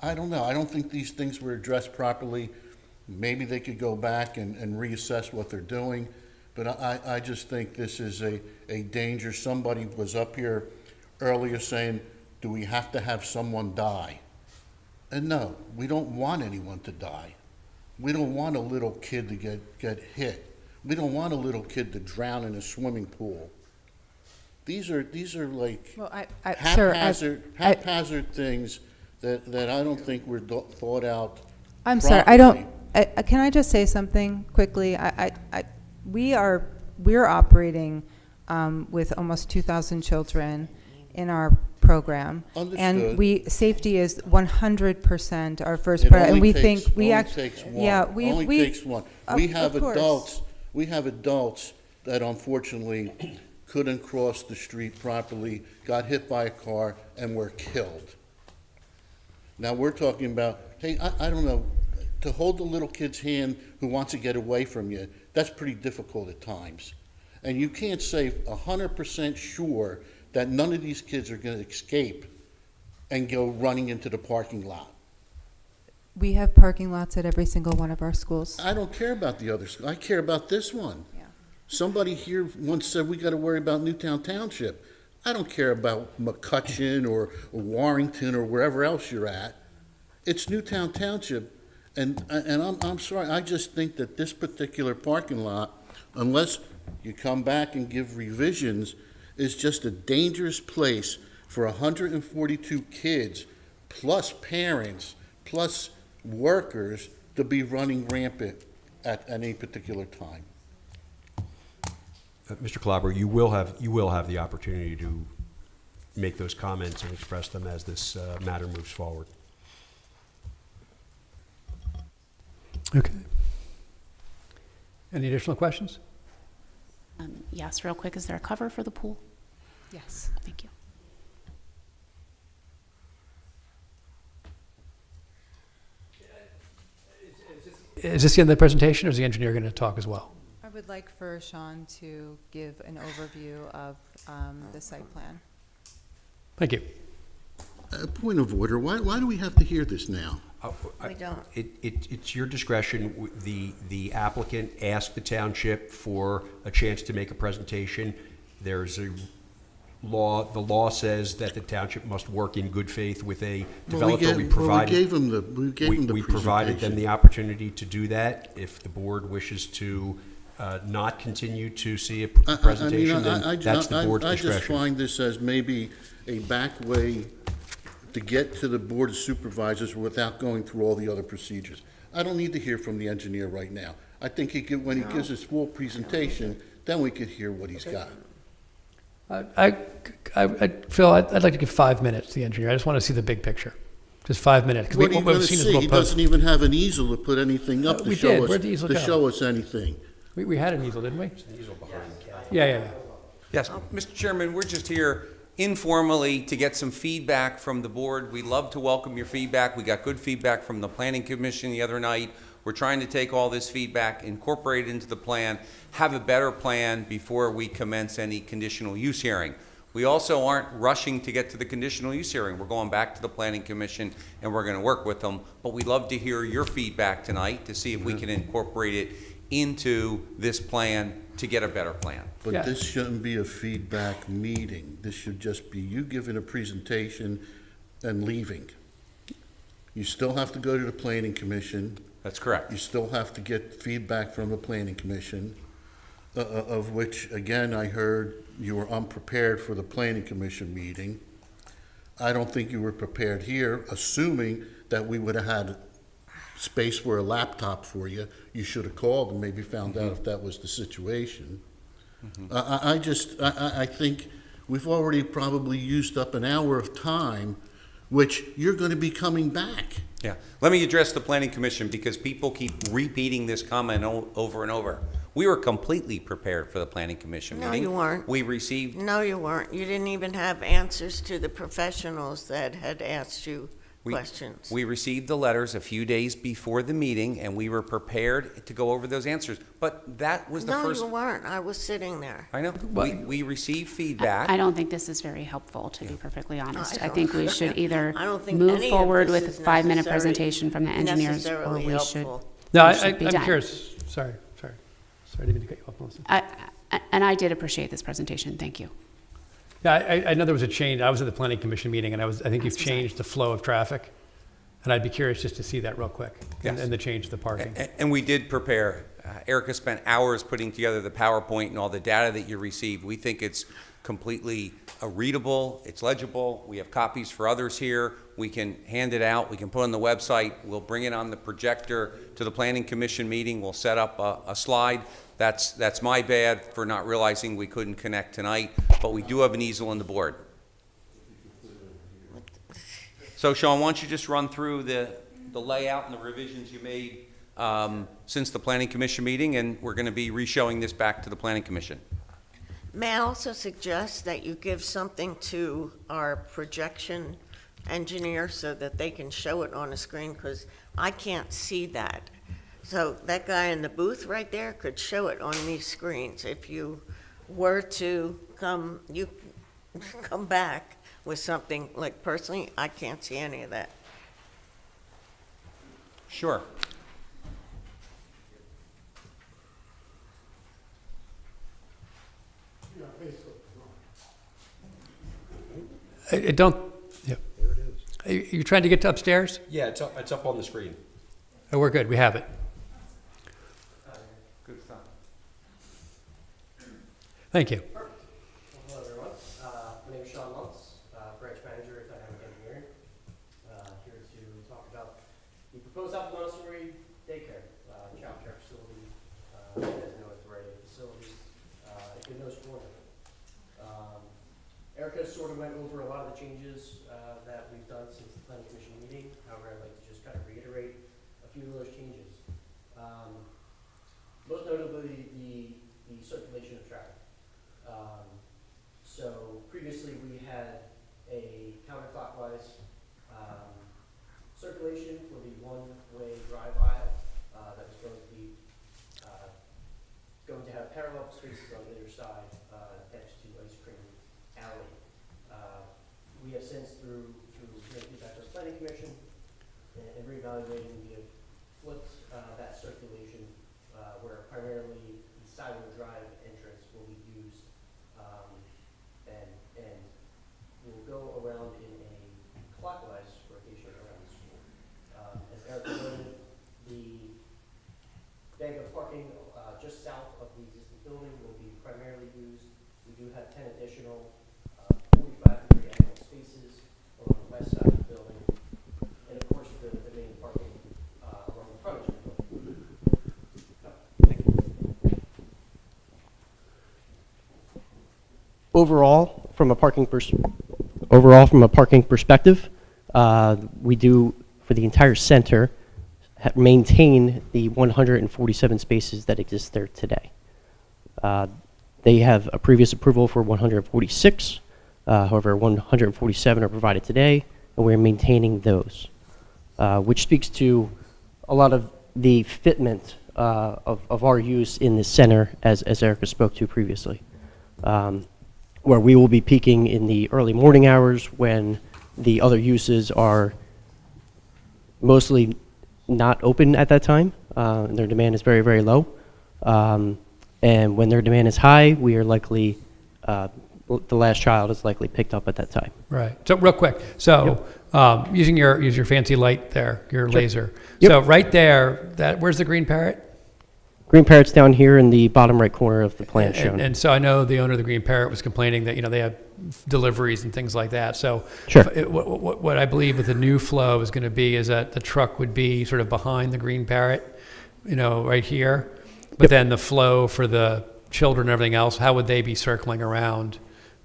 I don't know, I don't think these things were addressed properly. Maybe they could go back and reassess what they're doing, but I just think this is a danger. Somebody was up here earlier saying, do we have to have someone die? And no, we don't want anyone to die. We don't want a little kid to get hit. We don't want a little kid to drown in a swimming pool. These are like Well, haphazard things that I don't think were thought out. I'm sorry, can I just say something quickly? We're operating with almost 2,000 children in our program. Understood. And safety is 100% our first It priority. And only we think, takes- we only actually, takes one. yeah, Only takes one. We have of course. adults that unfortunately couldn't cross the street properly, got hit by a car, and were killed. Now, we're talking about, hey, I don't know, to hold the little kid's hand who wants to get away from you, that's pretty difficult at times. And you can't say 100% sure that none of these kids are going to escape and go running into the parking lot. we have parking lots at every single one of our schools. I don't care about the others. I care about this one. Yeah. Somebody here once said we got to worry about Newtown Township. I don't care about McCutcheon or Warrington or wherever else you're at. It's Newtown Township, and I'm sorry. I just think that this particular parking lot, unless you come back and give revisions, is just a dangerous place for 142 kids, plus parents, plus workers to be running rampant at any particular time. Mr. Calabro, you will have the opportunity to make those comments and express them as this matter moves forward. Okay. Any additional questions? Yes, real quick, is there a cover for the pool? Yes. Thank you. Is this the end of the presentation, or is the engineer going to talk as well? I would like for Sean to give an overview of the site plan. Thank you. Point of order, why do we have to hear this now? We don't. It's your discretion. The applicant asked the township for a chance to make a presentation. There's a law, the law says that the township must work in good faith with a developer. We gave them the We provided them presentation. the opportunity to do that. If the board wishes to not continue to see a presentation, then that's the board's I just discretion. find this as maybe a back way to get to the Board of Supervisors without going through all the other procedures. I don't need to hear from the engineer right now. I think when he gives his full presentation, then we could hear what he's got. Phil, I'd like to give 5 minutes to the engineer. I just want to see the big picture. Just 5 minutes. 'Cause What are you we've going to seen is see? we'll He post- doesn't even have an easel to put anything up to we show did. us, Where'd the easel to go? show us anything. We had an easel, didn't we? Yeah. Yes, Mr. Chairman, we're just here informally to get some feedback from the board. We love to welcome your feedback. We got good feedback from the Planning Commission the other night. We're trying to take all this feedback, incorporate it into the plan, have a better plan before we commence any conditional use hearing. We also aren't rushing to get to the conditional use hearing. We're going back to the Planning Commission and we're going to work with them. But we'd love to hear your feedback tonight to see if we can incorporate it into this plan to get a better plan. But this shouldn't be a feedback meeting. This should just be you giving a presentation and leaving. You still have to go to the Planning Commission. That's correct. You still have to get feedback from the Planning Commission, of which, again, I heard you were unprepared for the Planning Commission meeting. I don't think you were prepared here, assuming that we would have had space for a laptop for you. You should have called and maybe found out if that was the situation. I think we've already probably used up an hour of time, which you're going to be coming back. Yeah. Let me address the Planning Commission because people keep repeating this comment over and over. We were completely prepared for the Planning Commission meeting. No, you weren't. We received... No, you weren't. You didn't even have answers to the professionals that had asked you questions. We received the letters a few days before the meeting, and we were prepared to go over those answers. But that was the first... No, you weren't. I was sitting there. I know. We received feedback. I don't think this is very helpful, to be perfectly honest. I don't- think we should either I don't think move any of forward this with a is 5-minute necessary- presentation from the engineers, or necessarily we should, helpful. No, we should be I'm done. curious. Sorry, I didn't mean to cut you off, Melissa. And I did appreciate this presentation. Thank you. Yeah, I know there was a change. I was at the Planning Commission meeting, and I think you've As was I. changed the flow of traffic. And I'd be curious just to see that real quick, Yes. and the change to the parking. And we did prepare. Erica spent hours putting together the PowerPoint and all the data that you received. We think it's completely readable, it's legible. We have copies for others here. We can hand it out. We can put it on the website. We'll bring it on the projector to the Planning Commission meeting. We'll set up a slide. That's my bad for not realizing we couldn't connect tonight, but we do have an easel on the board. So, Sean, why don't you just run through the layout and the revisions you made since the Planning Commission meeting, and we're going to be re-showing this back to the Planning Commission. May I also suggest that you give something to our projection engineer so that they can show it on the screen, because I can't see that. So that guy in the booth right there could show it on these screens. If you were to come back with something, like personally, I can't see any of that. Sure. I don't, yeah. Are you trying to get to upstairs? Yeah, it's up on the screen. Oh, we're good, we have it. Good stuff. Thank you. Hello, everyone. My name is Sean Luntz, branch manager at Dynamic Engineering. Here to talk about the proposed Apple Montessori daycare, child care facility, as no authority facilities, in those corners. Erica sort of went over a lot of the changes that we've done since the Planning Commission meeting. However, I'd like to just kind of reiterate a few of those changes. Most notably, the circulation of traffic. So previously we had a counterclockwise circulation for the one-way drive aisle that was going to have parallel spaces on either side next to Ice Cream Alley. We have since, through feedback from the Planning Commission and reevaluating, we have flipped that circulation where primarily the Sidewalk Drive entrance will be used and will go around in a clockwise rotation around the school. As Eric noted, the bank of parking just south of the existing building will be primarily used. We do have 10 additional 45-degree angle spaces along the west side of the building, and of course the main parking along the frontage Overall, from a parking perspective, we do, for the entire center, maintain the 147 spaces that exist there today. They have a previous approval for 146. However, 147 are provided today, and we're maintaining those, which speaks to a lot of the fitment of our use in the center, as Erica spoke to previously, where we will be peaking in the early morning hours when the other uses are mostly not open at that time. And their demand is very, very low. And when their demand is high, we are likely, the last child is likely picked up at that time. Right. So real quick, so using your fancy light there, your Sure. laser. Yep. So right there, where's the green parrot? Green parrot's down here in the bottom right corner of the plan shown. And so I know the owner of the green parrot was complaining that, they have deliveries and things like that. So Sure. What I believe with the new flow is going to be is that the truck would be sort of behind the green parrot, right here. But then the flow for the children and everything else, how would they be circling around?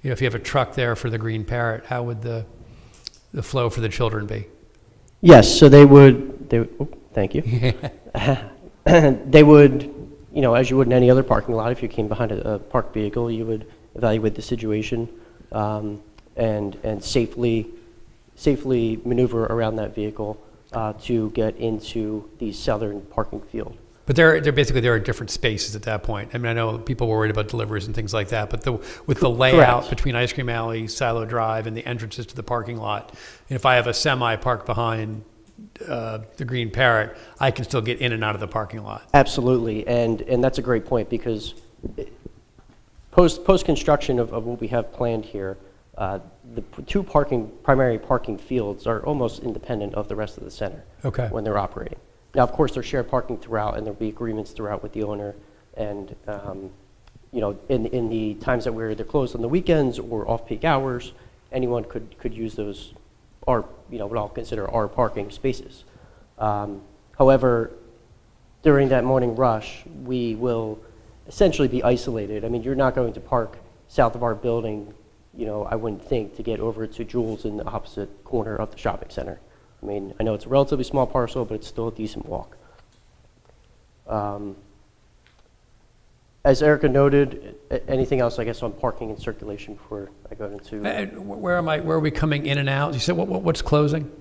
If you have a truck there for the green parrot, how would the flow for the children be? Yes, so they would, thank you. They would, as you would in any other parking lot, if you came behind a parked vehicle, you would evaluate the situation and safely maneuver around that vehicle to get into the southern parking field. But there are different spaces at that point. I mean, I know people were worried about deliveries and things like that, but with the layout Correct. between Ice Cream Alley, Silo Drive, and the entrances to the parking lot, and if I have a semi parked behind the green parrot, I can still get in and out of the parking lot. Absolutely, and that's a great point because post construction of what we have planned here, the two primary parking fields are almost independent of the rest of the center. Okay. When they're operating. Now, of course, there's shared parking throughout, and there'll be agreements throughout with the owner. And in the times that we're either closed on the weekends or off-peak hours, anyone could use those, what I'll consider our parking spaces. However, during that morning rush, we will essentially be isolated. I mean, you're not going to park south of our building, I wouldn't think, to get over to Jules in the opposite corner of the shopping center. I mean, I know it's a relatively small parcel, but it's still a decent walk. As Erica noted, anything else, I guess, on parking and circulation before I go into... Where are we coming in and out? You said what's closing?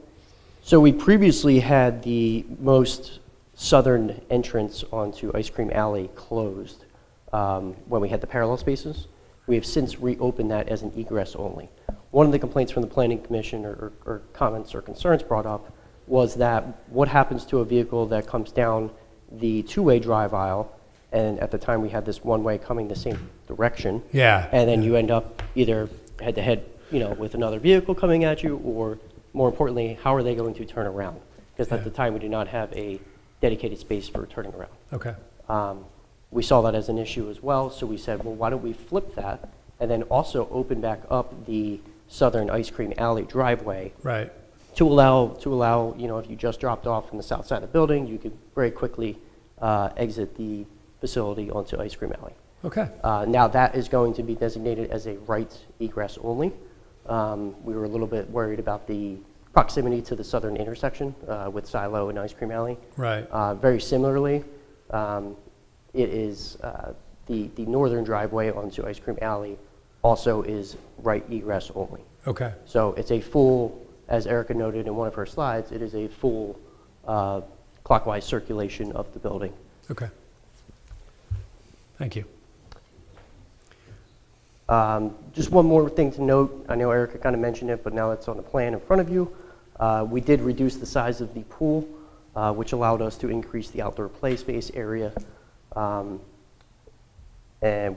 So we previously had the most southern entrance onto Ice Cream Alley closed when we had the parallel spaces. We have since reopened that as an egress only. One of the complaints from the Planning Commission or comments or concerns brought up was that what happens to a vehicle that comes down the two-way drive aisle, and at the time we had this one-way coming the same direction. Yeah. And then you end up either head-to-head, with another vehicle coming at you, or more importantly, how are they going to turn around? Because at the time we did not have a dedicated space for turning around. Okay. We saw that as an issue as well, so we said, well, why don't we flip that and then also open back up the southern Ice Cream Alley driveway. Right. To allow, if you just dropped off on the south side of the building, you could very quickly exit the facility onto Ice Cream Alley. Okay. Now that is going to be designated as a right egress only. We were a little bit worried about the proximity to the southern intersection with Silo and Ice Cream Alley. Right. Very similarly, it is the northern driveway onto Ice Cream Alley also is right egress only. Okay. So it's a full, as Erica noted in one of her slides, it is a full clockwise circulation of the building. Okay. Thank you. Just one more thing to note. I know Erica kind of mentioned it, but now it's on the plan in front of you. We did reduce the size of the pool, which allowed us to increase the outdoor play space area. And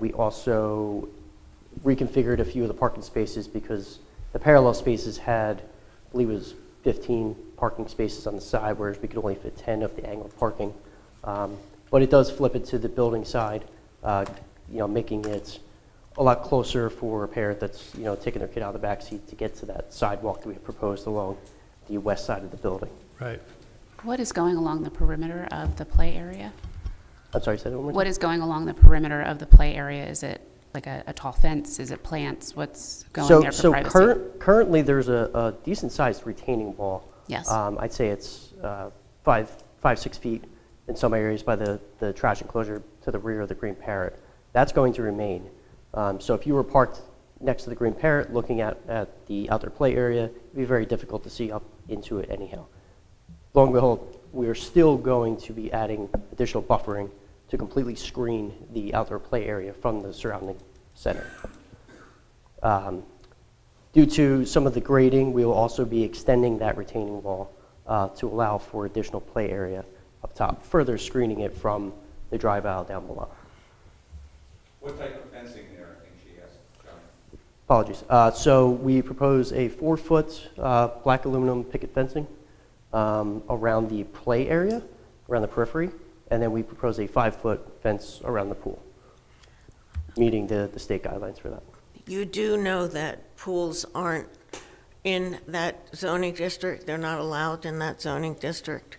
we also reconfigured a few of the parking spaces because the parallel spaces had, I believe it was 15 parking spaces on the side, whereas we could only fit 10 of the angled parking. But it does flip it to the building side, making it a lot closer for a parent that's, taking their kid out of the back seat to get to that sidewalk that we have proposed along the west side of the building. Right. What is going along the perimeter of the play area? I'm sorry, say that one more time? What is going along the perimeter of the play area? Is it like a tall fence? Is it plants? What's going there for privacy? Currently, there's a decent-sized retaining wall. Yes. I'd say it's 5-6 feet in some areas by the trash enclosure to the rear of the Green Parrot. That's going to remain. So if you were parked next to the Green Parrot looking at the outdoor play area, it'd be very difficult to see up into it anyhow. Lo and behold, we are still going to be adding additional buffering to completely screen the outdoor play area from the surrounding center. Due to some of the grading, we will also be extending that retaining wall to allow for additional play area up top, further screening it from the drive aisle down below. What type of fencing there, I think she asked, John? Apologies. So we propose a 4-foot black aluminum picket fencing around the play area, around the periphery, and then we propose a 5-foot fence around the pool, meeting the state guidelines for that. You do know that pools aren't in that zoning district? They're not allowed in that zoning district?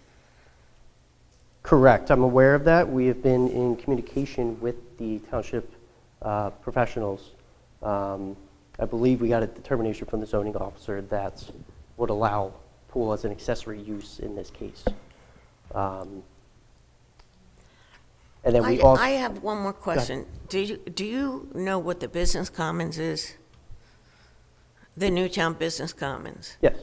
Correct. I'm aware of that. We have been in communication with the township professionals. I believe we got a determination from the zoning officer that would allow pool as an accessory use in this case. And then we also... I have one more question. Do you know what the business commons is? The Newtown Business Commons? Yes.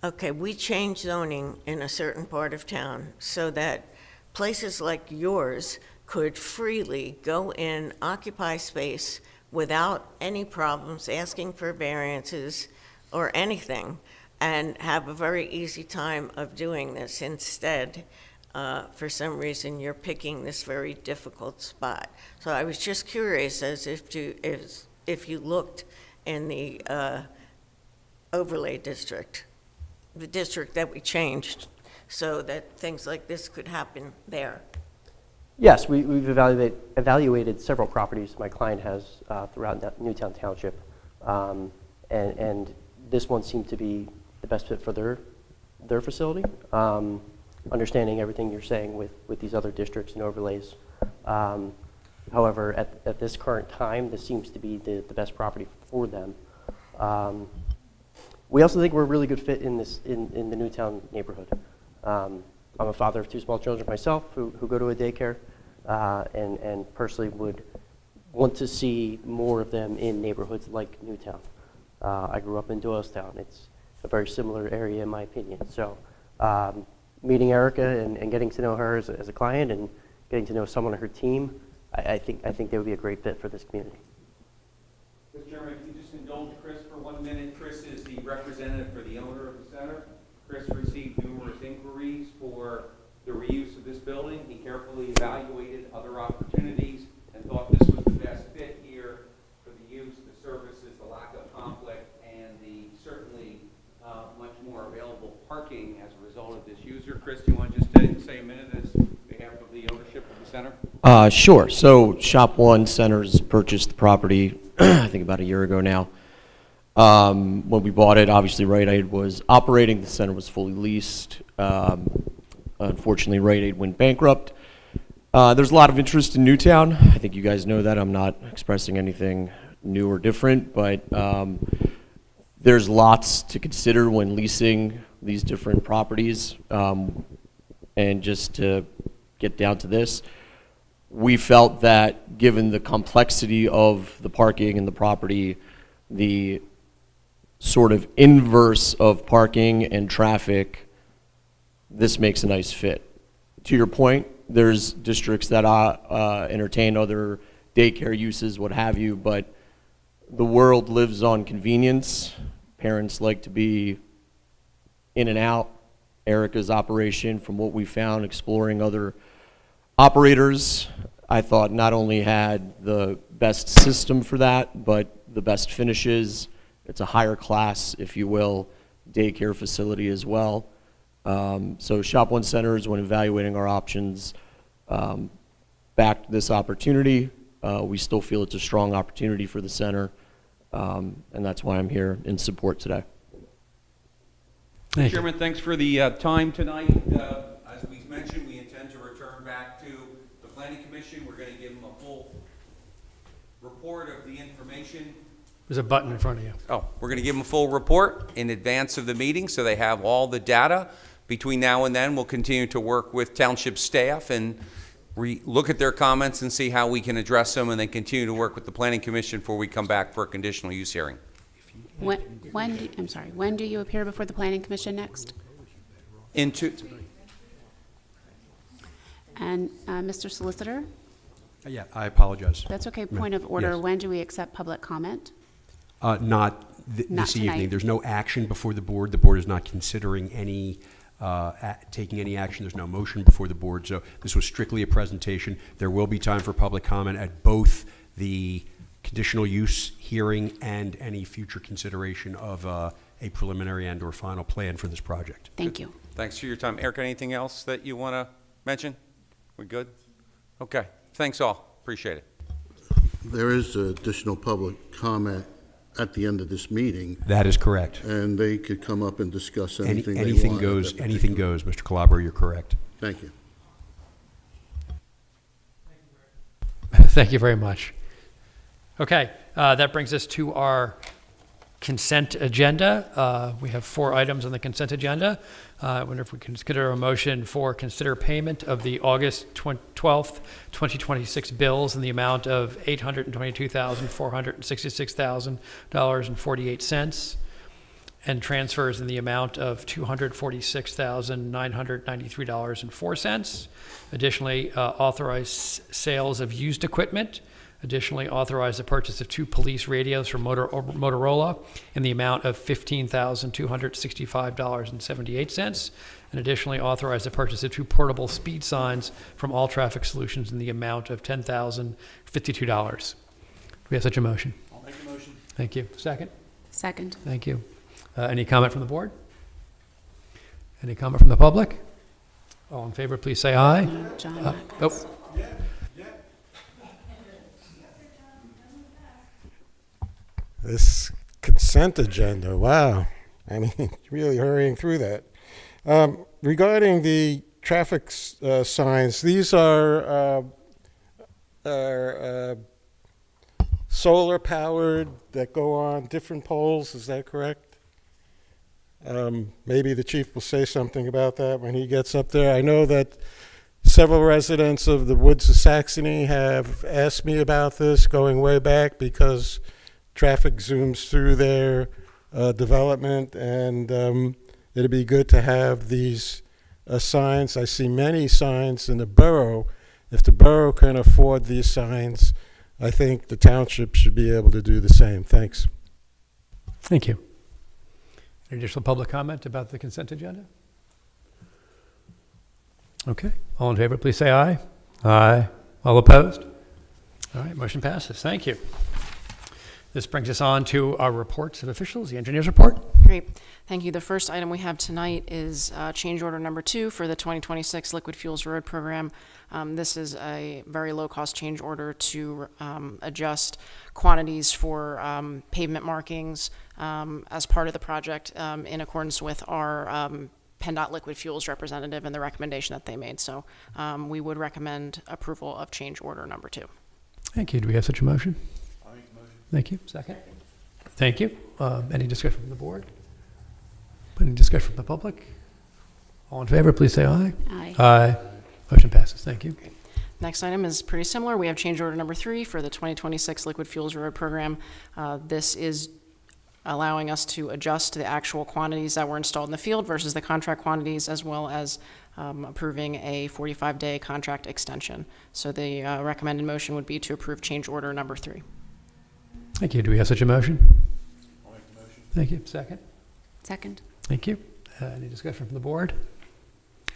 Okay, we changed zoning in a certain part of town so that places like yours could freely go in, occupy space without any problems, asking for variances or anything, and have a very easy time of doing this. Instead, for some reason, you're picking this very difficult spot. So I was just curious as if you looked in the overlay district, the district that we changed, so that things like this could happen there. Yes, we've evaluated several properties my client has throughout Newtown Township, and this one seemed to be the best fit for their facility. Understanding everything you're saying with these other districts and overlays. However, at this current time, this seems to be the best property for them. We also think we're a really good fit in the Newtown neighborhood. I'm a father of 2 small children myself who go to a daycare, and personally would want to see more of them in neighborhoods like Newtown. I grew up in Doylestown. It's a very similar area in my opinion. So meeting Erica and getting to know her as a client and getting to know someone on her team, I think they would be a great fit for this community. Mr. Chairman, can you just indulge Chris for 1 minute? Chris is the representative for the owner of the center. Chris received numerous inquiries for the reuse of this building. He carefully evaluated other opportunities and thought this was the best fit here for the use, the services, the lack of conflict, and the certainly much more available parking as a result of this user. Chris, do you want to just say a minute as behalf of the ownership of the center? Sure. So Shop One Centers purchased the property, I think about a year ago now. When we bought it, obviously Rite Aid was operating. The center was fully leased. Unfortunately, Rite Aid went bankrupt. There's a lot of interest in Newtown. I think you guys know that. I'm not expressing anything new or different, but there's lots to consider when leasing these different properties. And just to get down to this, we felt that given the complexity of the parking and the property, the sort of inverse of parking and traffic, this makes a nice fit. To your point, there's districts that entertain other daycare uses, what have you, but the world lives on convenience. Parents like to be in and out. Erica's operation, from what we found exploring other operators, I thought not only had the best system for that, but the best finishes. It's a higher class, if you will, daycare facility as well. So Shop One Centers, when evaluating our options, backed this opportunity. We still feel it's a strong opportunity for the center, and that's why I'm here in support today. Chairman, thanks for the time tonight. As we mentioned, we intend to return back to the Planning Commission. We're going to give them a full report of the the information. There's a button in front of you. Oh, we're going to give them a full report in advance of the meeting, so they have all the data. Between now and then, we'll continue to work with township staff and look at their comments and see how we can address them, and then continue to work with the Planning Commission before we come back for a conditional use hearing. When do you appear before the Planning Commission next? And Mr. Solicitor? Yeah, I apologize. That's okay. Point of order. Yes. When do we accept public comment? Not Not this evening. tonight. There's no action before the board. The board is not considering any, taking any action. There's no motion before the board. So this was strictly a presentation. There will be time for public comment at both the conditional use hearing and any future consideration of a preliminary and or final plan for this project. Thank you. thanks for your time. Eric, anything else that you want to mention? We good? Okay. Thanks all. Appreciate it. There is additional public comment at the end of this meeting. That is correct. And they could come up and discuss anything they anything want. goes. Anything goes, Mr. Calabro. You're correct. Thank you. Thank you very much. Okay, that brings us to our consent agenda. We have 4 items on the consent agenda. I wonder if we can consider a motion for consider payment of the August 12th, 2026 bills in the amount of $822,466,000.48 and transfers in the amount of $246,993.04. Additionally, authorize sales of used equipment. Additionally, authorize the purchase of 2 police radios from Motorola in the amount of $15,265.78. And additionally, authorize the purchase of 2 portable speed signs from All Traffic Solutions in the amount of $10,052. Do we have such a motion? I'll make a motion. Thank you. Second? Second. Thank you. Any comment from the board? Any comment from the public? All in favor, please say aye. John. Oh. This consent agenda, wow. I mean, really hurrying through that. Regarding the traffic signs, these are solar powered that go on different poles, is that correct? Maybe the chief will say something about that when he gets up there. I know that several residents of the Woods of Saxony have asked me about this going way back because traffic zooms through their development, and it'd be good to have these signs. I see many signs in the borough. If the borough can afford these signs, I think the township should be able to do the same. Thanks. Thank you. Any additional public comment about the consent agenda? Okay. All in favor, please say aye. Aye. All opposed? All right, motion passes. Thank you. This brings us on to our reports of officials, the engineer's report. Great. Thank you. The first item we have tonight is change order number 2 for the 2026 Liquid Fuels Road Program. This is a very low-cost change order to adjust quantities for pavement markings as part of the project in accordance with our PennDOT Liquid Fuels representative and the recommendation that they made. So we would recommend approval of change order number 2. Thank you. Do we have such a motion? Thank you. Second. Thank you. Any discussion from the board? Any discussion from the public? All in favor, please say aye. Aye. Aye. Motion passes. Thank you. Next item is pretty similar. We have change order number 3 for the 2026 Liquid Fuels Road Program. This is allowing us to adjust the actual quantities that were installed in the field versus the contract quantities, as well as approving a 45-day contract extension. So the recommended motion would be to approve change order number 3. Thank you. Do we have such a motion? I'll make the motion. Thank you. Second. Second. Thank you. Any discussion from the board?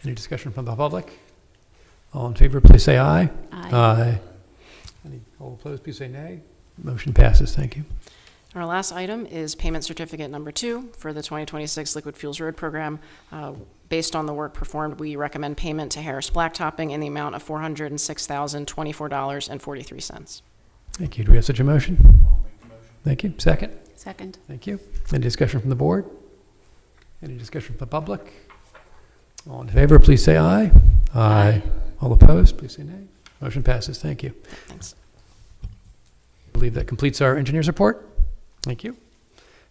Any discussion from the public? All in favor, please say aye. Aye. Aye. All opposed, please say nay. Motion passes. Thank you. Our last item is payment certificate number 2 for the 2026 Liquid Fuels Road Program. Based on the work performed, we recommend payment to Harris Blacktopping in the amount of $406,024.43. Thank you. Do we have such a motion? I'll make the motion. Thank you. Second. Second. Thank you. Any discussion from the board? Any discussion from the public? All in favor, please say aye. Aye. All opposed, please say nay. Motion passes. Thank you. Thanks. believe that completes our engineer's report. Thank you.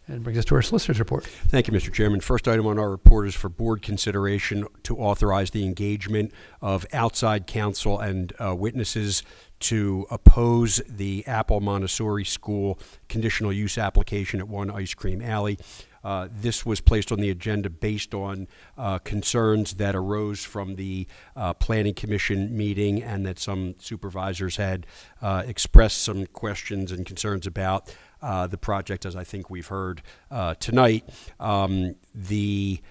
And brings us to our solicitor's report. Thank you, Mr. Chairman. First item on our report is for board consideration to authorize the engagement of outside counsel and witnesses to oppose the Apple Montessori School conditional use application at 1 Ice Cream Alley. This was placed on the agenda based on concerns that arose from the Planning Commission meeting, and that some supervisors had expressed some questions and concerns about the project, as I think we've heard tonight. The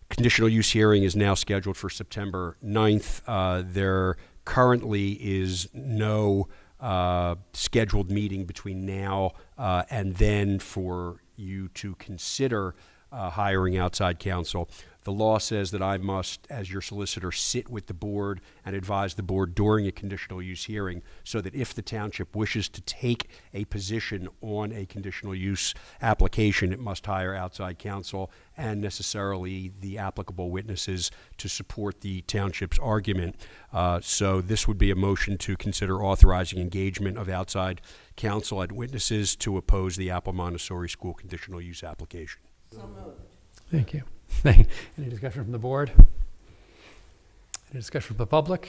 conditional use hearing is now scheduled for September 9th. There currently is no scheduled meeting between now and then for you to consider hiring outside counsel. The law says that I must, as your solicitor, sit with the board and advise the board during a conditional use hearing, so that if the township wishes to take a position on a conditional use application, it must hire outside counsel and necessarily the applicable witnesses to support the township's argument. So this would be a motion to consider authorizing engagement of outside counsel and witnesses to oppose the Apple Montessori School conditional use application. So moved. Thank you. Any discussion from the board? Any discussion from the public?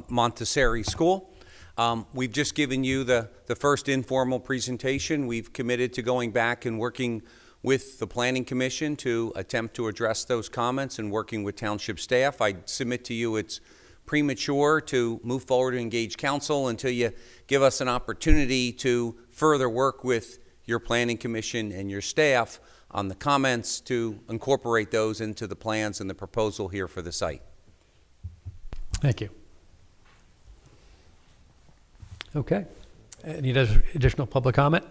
Montessori School. We've just given you the first informal presentation. We've committed to going back and working with the Planning Commission to attempt to address those comments and working with township staff. I submit to you it's premature to move forward and engage counsel until you give us an opportunity to further work with your Planning Commission and your staff on the comments to incorporate those into the plans and the proposal here for the site. Thank you. Okay. Any additional public comment?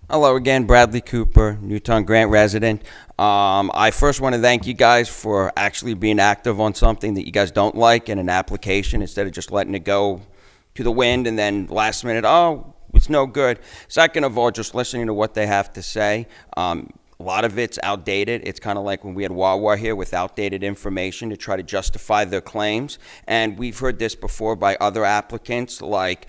Hello again, Bradley Cooper, Newtown Grant resident. I first want to thank you guys for actually being active on something that you guys don't like in an application, instead of just letting it go to the wind and then last minute, oh, it's no good. Second of all, just listening to what they have to say. A lot of it's outdated. It's kind of like when we had Wawa here with outdated information to try to justify their claims. And we've heard this before by other applicants, like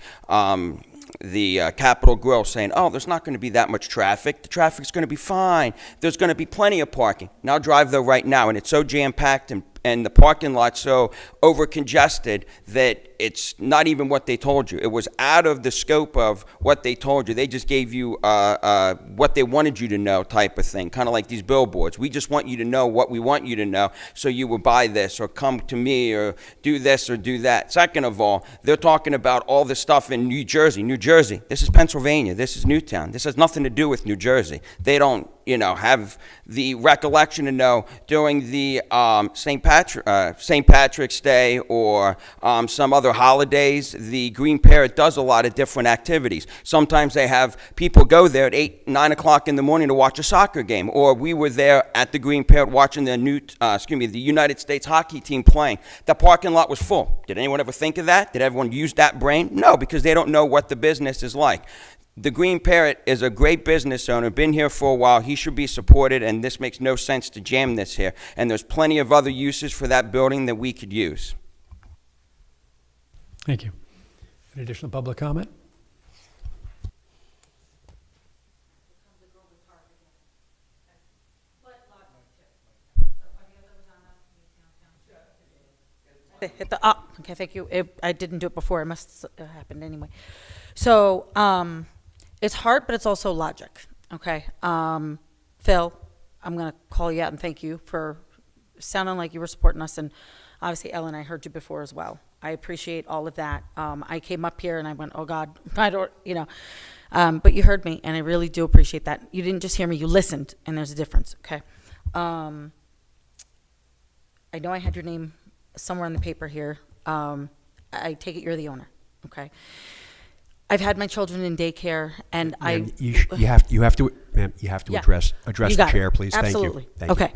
the Capitol Grill saying, oh, there's not going to be that much traffic. The traffic's going to be fine. There's going to be plenty of parking. Now drive there right now, and it's so jam-packed and the parking lot's so over-congested that it's not even what they told you. It was out of the scope of what they told you. They just gave you what they wanted you to know type of thing, kind of like these billboards. We just want you to know what we want you to know, so you will buy this or come to me or do this or do that. Second of all, they're talking about all this stuff in New Jersey. New Jersey. This is Pennsylvania. This is Newtown. This has nothing to do with New Jersey. They don't, have the recollection to know during the St. Patrick's Day or some other holidays, the Green Parrot does a lot of different activities. Sometimes they have people go there at 8, 9 o'clock in the morning to watch a soccer game. Or we were there at the Green Parrot watching the United States hockey team playing. The parking lot was full. Did anyone ever think of that? Did everyone use that brain? No, because they don't know what the business is like. The Green Parrot is a great business owner, been here for a while. He should be supported, and this makes no sense to jam this here. And there's plenty of other uses for that building that we could use. Thank you. Any additional public comment? Hit the okay, thank you. I didn't do it before. It must have happened anyway. So it's hard, but it's also logic. Okay, Phil, I'm gonna call you out and thank you for sounding like you were supporting us, and obviously Ellen, I heard you before as well. I appreciate all of that. I came up here and I went, oh God, I don't, but you heard me, and I really do appreciate that. You didn't just hear me; you listened, and there's a difference. Okay, I know I had your name somewhere on the paper here. I take it you're the owner, okay? I've had my children in daycare, and you have to address the chair, please. Absolutely. Thank you. Okay.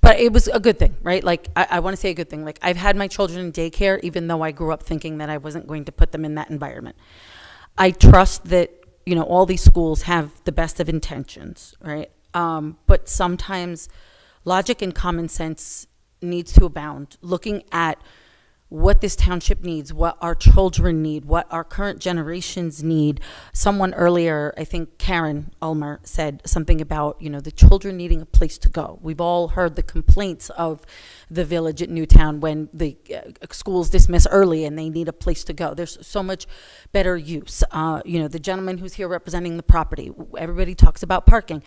But it was a good thing, right? Like, I want to say a good thing. Like, I've had my children in daycare, even though I grew up thinking that I wasn't going to put them in that environment. I trust that, all these schools have the best of intentions, right? But sometimes logic and common sense needs to abound, looking at what this township needs, what our children need, what our current generations need. Someone earlier, I think Karen Ulmer, said something about, the children needing a place to go. We've all heard the complaints of the village at Newtown when the schools dismiss early and they need a place to go. There's so much better use. The gentleman who's here representing the property, everybody talks about parking.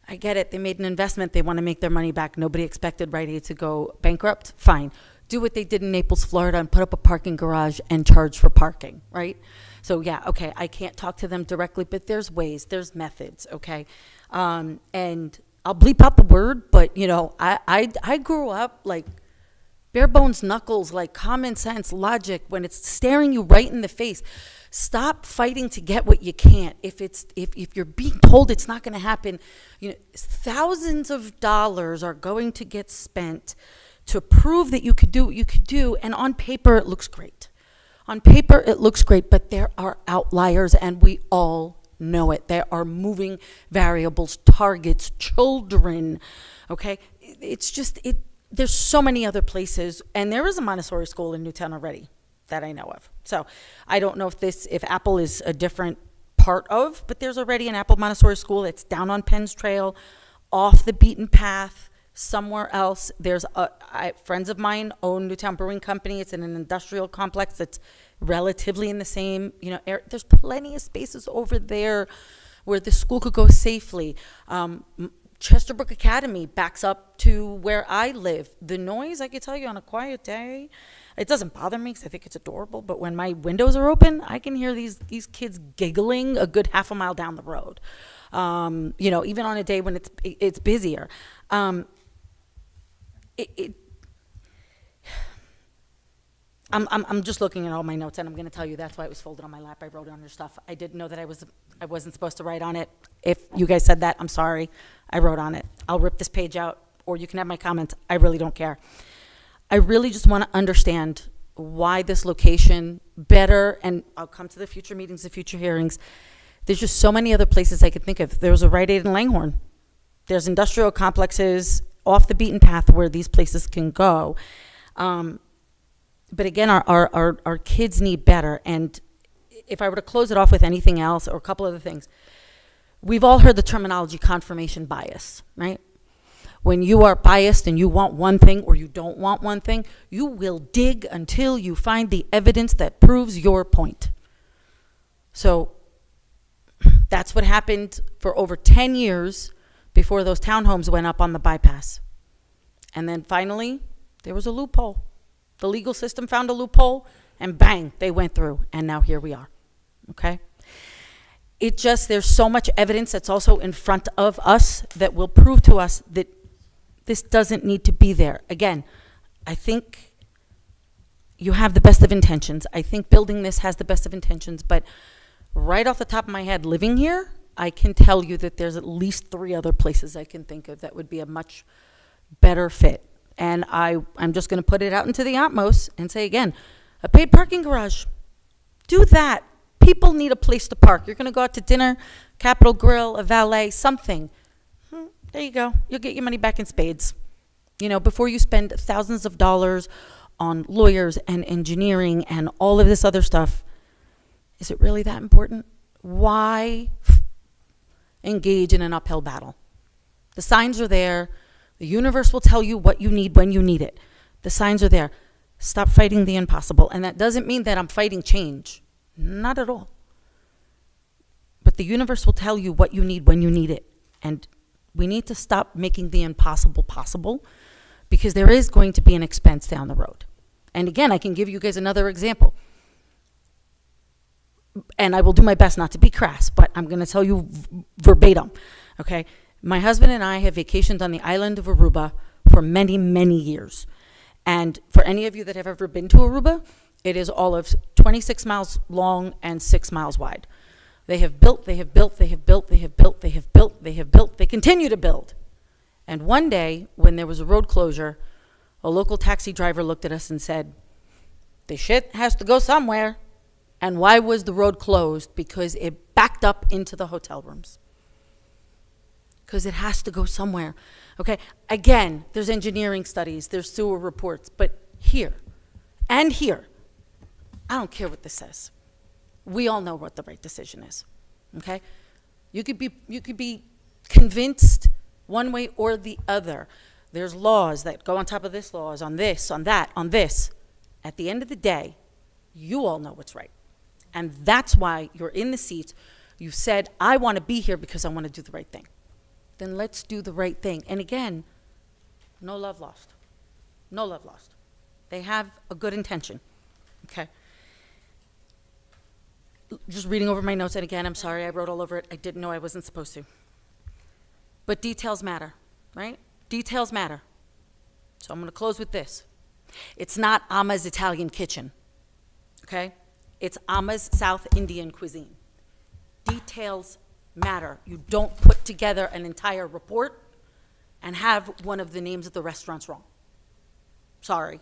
I get it. They made an investment. They want to make their money back. Nobody expected Rite Aid to go bankrupt. Fine. Do what they did in Naples, Florida, and put up a parking garage and charge for parking, right? So yeah, okay, I can't talk to them directly, but there's ways, there's methods, okay? And I'll bleep out the word, but I grew up like bare bones knuckles, like common sense, logic, when it's staring you right in the face. Stop fighting to get what you can't. If you're being told it's not going to happen, thousands of dollars are going to get spent to prove that you could do what you could do, and on paper it looks great. On paper it looks great, but there are outliers, and we all know it. There are moving variables, targets, children, okay? It's just, there's so many other places, and there is a Montessori school in Newtown already that I know of. So I don't know if Apple is a different part of, but there's already an Apple Montessori school. It's down on Penn's Trail, off the beaten path, somewhere else. There's friends of mine own Newtown Brewing Company. It's in an industrial complex that's relatively in the same area. There's plenty of spaces over there where the school could go safely. Chesterbrook Academy backs up to where I live. The noise, I can tell you, on a quiet day, it doesn't bother me because I think it's adorable, but when my windows are open, I can hear these kids giggling a good half a mile down the road. Even on a day when it's busier. I'm just looking at all my notes, and I'm going to tell you that's why it was folded on my lap. I wrote on your stuff. I didn't know that I wasn't supposed to write on it. If you guys said that, I'm sorry. I wrote on it. I'll rip this page out, or you can have my comments. I really don't care. I really just want to understand why this location better, and I'll come to the future meetings, the future hearings. There's just so many other places I could think of. There was a Rite Aid in Langhorne. There's industrial complexes off the beaten path where these places can go. But again, our kids need better. And if I were to close it off with anything else or a couple other things, we've all heard the terminology confirmation bias, right? When you are biased and you want one thing or you don't want one thing, you will dig until you find the evidence that proves your point. So that's what happened for over 10 years before those townhomes went up on the bypass. And then finally, there was a loophole. The legal system found a loophole, and bang, they went through, and now here we are, okay? There's so much evidence that's also in front of us that will prove to us that this doesn't need to be there. Again, I think you have the best of intentions. I think building this has the best of intentions, but right off the top of my head, living here, I can tell you that there's at least 3 other places I can think of that would be a much better fit. And I'm just going to put it out into the utmost and say again, a paid parking garage. Do that. People need a place to park. You're going to go out to dinner, Capitol Grill, a valet, something. There you go. You'll get your money back in spades. Before you spend thousands of dollars on lawyers and engineering and all of this other stuff, is it really that important? Why engage in an uphill battle? The signs are there. The universe will tell you what you need when you need it. The signs are there. Stop fighting the impossible. And that doesn't mean that I'm fighting change. Not at all. But the universe will tell you what you need when you need it. And we need to stop making the impossible possible, because there is going to be an expense down the road. And again, I can give you guys another example. And I will do my best not to be crass, but I'm going to tell you verbatim, okay? My husband and I have vacationed on the island of Aruba for many, many years. And for any of you that have ever been to Aruba, it is all of 26 miles long and 6 miles wide. They have built, they have built, they have built, they have built, they have built, they have built, they continue to build. And one day, when there was a road closure, a local taxi driver looked at us and said, "The shit has to go somewhere." And why was the road closed? Because it backed up into the hotel rooms. because it has to go somewhere. Okay? Again, there's engineering studies, there's sewer reports, but here and here, I don't care what this says. We all know what the right decision is. Okay? You could be convinced one way or the other. There's laws that go on top of this, laws on this, on that, on this. At the end of the day, you all know what's right. And that's why you're in the seats. You've said, I want to be here because I want to do the right thing. Then let's do the right thing. And again, no love lost. No love lost. They have a good intention. Okay? Just reading over my notes, and again, I'm sorry I wrote all over it. I didn't know I wasn't supposed to. But details matter, right? Details matter. So I'm going to close with this. It's not Amma's Italian Kitchen, okay? It's Amma's South Indian cuisine. Details matter. You don't put together an entire report and have one of the names of the restaurants wrong. Sorry.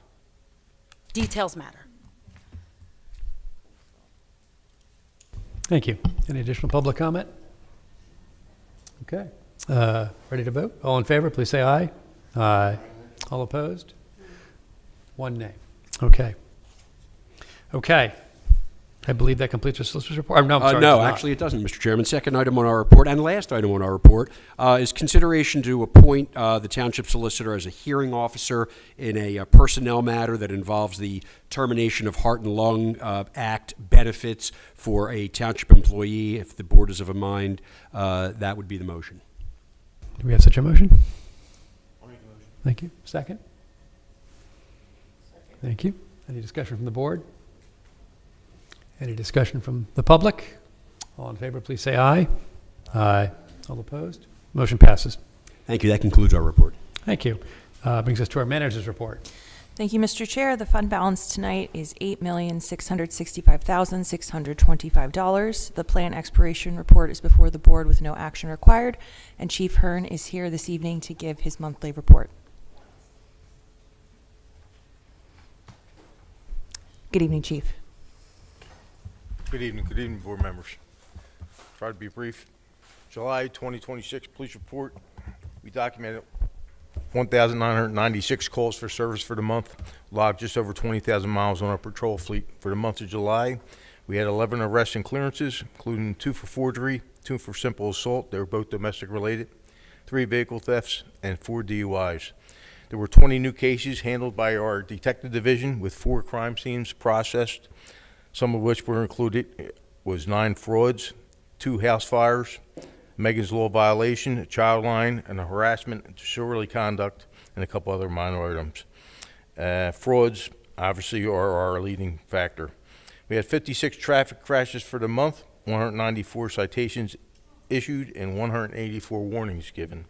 Details matter. Thank you. Any additional public comment? Okay. Ready to vote? All in favor, please say aye. Aye. All opposed? One nay. Okay. Okay. I believe that completes our solicitor's report. No, I'm sorry. No, actually it doesn't, Mr. Chairman. Second item on our report, and last item on our report, is consideration to appoint the township solicitor as a hearing officer in a personnel matter that involves the termination of Heart and Lung Act benefits for a township employee. If the board is of a mind, that would be the motion. Do we have such a motion? I'll make a motion. Thank you. Second? Thank you. Any discussion from the board? Any discussion from the public? All in favor, please say aye. Aye. All opposed? Motion passes. Thank you. That concludes our report. Thank you. Brings us to our manager's report. Thank you, Mr. Chair. The fund balance tonight is $8,665,625. The plan expiration report is before the board with no action required, and Chief Hearn is here this evening to give his monthly report. Good evening, Chief. Good evening, board members. Try to be brief. July 2026 police report. We documented 1,996 calls for service for the month, logged just over 20,000 miles on our patrol fleet. For the month of July, we had 11 arrests and clearances, including 2 for forgery, 2 for simple assault. They were both domestic related, 3 vehicle thefts, and 4 DUIs. There were 20 new cases handled by our detective division with 4 crime scenes processed, some of which were included was 9 frauds, 2 house fires, Megan's Law violation, a child line, and a harassment and disorderly conduct, and a couple other minor items. Frauds obviously are our leading factor. We had 56 traffic crashes for the month, 194 citations issued, and 184 warnings given.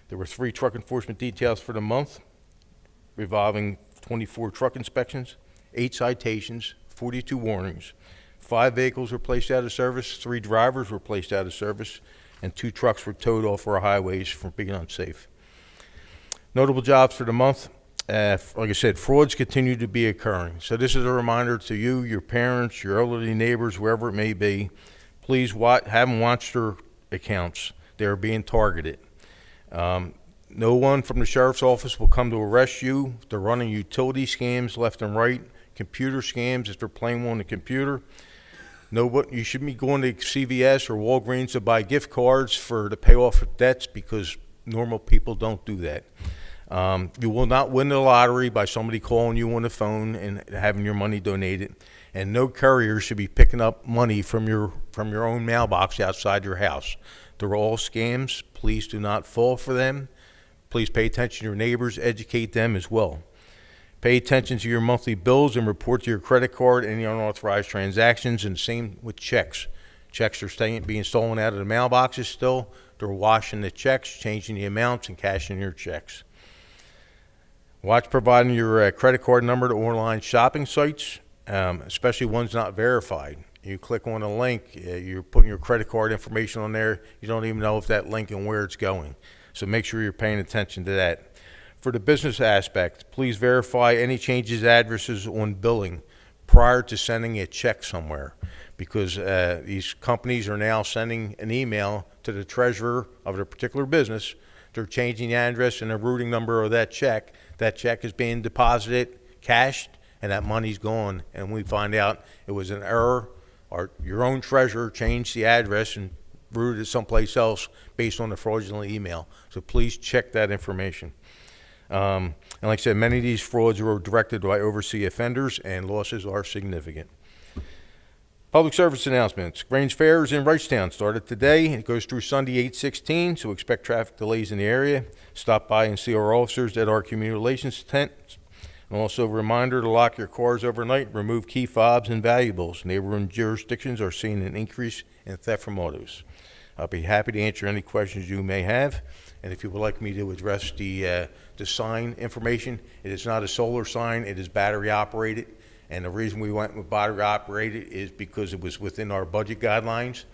There were 3 truck enforcement details for the month, revolving 24 truck inspections, 8 citations, 42 warnings. 5 vehicles were placed out of service, 3 drivers were placed out of service, and 2 trucks were towed off our highways for being unsafe. Notable jobs for the month. Like I said, frauds continue to be occurring. So this is a reminder to you, your parents, your elderly neighbors, wherever it may be, please have them watch their accounts. They're being targeted. No one from the sheriff's office will come to arrest you. They're running utility scams left and right, computer scams if they're playing on the computer. You shouldn't be going to CVS or Walgreens to buy gift cards to pay off debts, because normal people don't do that. You will not win the lottery by somebody calling you on the phone and having your money donated. And no courier should be picking up money from your own mailbox outside your house. They're all scams. Please do not fall for them. Please pay attention to your neighbors, educate them as well. Pay attention to your monthly bills and report to your credit card any unauthorized transactions, and same with checks. Checks are being stolen out of the mailboxes still. They're washing the checks, changing the amounts, and cashing your checks. Watch providing your credit card number to online shopping sites, especially ones not verified. You click on a link, you're putting your credit card information on there. You don't even know if that link and where it's going. So make sure you're paying attention to that. For the business aspect, please verify any changes, addresses on billing. prior to sending a check somewhere, because these companies are now sending an email to the treasurer of their particular business. They're changing the address and the routing number of that check. That check is being deposited, cashed, and that money's gone. And we find out it was an error, or your own treasurer changed the address and routed it someplace else based on the fraudulent email. So please check that information. And like I said, many of these frauds were directed by overseas offenders, and losses are significant. Public service announcements. Grange Fair is in Wrightstown. Started today. It goes through Sunday, 8/16, so expect traffic delays in the area. Stop by and see our officers at our community relations tent. And also a reminder to lock your cars overnight, remove key fobs and valuables. Neighboring jurisdictions are seeing an increase in theft from autos. I'll be happy to answer any questions you may have. And if you would like me to address the sign information, it is not a solar sign, it is battery operated. And the reason we went with battery operated is because it was within our budget guidelines.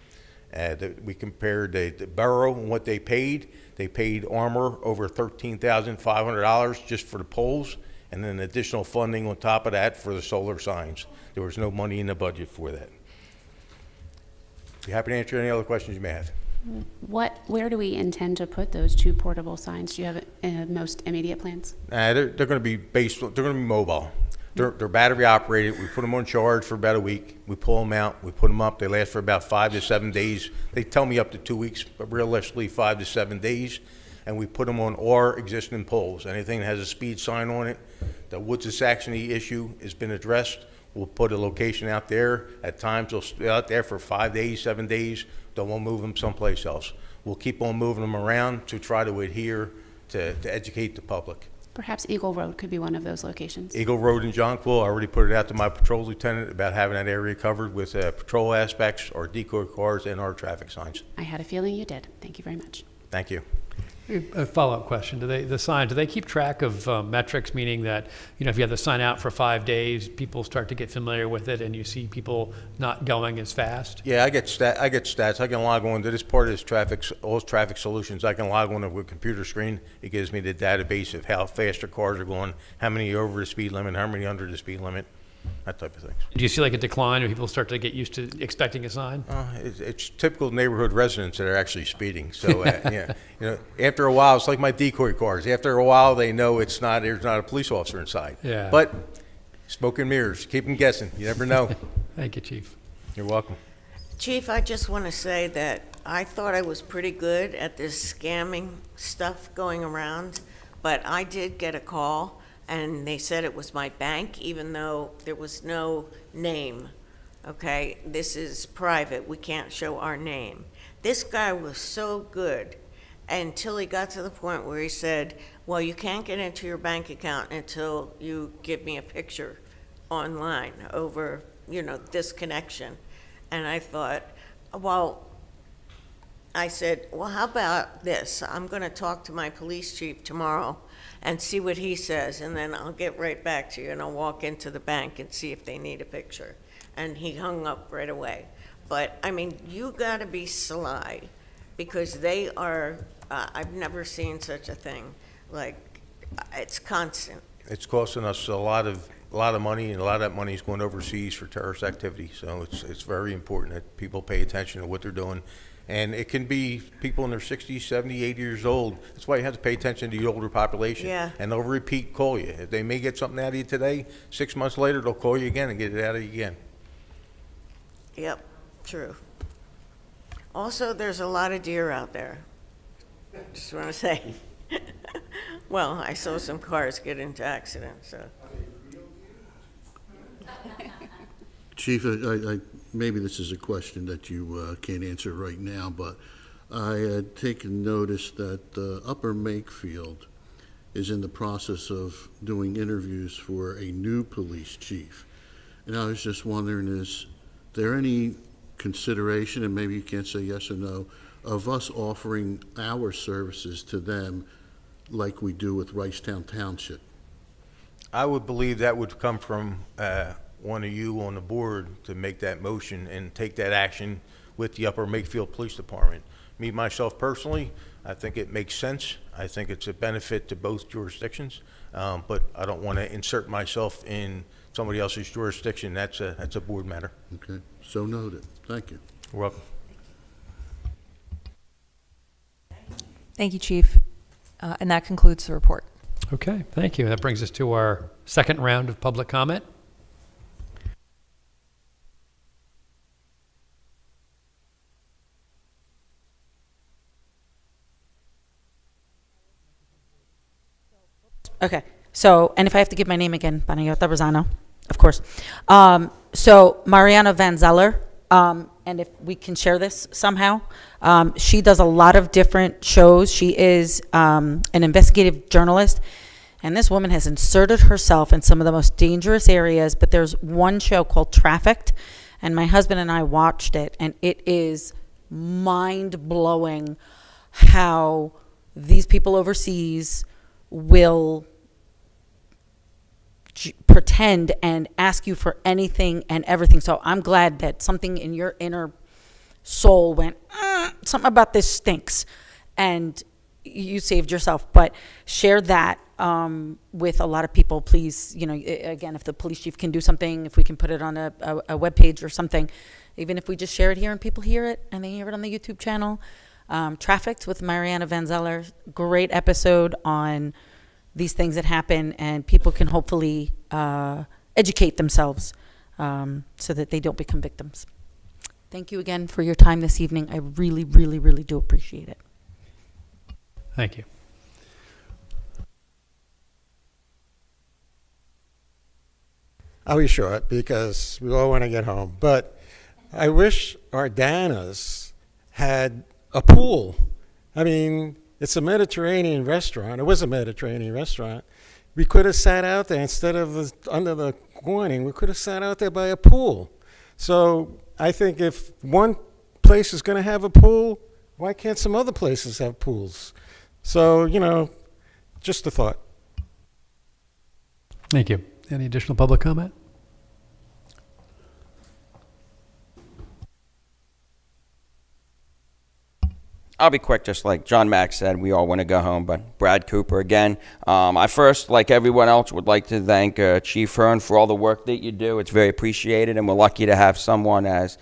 We compared the borough and what they paid. They paid Armor over $13,500 just for the poles, and then additional funding on top of that for the solar signs. There was no money in the budget for that. Be happy to answer any other questions you may have. Where do we intend to put those 2 portable signs? Do you have most immediate plans? They're going to be they're going to be mobile. They're battery operated. We put them on charge for about a week. We pull them out. We put them up. They last for about 5 to 7 days. They tell me up to 2 weeks, but realistically 5 to 7 days. And we put them on our existing poles. Anything that has a speed sign on it, the Woods of Saxony issue has been addressed. We'll put a location out there. At times they'll stay out there for 5 days, 7 days. Then we'll move them someplace else. We'll keep on moving them around to try to adhere to educate the public. Perhaps Eagle Road could be one of those locations. Eagle Road in Jonquil, I already put it out to my patrol lieutenant about having that area covered with patrol aspects, our decoy cars, and our traffic signs. I had a feeling you did. Thank you very much. Thank you. A follow-up question. Do they keep track of metrics, meaning that, if you have the sign out for 5 days, people start to get familiar with it and you see people not going as fast? Yeah, I get stats. I can log on to this part of this all traffic solutions. I can log on to a computer screen. It gives me the database of how fast the cars are going, how many are over the speed limit, how many under the speed limit, that type of things. Do you see like a decline, or people start to get used to expecting a sign? It's typical neighborhood residents that are actually speeding. So, yeah, after a while, it's like my decoy cars. After a while, they know there's not a police officer inside. Yeah. But smoke and mirrors, keep them guessing. You never know. Thank you, Chief. You're welcome. Chief, I just want to say that I thought I was pretty good at this scamming stuff going around, but I did get a call, and they said it was my bank, even though there was no name. Okay, this is private. We can't show our name. This guy was so good until he got to the point where he said, well, you can't get into your bank account until you give me a picture online over, this connection. And I thought, I said, well, how about this? I'm going to talk to my police chief tomorrow and see what he says, and then I'll get right back to you, and I'll walk into the bank and see if they need a picture. And he hung up right away. But, you got to be sly, because they are, I've never seen such a thing. Like, it's constant. It's costing us a lot of money, and a lot of that money is going overseas for terrorist activity. So it's very important that people pay attention to what they're doing. And it can be people in their 60s, 70, 80 years old. That's why you have to pay attention to the older population. Yeah. And they'll call you. If they may get something out of you today, 6 months later, they'll call you again and get it out of you again. Yep, true. Also, there's a lot of deer out there. Just want to say. Well, I saw some cars get into accidents, so. Chief, maybe this is a question that you can't answer right now, but I had taken notice that Upper Makefield is in the process of doing interviews for a new police chief. And I was just wondering, is there any consideration, and maybe you can't say yes or no, of us offering our services to them like we do with Wrightstown Township? I would believe that would come from one of you on the board to make that motion and take that action with the Upper Makefield Police Department. Me, myself personally, I think it makes sense. I think it's a benefit to both jurisdictions, but I don't want to insert myself in somebody else's jurisdiction, that's a board matter. Okay, so noted. Thank you. You're welcome. Thank you, Chief. And that concludes the report. Okay, thank you. That brings us to our second round of public comment. Okay, so, and if I have to give my name again, Panayota Rosano, of course. So Mariana Van Zeller, and if we can share this somehow, she does a lot of different shows. She is an investigative journalist, and this woman has inserted herself in some of the most dangerous areas, but there's one show called Trafficked, and my husband and I watched it, and it is mind-blowing how these people overseas will pretend and ask you for anything and everything. So I'm glad that something in your inner soul went, something about this stinks, and you saved yourself. But share that with a lot of people, please. You know, again, if the police chief can do something, if we can put it on a webpage or something, even if we just share it here and people hear it and they hear it on the YouTube channel. Trafficked with Mariana Van Zeller, great episode on these things that happen, and people can hopefully educate themselves so that they don't become victims. Thank you again for your time this evening. I really, really, really do appreciate it. Thank you. I'll be short because we all want to get home. But I wish our Danas had a pool. I mean, it's a Mediterranean restaurant. It was a Mediterranean restaurant. We could have sat out there instead of under the awning. We could have sat out there by a pool. So I think if one place is going to have a pool, why can't some other places have pools? So, you know, just a thought. Thank you. Any additional public comment? I'll be quick, just like John Mack said, we all want to go home, but Brad Cooper again. I first, like everyone else, would like to thank Chief Hearn for all the work that you do. It's very appreciated, and we're lucky to have someone as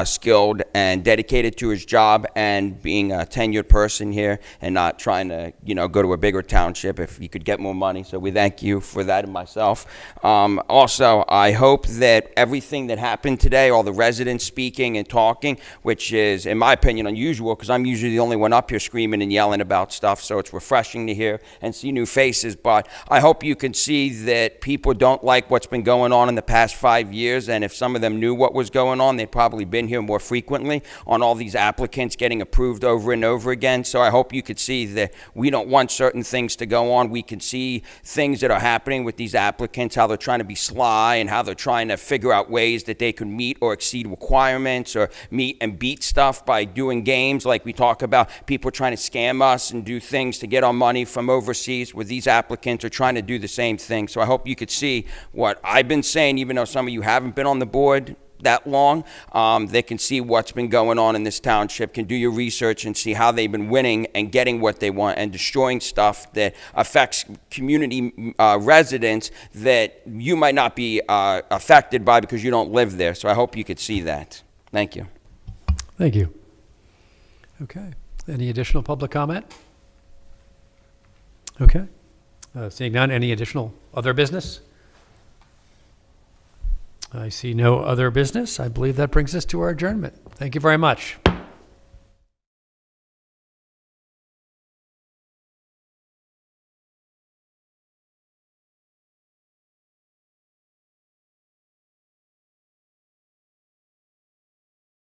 skilled and dedicated to his job and being a tenured person here and not trying to, you know, go to a bigger township if you could get more money. So we thank you for that and myself. Also, I hope that everything that happened today, all the residents speaking and talking, which is, in my opinion, unusual because I'm usually the only one up here screaming and yelling about stuff, so it's refreshing to hear and see new faces. But I hope you can see that people don't like what's been going on in the past 5 years, and if some of them knew what was going on, they'd probably been here more frequently on all these applicants getting approved over and over again. So I hope you could see that we don't want certain things to go on. We can see things that are happening with these applicants, how they're trying to be sly and how they're trying to figure out ways that they could meet or exceed requirements or meet and beat stuff by doing games like we talk about, people trying to scam us and do things to get our money from overseas, where these applicants are trying to do the same thing. So I hope you could see what I've been saying, even though some of you haven't been on the board that long. They can see what's been going on in this township, can do your research and see how they've been winning and getting what they want and destroying stuff that affects community residents that you might not be affected by because you don't live there. So I hope you could see that. Thank you. Thank you. Okay. Any additional public comment? Okay. Seeing none, any additional other business? I see no other business. I believe that brings us to our adjournment. Thank you very much.